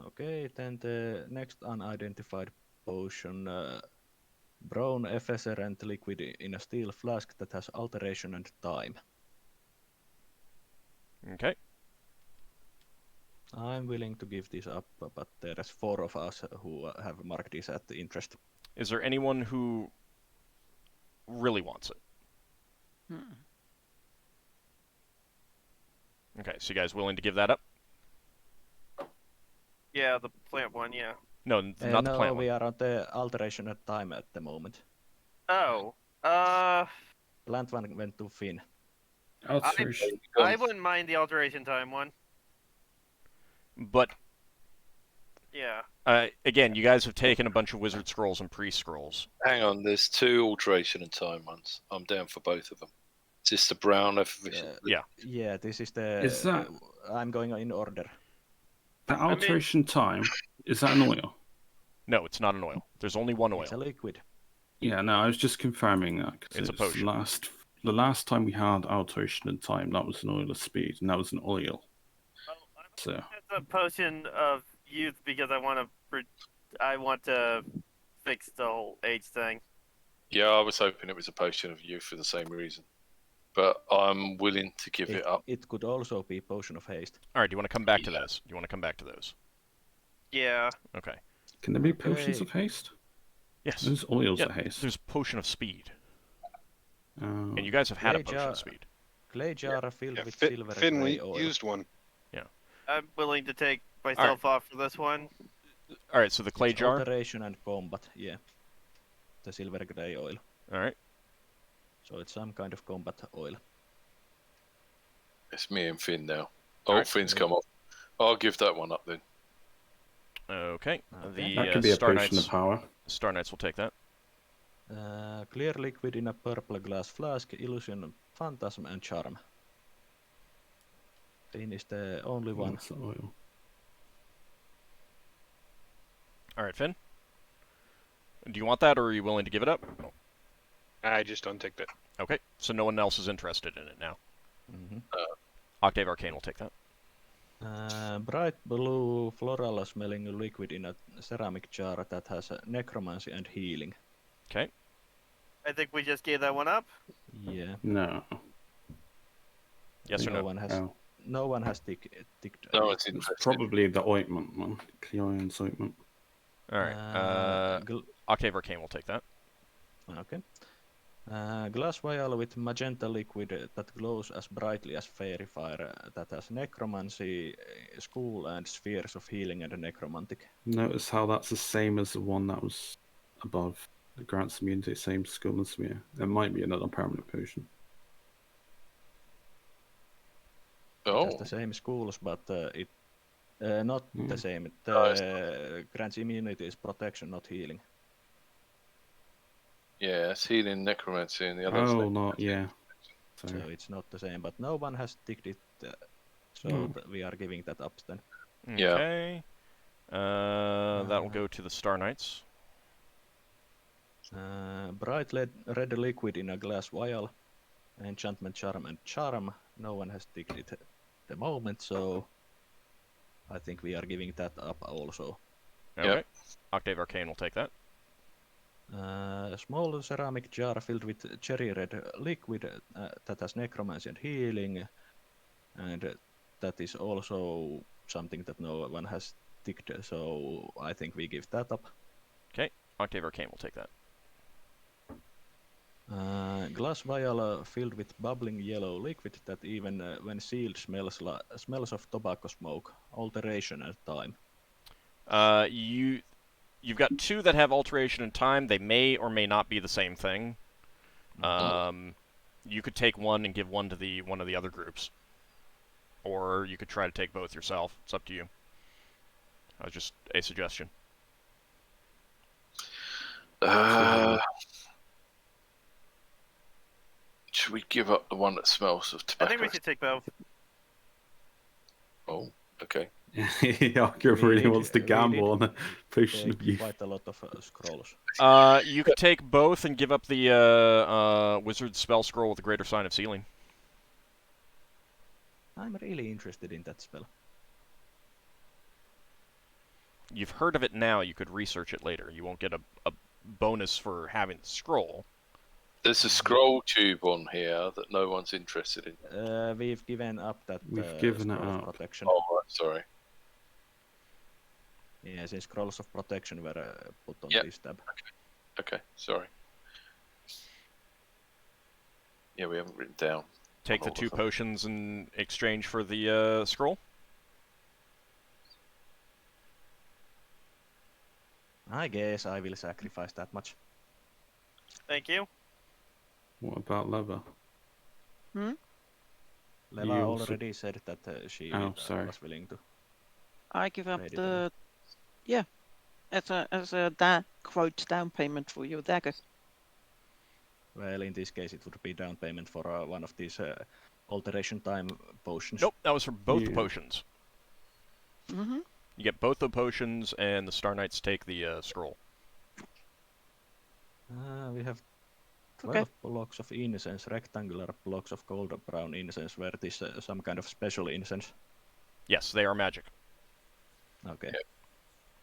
D: Okay, then the next unidentified potion, brown effervescent liquid in a steel flask that has alteration and time.
A: Okay.
D: I'm willing to give this up, but there's 4 of us who have marked this at interest.
A: Is there anyone who really wants it? Okay, so you guys willing to give that up?
E: Yeah, the plant one, yeah.
A: No, not the
D: no,
A: plant
D: we
A: one.
D: are on the alteration at time at the moment.
E: Oh.
D: Plant one went to Finn.
C: Alteration.
E: I wouldn't mind the alteration time one.
A: But
E: Yeah.
A: again, you guys have taken a bunch of wizard scrolls and priest scrolls.
B: Hang on, there's 2 alteration and time ones. I'm down for both of them. Is this the brown effervescent?
A: Yeah.
D: Yeah, this is the.
C: Is that-
D: I'm going in order.
C: That alteration time, is that an oil?
A: No, it's not an oil. There's only one oil.
D: It's a liquid.
C: Yeah, no, I was just confirming that. 'Cause
A: It's a potion.
C: The last time we had alteration in time, that was an oil of speed, and that was an oil. So
E: It's a potion of youth because I want to fix the whole age thing.
B: Yeah, I was hoping it was a potion of youth for the same reason. But I'm willing to give it up.
D: It could also be potion of haste.
A: All right, do you want to come back to those? Do you want to come back to those?
E: Yeah.
A: Okay.
C: can there be potions of haste?
A: Yes.
C: There's oils
A: Yeah,
C: of haste.
A: there's potion of speed.
C: Oh.
A: And you guys have had a
D: Clay
A: potion
D: jar-
A: of speed.
D: Clay jar filled
F: Yeah,
D: with silver
F: Finn
D: grey oil.
F: used one.
E: I'm willing to take myself off for this one.
A: All right, so the clay
D: It's
A: jar.
D: Alteration and combat, yeah. The silver grey oil.
A: All right.
D: So it's some kind of combat oil.
B: It's me and Finn now.
A: Alright.
B: Finn's come off. I'll give that one up then.
A: Okay. The
C: That could be a
A: Star
C: potion
A: Knights.
C: of power.
A: Star Knights will take that.
D: Clear liquid in a purple glass flask, illusion, phantasm, and charm. Finn is the only one.
C: That's the oil.
A: All right, Finn. Do you want that, or are you willing to give it up?
F: I just unticked it.
A: Okay. So no one else is interested in it now.
D: Mhm.
A: Octave Arcane will take that.
D: Bright blue floral smelling liquid in a ceramic jar that has necromancy and healing.
A: Okay.
E: I think we just gave that one up.
D: Yeah.
C: No.
A: Yes or
D: no
A: no?
D: one has.
C: Oh.
D: No one has ticked.
B: No, it's
C: It's
B: interesting.
C: probably the ointment one. Cleorion's ointment.
A: All right. Octave Arcane will take that.
D: Okay. Glass vial with magenta liquid that glows as brightly as fairy fire that has necromancy, school, and spheres of healing and necromantic.
C: Notice how that's the same as the one that was above. It grants immunity, same skull and smear. There might be another permanent potion.
D: It
B: Oh,
D: has the same schools, but it not the same. It grants immunity is protection, not healing.
B: yeah, it's healing necromancy and the other.
C: Oh, not yeah.
D: So
C: Sorry.
D: it's not the same, but no one has ticked it, so
C: No.
D: we are giving that up then.
B: Yeah.
A: Okay. That will go to the Star Knights.
D: Bright red liquid in a glass vial, enchantment, charm, and charm. No one has ticked it at the moment, so I think we are giving that up also.
A: Okay. Octave Arcane will take that.
D: A small ceramic jar filled with cherry red liquid that has necromancy and healing, and that is also something that no one has ticked, so I think we give that up.
A: Okay. Octave Arcane will take that.
D: Glass vial filled with bubbling yellow liquid that even when sealed smells of tobacco smoke, alteration and time.
A: You've got two that have alteration in time. They may or may not be the same thing. You could take one and give one to one of the other groups, or you could try to take both yourself. It's up to you. Just a suggestion.
B: Should we give up the one that smells of
E: I
B: tobacco?
E: think we should take both.
B: Oh, okay.
C: Ockar really wants to
D: we
C: gamble
D: did
C: on a potion of
D: Take
C: youth.
D: quite a lot of scrolls.
A: You could take both and give up the wizard spell scroll with the greater sign of sealing.
D: I'm really interested in that spell.
A: You've heard of it now. You could research it later. You won't get a bonus for having the scroll.
B: There's a scroll tube on here that no one's interested in.
D: We've given up that
C: We've given it
D: scroll of
C: up.
D: protection.
B: Oh, right, sorry.
D: Yeah, since scrolls of protection were put on
B: Yep.
D: this tab.
B: Okay, sorry. Yeah, we haven't written down.
A: Take
B: on
A: the
B: all
A: two
B: of them.
A: potions in exchange for the scroll.
D: I guess I will sacrifice that much.
E: Thank you.
C: What about Leva?
D: Leva
C: You also-
D: already said that she
C: sorry.
D: was willing to.
G: I give up
D: Trade it away.
G: as a quote down payment for your dagger.
D: Well, in this case, it would be down payment for one of these alteration time potions.
A: Nope, that was for both the
C: Yeah.
A: potions.
G: Mm-hmm.
A: You get both the potions, and the Star Knights take the scroll.
D: We have
G: Okay.
D: 12 blocks of incense, rectangular blocks of gold brown incense, where it is some kind of special incense.
A: Yes, they are magic.
D: Okay.
B: Yeah.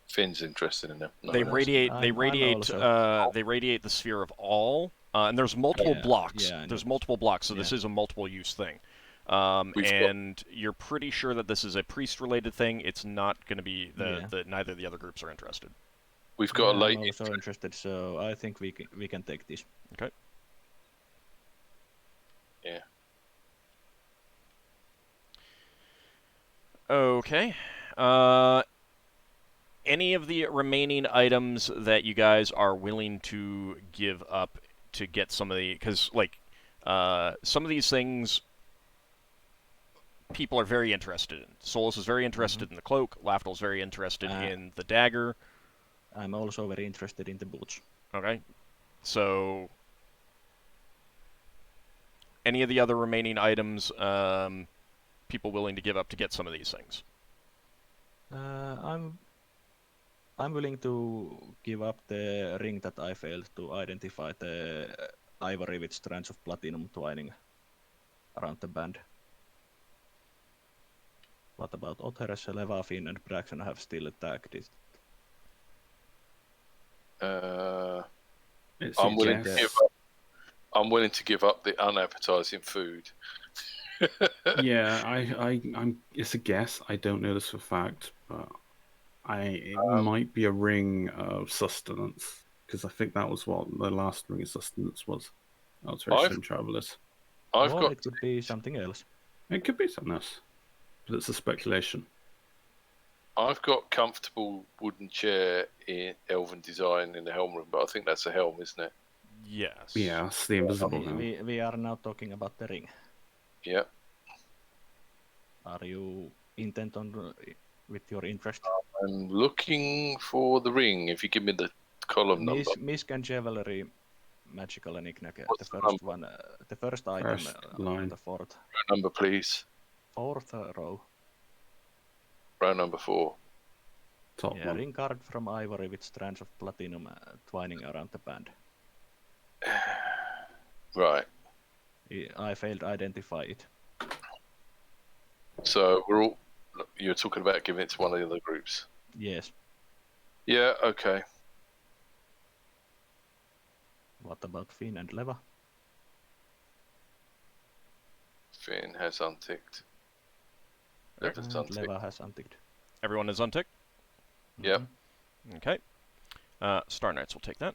B: Finn's interested in them.
A: They
D: Nice.
A: radiate. They
D: I'm
A: radiate.
D: also-
A: They radiate the sphere of all. And there's multiple
D: Yeah,
A: blocks.
D: yeah, I know
A: There's
D: this.
A: multiple blocks, so this
D: Yeah.
A: is a multiple use thing.
B: We've got-
A: And you're pretty sure that this is a priest-related thing. It's not going to be
D: Yeah.
A: neither of the other groups are interested.
B: We've got a
D: I'm
B: late.
D: also interested, so I think we can take this.
A: Okay.
B: Yeah.
A: Okay. Any of the remaining items that you guys are willing to give up to get some of the... Because, like, some of these things people are very interested in. Solas is very interested in the cloak. Lafdul's very interested in the dagger.
D: I'm also very interested in the boots.
A: Okay. So... Any of the other remaining items, people willing to give up to get some of these things?
D: I'm willing to give up the ring that I failed to identify the ivory with strands of platinum twining around the band. What about Others, Levalithana, and Braxon have still attacked it?
C: It's
B: I'm
C: a
B: willing
C: guess.
B: to give up. I'm willing to give up the unappetizing food.
C: Yeah, I'm. It's a guess. I don't know this for fact, but it might be a ring of sustenance because I think that was what the last ring of sustenance was. Alteration travelers.
B: I've
D: Or
B: got.
D: it could be something else.
C: It could be something else, but it's a speculation.
B: I've got comfortable wooden chair in elven design in the helm room, but I think that's a helm, isn't it?
A: Yes.
C: Yeah, it's the invisible now.
D: We are now talking about the ring.
B: Yeah.
D: Are you intent on with your interest?
B: I'm looking for the ring. If you give me the column number.
D: Misc and Jewelry, Magical and knick-knack.
B: What's
D: The
B: the
D: first one, the first item
C: First
D: on
C: line.
D: the fourth
B: Row number, please.
D: row.
B: Row number 4.
C: Top
D: Yeah,
C: one.
D: ring card from ivory with strands of platinum twining around the band.
B: Right.
D: I failed to identify it.
B: So we're all. You're talking about giving it to one of the other groups.
D: Yes.
B: Yeah. Okay.
D: What about Finn and Leva?
B: Finn has unticked. Leva's
D: And
B: unticked.
D: Leva has unticked.
A: Everyone is unticked?
B: Yep.
A: Okay. Star Knights will take that.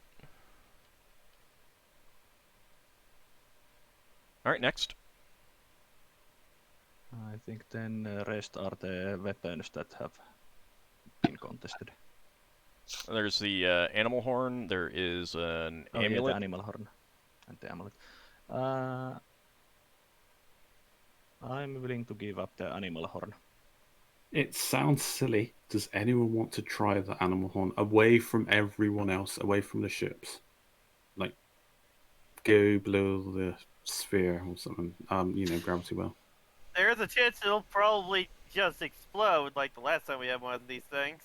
A: Alright, next.
D: I think then rest are the weapons that have been contested.
A: There's the animal horn. There is an
D: Oh, yeah,
A: amulet.
D: the animal horn and the amulet. I'm willing to give up the animal horn.
C: It sounds silly. Does anyone want to try the animal horn away from everyone else, away from the ships? Like, go below the sphere or something. Gravity well.
E: There's a chance it'll probably just explode like the last time we had one of these things.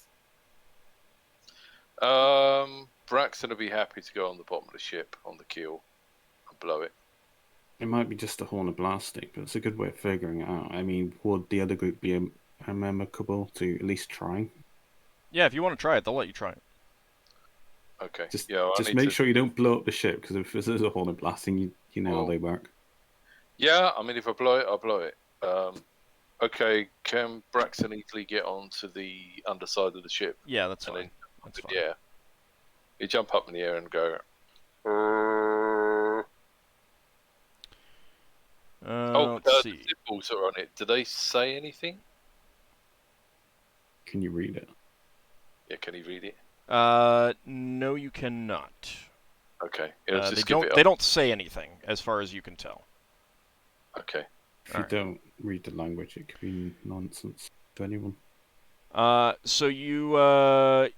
B: Braxton will be happy to go on the bottom of the ship on the keel and blow it.
C: It might be just a horn of blasting, but it's a good way of figuring it out. I mean, would the other group be amenable to at least trying?
A: Yeah, if you want to try it, they'll let you try it.
B: Okay.
C: Just
B: yeah. I need
C: make
B: to...
C: sure you don't blow up the ship, because if this is a horn of blasting, you know how they work.
B: Yeah. I mean, if I blow it, I'll blow it. Okay. Can Braxton easily get onto the underside of the ship?
A: Yeah, that's
B: And
A: fine.
B: then
A: That's fine.
B: Yeah. You jump up in the air and go.
A: Let's
B: the
A: see.
B: symbols are on it. Do they say anything?
C: Can you read it?
B: Yeah, can he read it?
A: No, you cannot.
B: Okay. It'll
A: They
B: just give
A: don't.
B: it
A: They
B: up.
A: don't say anything, as far as you can tell.
B: Okay.
C: If you
A: Alright.
C: don't read the language, it could be nonsense to anyone.
A: So you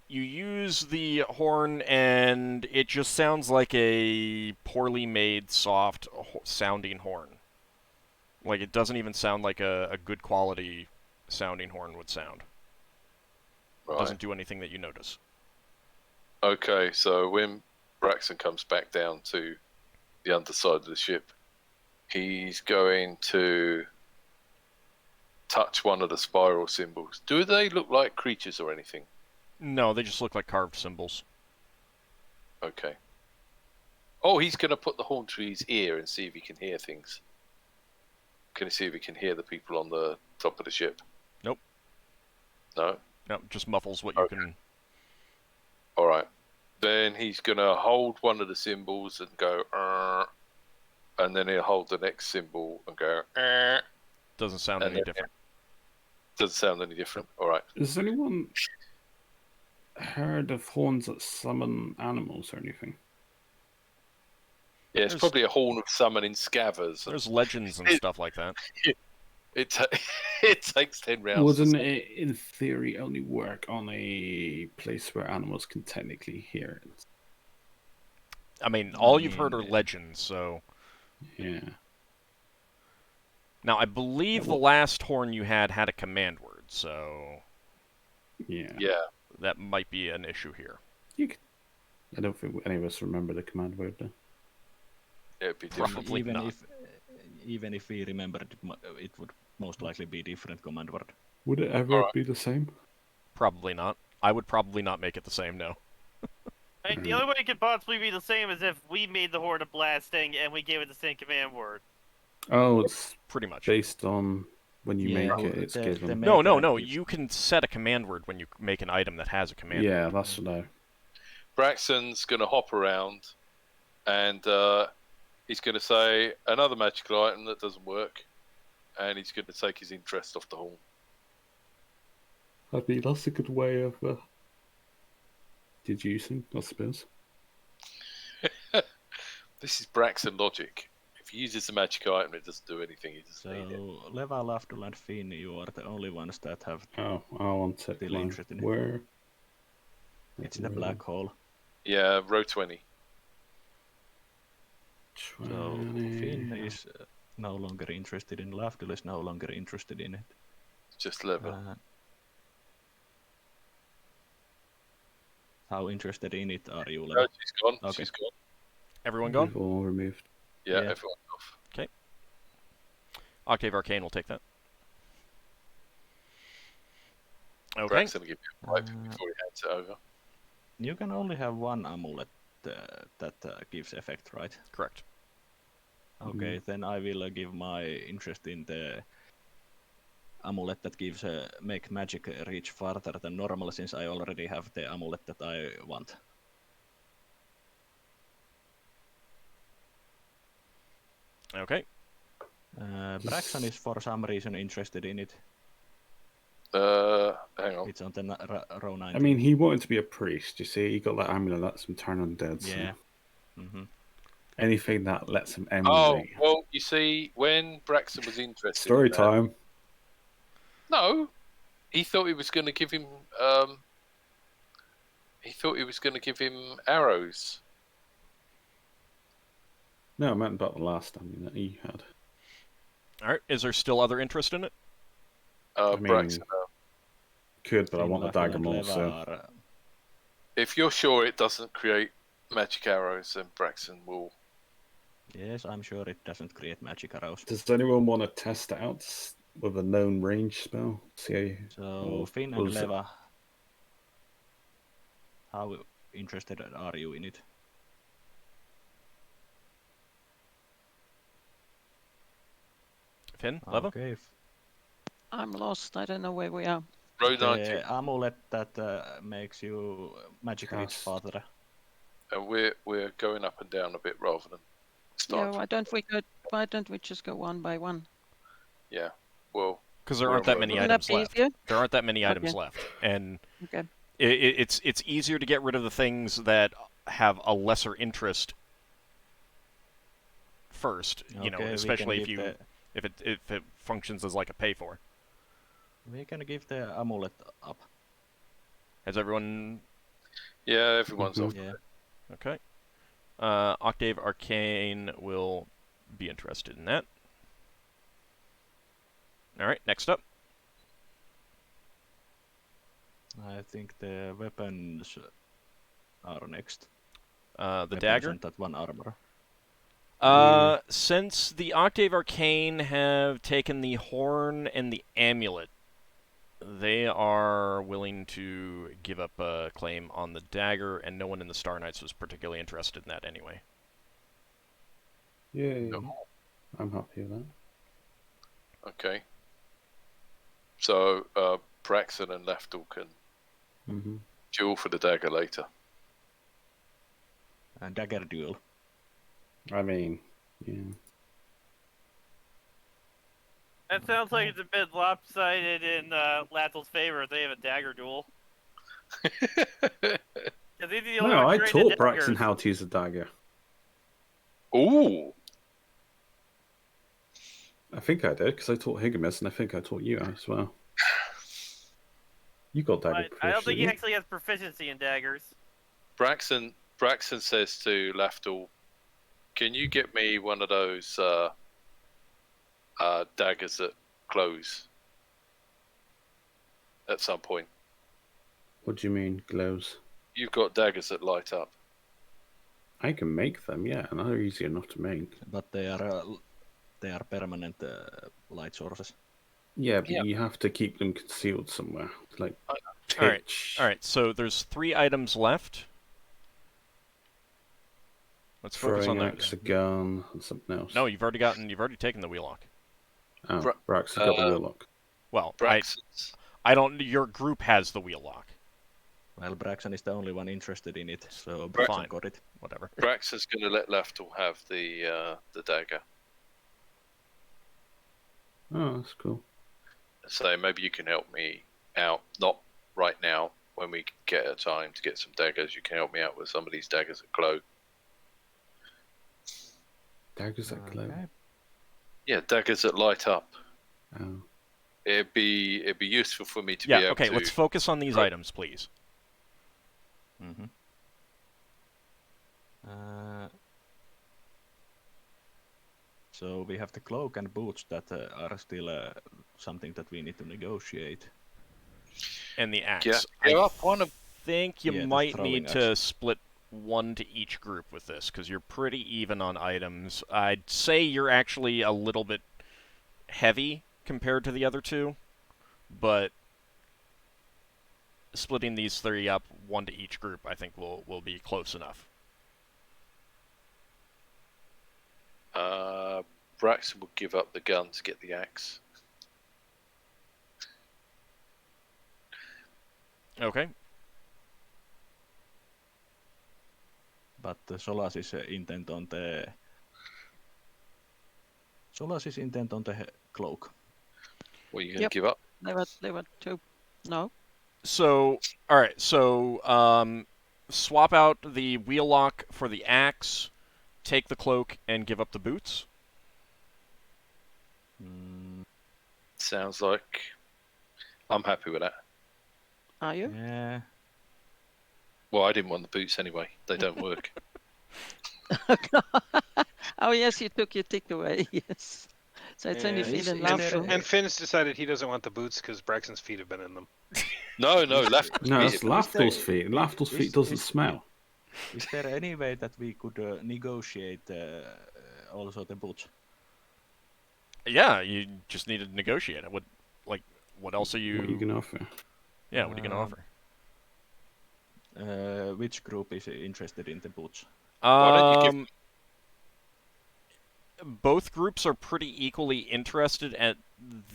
A: use the horn, and it just sounds like a poorly made, soft sounding horn. Like, it doesn't even sound like a good quality sounding horn would sound. It
B: Right.
A: doesn't do anything that you notice.
B: Okay, so when Braxon comes back down to the underside of the ship, he's going to touch one of the spiral symbols. Do they look like creatures or anything?
A: No, they just look like carved symbols.
B: Okay. Oh, he's going to put the horn to his ear and see if he can hear things. Can he see if he can hear the people on the top of the ship?
A: Nope.
B: No?
A: No, just muffles what you
B: Okay.
A: can...
B: Alright. Then he's going to hold one of the symbols and go, and then he'll hold the next symbol and go,
A: Doesn't sound
B: And
A: any
B: then-
A: different.
B: Doesn't sound any different. Alright.
C: Has anyone heard of horns that summon animals or anything?
B: Yeah, it's
A: There's-
B: probably a horn of summoning scavers.
A: There's legends and stuff like that.
B: It takes 10 rounds.
C: Wouldn't it, in theory, only work on a place where animals can technically hear it?
A: I mean, all
D: I
A: you've heard are
D: mean,
A: legends, so...
C: Yeah.
A: Now, I believe the
C: well-
A: last horn you had a command word, so...
C: Yeah.
B: Yeah.
A: That might be an issue here.
C: I don't think any of us remember the command word, though.
B: It'd be different.
A: Probably
D: even
A: not.
D: even if we remembered it would most likely be different command word.
C: Would it ever
B: Alright.
C: be the same?
A: Probably not. I would probably not make it the same, no.
E: I mean, the only way it could possibly be the same is if we made the horde a blasting and we gave it the same command word.
C: Oh, it's
A: Pretty much.
C: based on when you
D: Yeah,
C: make it, it's
D: the
C: given.
A: No, no,
D: maker
A: no.
D: gives-
A: You can set a command word when you make an item that has a command word.
C: Yeah, that's what I...
B: Braxton's going to hop around and he's going to say another magical item that doesn't work, and he's going to take his interest off the horn.
C: I mean, that's a good way of deducing, I suppose.
B: This is Braxton logic. If he uses a magic item, it doesn't do anything. He doesn't
D: So
B: need it.
D: Leva, Lafdul, and Finn, you are the only ones that have.
C: Oh, I want to
D: Still interested in it.
C: where?
D: It's in a black hole.
B: Yeah, row 20.
D: So Finn is no longer interested in. Lafdul is no longer interested in it.
B: Just level.
D: How interested in it are you,
B: No,
D: Leva?
B: she's gone.
D: Okay.
B: She's gone.
A: Everyone gone?
C: We've all removed.
B: Yeah,
D: Yeah.
B: everyone's off.
A: Octave Arcane will take that. Okay.
B: Braxton will give you a wipe
D: Uh,
B: before he hands it over.
D: You can only have one amulet that gives effect, right?
A: Correct.
D: Okay, then I will give my interest in the amulet that gives make magic reach farther than normal, since I already have the amulet that I want.
A: Okay.
D: Braxon is for some reason interested in it.
B: Hang on.
D: It's on the row 9.
C: I mean, he wanted to be a priest, you see? He got that amulet, lets him turn undead. So
D: yeah. Mm-hmm.
C: anything that lets him
B: Oh,
C: emulate.
B: well, you see, when Braxton was interested
C: Story
B: in that,
C: time.
B: no, he thought he was going to give him. He thought he was going to give him arrows.
C: No, I meant about the last amulet he had.
A: All right. Is there still other interest in it?
C: I mean,
B: Braxton,
C: Could, but I want the dagger more, so...
B: if you're sure it doesn't create magic arrows, then Braxton will.
D: Yes, I'm sure it doesn't create magic arrows.
C: Does anyone want to test it out with a known range spell? See
D: So,
C: Well,
D: Finn and
C: was it-
D: Leva, how interested are you in it?
A: Finn, Leva?
D: Okay.
G: I'm lost. I don't know where we are.
B: Row 19,
D: The amulet that makes you magic reach
C: Cast.
D: farther.
B: and we're going up and down a bit rather than
G: Yeah,
B: start.
G: why don't we just go one by one?
B: Yeah. Well,
A: Because there
B: Where
A: aren't that
B: am I?
A: many
G: Wouldn't that
A: items
G: be
A: left.
G: easier?
A: There aren't that many
G: Okay.
A: items left. And
G: Okay.
A: it's easier to get rid of the things that have a lesser interest first. You know,
D: Okay,
A: especially if
D: we can
A: you if it functions as like a pay for.
D: We can give the amulet up.
A: Has everyone?
B: Yeah, everyone's off.
D: Yeah.
A: Okay. Octave Arcane will be interested in that. All right, next up.
D: I think the weapons are next.
A: The
D: Weapons
A: dagger.
D: and that one armor.
A: Since the Octave Arcane have taken the horn and the amulet, they are willing to give up a claim on the dagger, and no one in the Star Knights was particularly interested in that anyway.
C: Yay. I'm happy with that.
B: Okay. So Braxon and Lafdul can duel for the dagger later.
D: And dagger duel.
C: I mean, yeah.
E: That sounds like it's a bit lopsided in Lathel's favor if they have a dagger duel.
C: No, I taught Braxon how to use a dagger.
B: Ooh.
C: I think I did, because I taught Higamus, and I think I taught you as well. You got dagger proficiency.
E: I don't think he actually has proficiency in daggers.
B: Braxon says to Lafdul, "Can you get me one of those daggers that close at some point?"
C: What do you mean, glows?
B: You've got daggers that light up.
C: I can make them, yeah, and they're easy enough to make.
D: But they are permanent light sources.
C: Yeah, but you have to keep them concealed somewhere, like pitch.
A: All right. So there's 3 items left. Let's focus on
C: Throwing
A: that.
C: axe, a gun, and something else.
A: No, you've already taken the wheellock.
C: Oh, Braxon got the wheellock.
A: Well,
B: Braxon's
A: I don't. Your group has the wheellock.
D: Well, Braxon is the only one interested in it, so
A: Fine.
D: Braxon got it.
A: Whatever.
B: Braxon's going to let Lafdul have the dagger.
C: Oh, that's cool.
B: So maybe you can help me out. Not right now. When we get a time to get some daggers, you can help me out with some of these daggers that glow.
C: Daggers that glow.
D: Okay.
B: Yeah, daggers that light up.
C: Oh.
B: It'd be useful for me to be able to...
A: Okay, let's focus on these items, please.
D: Mm-hmm. So we have the cloak and boots that are still something that we need to negotiate.
A: And the axe.
B: Yeah,
A: I think you
D: the
A: might
D: throwing
A: need
D: axe.
A: to split 1 to each group with this, because you're pretty even on items. I'd say you're actually a little bit heavy compared to the other 2, but splitting these 3 up, 1 to each group, I think will be close enough.
B: Braxon will give up the gun to get the axe.
A: Okay.
D: But Solas is intent on the cloak.
B: What are you going to give up?
G: They were 2. No.
A: So, all right. So, swap out the wheellock for the axe, take the cloak, and give up the boots.
B: Sounds like I'm happy with that.
G: Are you?
D: Yeah.
B: Well, I didn't want the boots anyway. They don't work.
G: Oh yes, you took your tick away. Yes. So it's only Finn and Lafdul.
F: And Finn's decided he doesn't want the boots because Braxton's feet have been in them.
B: No, Lafdul's
C: No, it's
B: feet.
C: Lafdul's feet. Lafdul's feet doesn't smell.
D: Is there any way that we could negotiate also the boots?
A: Yeah, you just need to negotiate it. What else are you?
C: What are you going to offer?
A: Yeah, what are you going to offer?
D: Which group is interested in the boots?
B: Why don't you
A: Both groups are pretty equally interested at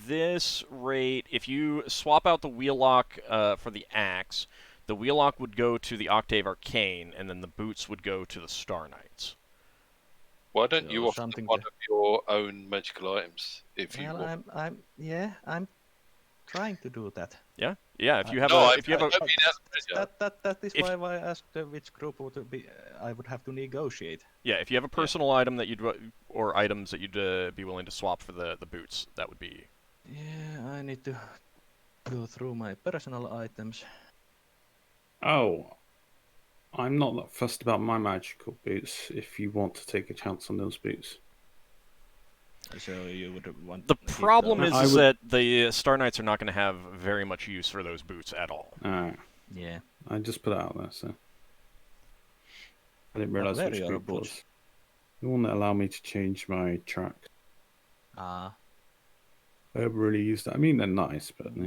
A: this rate. If you swap out the wheellock for the axe, the wheellock would go to the Octave Arcane, and then the boots would go to the Star Knights.
B: Why don't
D: So
B: you offer
D: something
B: one
D: to-
B: of your own magical items if you
D: Well,
B: want?
D: I'm trying to do that.
A: Yeah, yeah. If you have
B: No,
A: a,
B: I
A: if you have a,
B: don't mean as a pleasure.
D: That is
A: If-
D: why I asked which group would be. I would have to negotiate.
A: yeah, if you have a personal item that or items that you'd be willing to swap for the boots, that would be.
D: Yeah, I need to go through my personal items.
C: Oh, I'm not that fussed about my magical boots. If you want to take a chance on those boots,
D: So you would want.
A: The
D: to keep
A: problem
D: those?
A: is
C: I would-
A: that the Star Knights are not going to have very much use for those boots at all.
D: Yeah.
C: I just put it out there, so I didn't
D: But
C: realize
D: where
C: which
D: are your
C: group
D: boots?
C: was. The one that allowed me to change my track.
D: Ah.
C: I haven't really used that. I mean, they're nice, but yeah.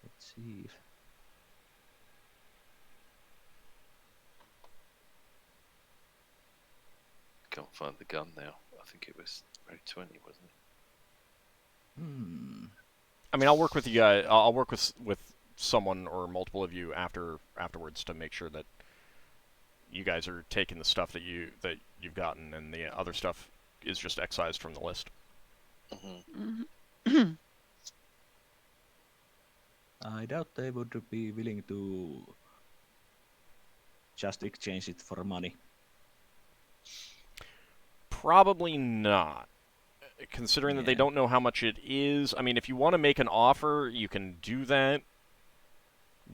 D: Let's see.
B: Can't find the gun now. I think it was road 20, wasn't it?
A: I mean, I'll work with you guys. I'll work with someone or multiple of you afterwards to make sure that you guys are taking the stuff that you've gotten, and the other stuff is just excised from the list.
D: I doubt they would be willing to just exchange it for money.
A: Probably not. Considering that they
D: Yeah.
A: don't know how much it is. I mean, if you want to make an offer, you can do that.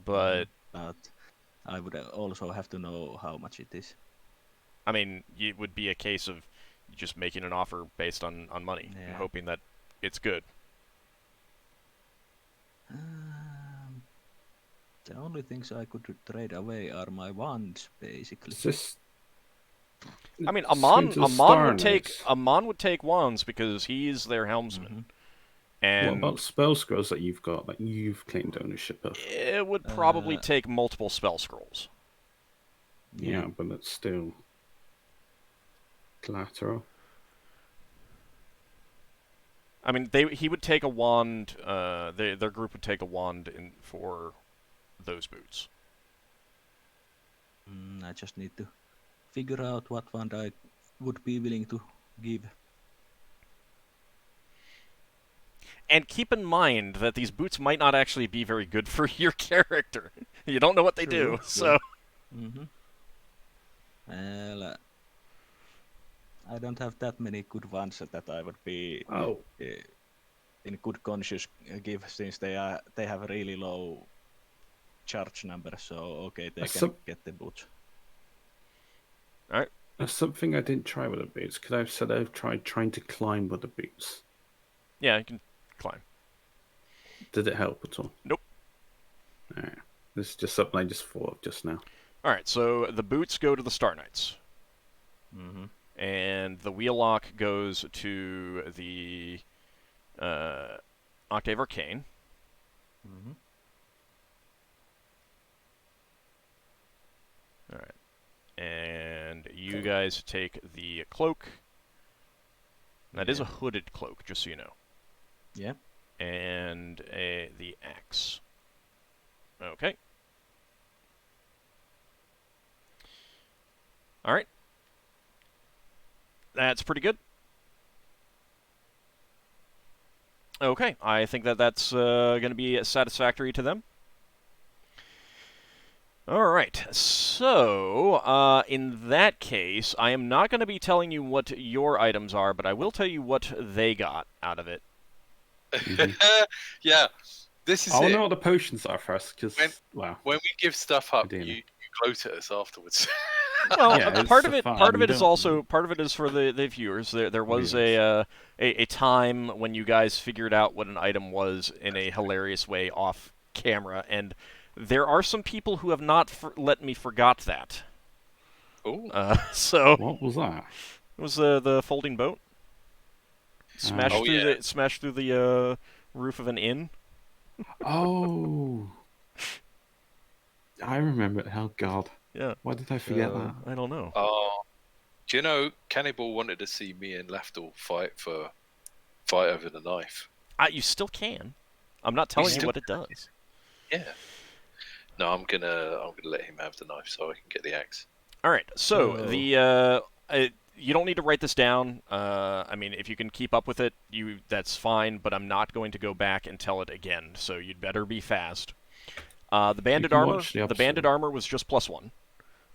A: But
D: But I would also have to know how much it is.
A: I mean, it would be a case of just making an offer based on money and
D: Yeah.
A: hoping that it's good.
D: The only things I could trade away are my wands, basically.
C: It's just.
A: I mean,
C: Swing to the Star
A: Amon would take wands because he's their helmsman.
C: What
A: And
C: about spell scrolls that you've got that you've claimed ownership of?
A: it would probably take multiple spell scrolls.
C: Yeah, but it's still collateral.
A: I mean, he would take a wand. Their group would take a wand for those boots.
D: I just need to figure out what wand I would be willing to give.
A: And keep in mind that these boots might not actually be very good for your character. You don't know what they do,
D: True.
A: so.
D: Well, I don't have that many good ones that I would be in good conscience give, since they have a really low charge number. So okay, they can get the boots.
A: All right.
C: That's something I didn't try with the boots. Could I have said I've tried trying to climb with the boots?
A: Yeah, you can climb.
C: Did it help at all?
A: Nope.
C: Alright. This is just something I just thought of just now.
A: All right, so the boots go to the Star Knights. And the wheellock goes to the Octave Arcane. All right. And you guys take the cloak. That is a hooded cloak, just so you know.
D: Yeah.
A: And the axe. Okay. All right. That's pretty good. Okay, I think that's going to be satisfactory to them. All right, so in that case, I am not going to be telling you what your items are, but I will tell you what they got out of it.
B: Yeah, this is
C: I want to
B: it.
C: know what the potions are first, because,
B: When we give stuff up,
C: Idea.
B: you gloat at us afterwards.
A: Well,
C: Yeah,
A: part
C: it's
A: of it,
C: fun.
A: part of
C: You
A: it is
C: don't-
A: also part of it is for the viewers. There was
C: Viewers.
A: a time when you guys figured out what an item was in a hilarious way off camera, and there are some people who have not let me forgot that.
B: Oh,
A: So
C: What was that?
A: it was the folding boat. Smashed
B: Oh,
A: through
B: yeah.
A: smashed through the roof of an inn.
C: Oh, I remember it. Oh God,
A: Yeah,
C: why did I forget that?
A: I don't know.
B: oh. Do you know Cannibal wanted to see me and Lafdul fight over the knife?
A: You still can. I'm not telling you
B: still
A: what it does.
B: Yeah. No, I'm gonna let him have the knife so I can get the axe.
A: All right. So
D: Oh.
A: the You don't need to write this down. I mean, if you can keep up with it, that's fine. But I'm not going to go back and tell it again. So you'd better be fast. The banded
C: can
A: armor.
C: watch the
A: The banded
C: episode.
A: armor was just +1.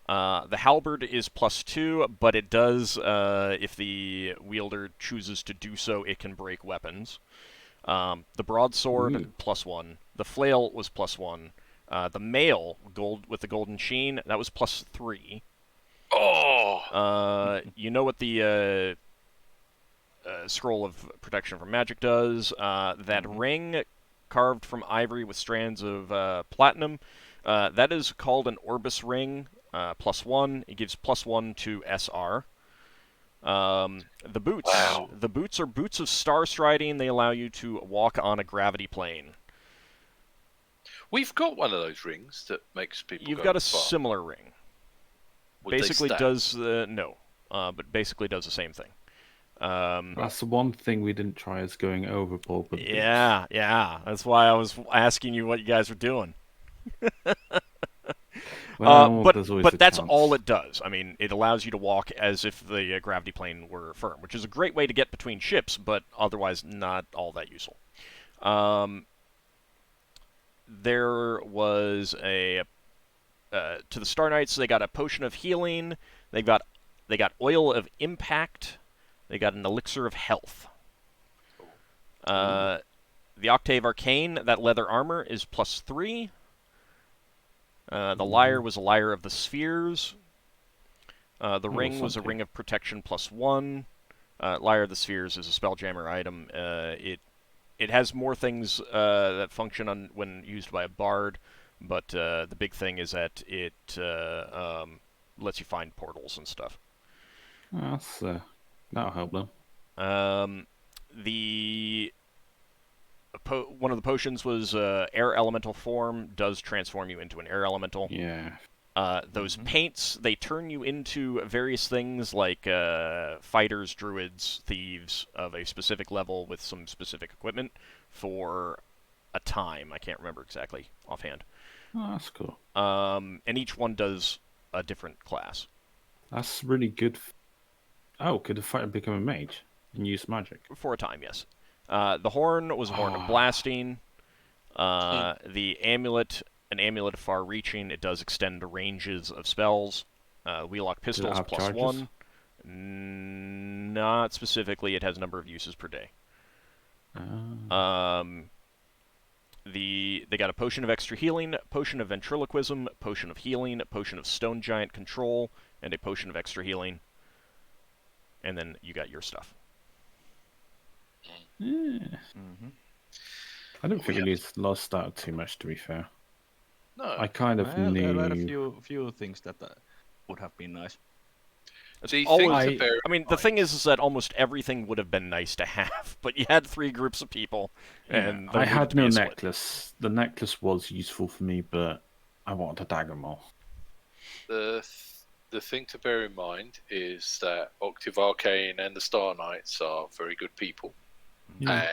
A: The halberd is +2, but it does, if the wielder chooses to do so, it can break weapons. The broadsword,
C: Ooh.
A: +1. The flail was +1. The mail, gold with the golden sheen, that was +3.
B: Oh,
A: You know what the scroll of protection from magic does. That ring carved from ivory with strands of platinum, that is called an Orbis ring, +1. It gives +1 to SR. The boots.
B: Wow.
A: The boots are boots of star striding. They allow you to walk on a gravity plane.
B: we've got one of those rings that makes people.
A: You've
B: go
A: got a
B: far.
A: similar ring.
B: Would they
A: Basically
B: stack?
A: does no, but basically does the same thing.
C: That's the one thing we didn't try is going overboard with boots.
A: Yeah. That's why I was asking you what you guys were doing.
C: Well, there's always
A: but
C: a
A: that's
C: chance.
A: all it does. I mean, it allows you to walk as if the gravity plane were firm, which is a great way to get between ships, but otherwise not all that useful. There was a to the Star Knights. They got a potion of healing. They got oil of impact. They got an elixir of health. The Octave Arcane, that leather armor, is +3. The lyre was a lyre of the spheres. The ring was a
C: something.
A: ring of protection +1. Lyre of the spheres is a Spelljammer item. It has more things that function on when used by a bard, but the big thing is that it lets you find portals and stuff.
C: That's that'll help them.
A: One of the potions was air elemental form. Does transform you into an air elemental.
C: Yeah.
A: Those paints, they turn you into various things like fighters, druids, thieves of a specific level with some specific equipment for a time. I can't remember exactly offhand.
C: Oh, that's cool.
A: And each one does a different class.
C: That's really good. Oh, could a fighter become a mage and use magic?
A: For a time, yes. The horn was a horn of blasting. The amulet, an amulet of far reaching. It does extend the ranges of spells. Wheelock pistols
C: have
A: +1. Not specifically. It has a number of uses per day. They got a potion of extra healing, potion of ventriloquism, potion of healing, potion of stone giant control, and a potion of extra healing. And then you got your stuff.
C: Yeah. I don't think we lost out too much, to be fair.
B: No.
C: I kind of
D: Well,
C: knew.
D: there were a few things that would have been nice.
B: The
A: always-
B: thing to bear
A: I mean, the thing is that almost everything would have been nice to have, but you had 3 groups of people, and there
C: I
A: needed
C: had
A: to be
C: no
A: a split.
C: necklace. The necklace was useful for me, but I wanted a dagger more.
B: The thing to bear in mind is that Octave Arcane and the Star Knights are very good people.
C: Yeah.
B: And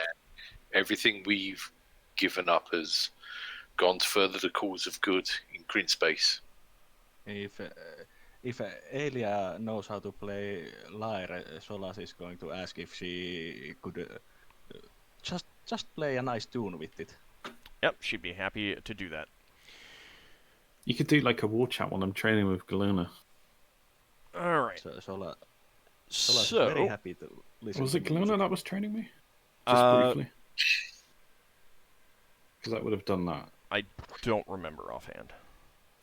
B: everything we've given up has gone to further the cause of good in green space.
D: If Elia knows how to play lyre, Solas is going to ask if she could just play a nice tune with it.
A: Yep, she'd be happy to do that.
C: You could do like a war chat when I'm training with Galuna.
A: All right.
D: Solas is very happy to listen.
C: Was
D: to
C: it
D: the
C: Galuna
D: music.
C: that was training me? Just briefly. Because I would have done that.
A: I don't remember offhand.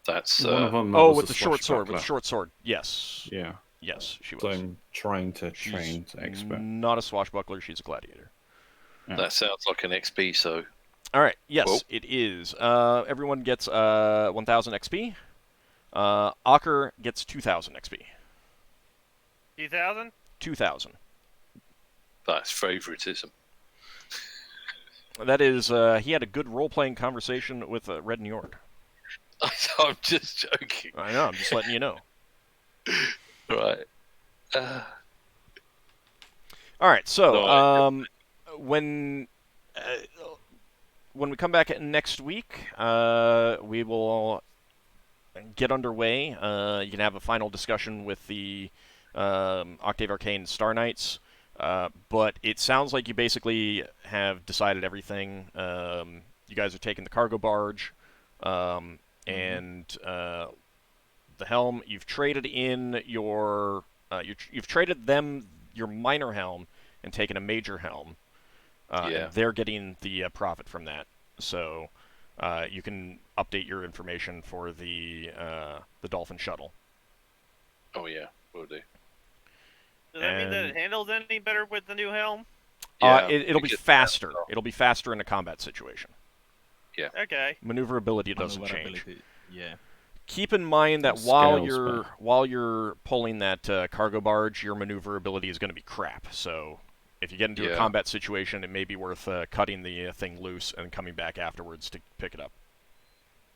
B: That's
C: One of them.
A: Oh,
C: was
A: with
C: a
A: the short sword. With the
C: swashbuckler.
A: short sword. Yes.
C: Yeah.
A: Yes, she was.
C: So I'm trying to
A: She's
C: train to expert.
A: not a swashbuckler. She's a gladiator.
B: that sounds like an XP. So
A: All right. Yes,
B: Well-
A: it is. Everyone gets 1,000 XP. Ockar gets 2,000 XP.
E: 2,000?
A: 2,000.
B: that's favoritism.
A: That is, he had a good role-playing conversation with Red Njord.
B: I'm just joking.
A: I know. I'm just letting you know.
B: Right.
A: All right. So,
B: No,
A: when we come back next week, we will get underway. You can have a final discussion with the Octave Arcane Star Knights. But it sounds like you basically have decided everything. You guys are taking the cargo barge, and the helm. You've traded in your you've traded them your minor helm and taken a major helm. And they're getting the profit from that. So you can update your information for the Dolphin shuttle.
B: Oh yeah, will do.
E: Does that mean that it handles any better with the new helm?
B: Yeah,
A: it'll be faster. It'll be faster in a combat situation.
B: Yeah.
E: Okay.
A: Maneuverability doesn't change.
D: Maneuverability, yeah.
A: Keep in mind that
C: The
A: while
C: scales
A: you're pulling that cargo barge, your maneuverability is going to be crap. So if you get into a combat situation, it may be worth cutting the thing loose and coming back afterwards to pick it up.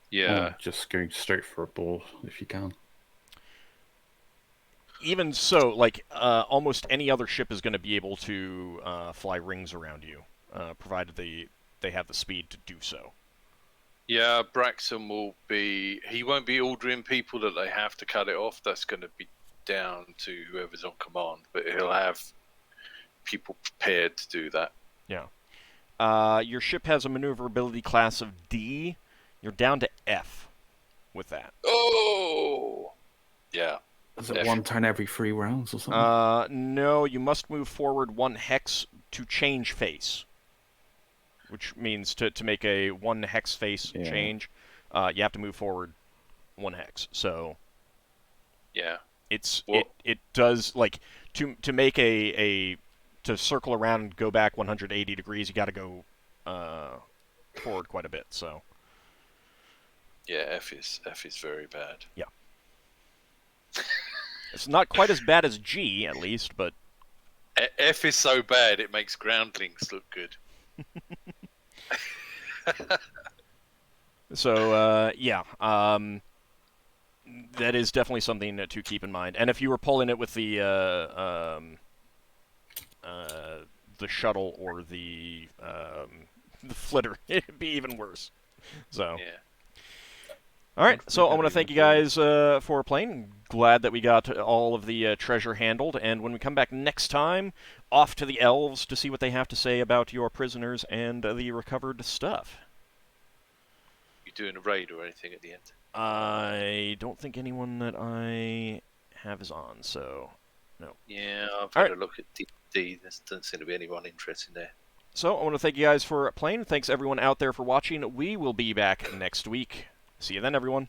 B: Yeah.
C: Or just going straight for a ball if you can.
A: Even so, like almost any other ship is going to be able to fly rings around you, provided they have the speed to do so.
B: Yeah, Braxon will be. He won't be ordering people that they have to cut it off. That's going to be down to whoever's on command. But he'll have people prepared to do that.
A: Yeah. Your ship has a maneuverability class of D. You're down to F with that.
B: Oh! Yeah.
C: Is it one turn every 3 rounds or something?
A: No, you must move forward 1 hex to change face. Which means to make a 1 hex face change, you have to move forward 1 hex. So
B: yeah,
A: it does like to make to circle around and go back 180 degrees. You got to go forward quite a bit. So
B: yeah, F is very bad.
A: Yeah, it's not quite as bad as G at least, but
B: F is so bad it makes groundlings look good.
A: So that is definitely something to keep in mind. And if you were pulling it with the shuttle or the flitter, it'd be even worse. So
B: yeah.
A: All right, so I want to thank you guys for playing. Glad that we got all of the treasure handled, and when we come back next time, off to the elves to see what they have to say about your prisoners and the recovered stuff.
B: You doing a raid or anything at the end?
A: I don't think anyone that I have is on, so no.
B: Yeah, I've had a look at D&D. There doesn't seem to be anyone interested there.
A: So I want to thank you guys for playing. Thanks everyone out there for watching. We will be back next week. See you then, everyone.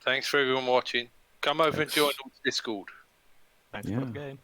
B: Thanks for everyone watching. Come over and join the Discord.
D: Thanks for the game.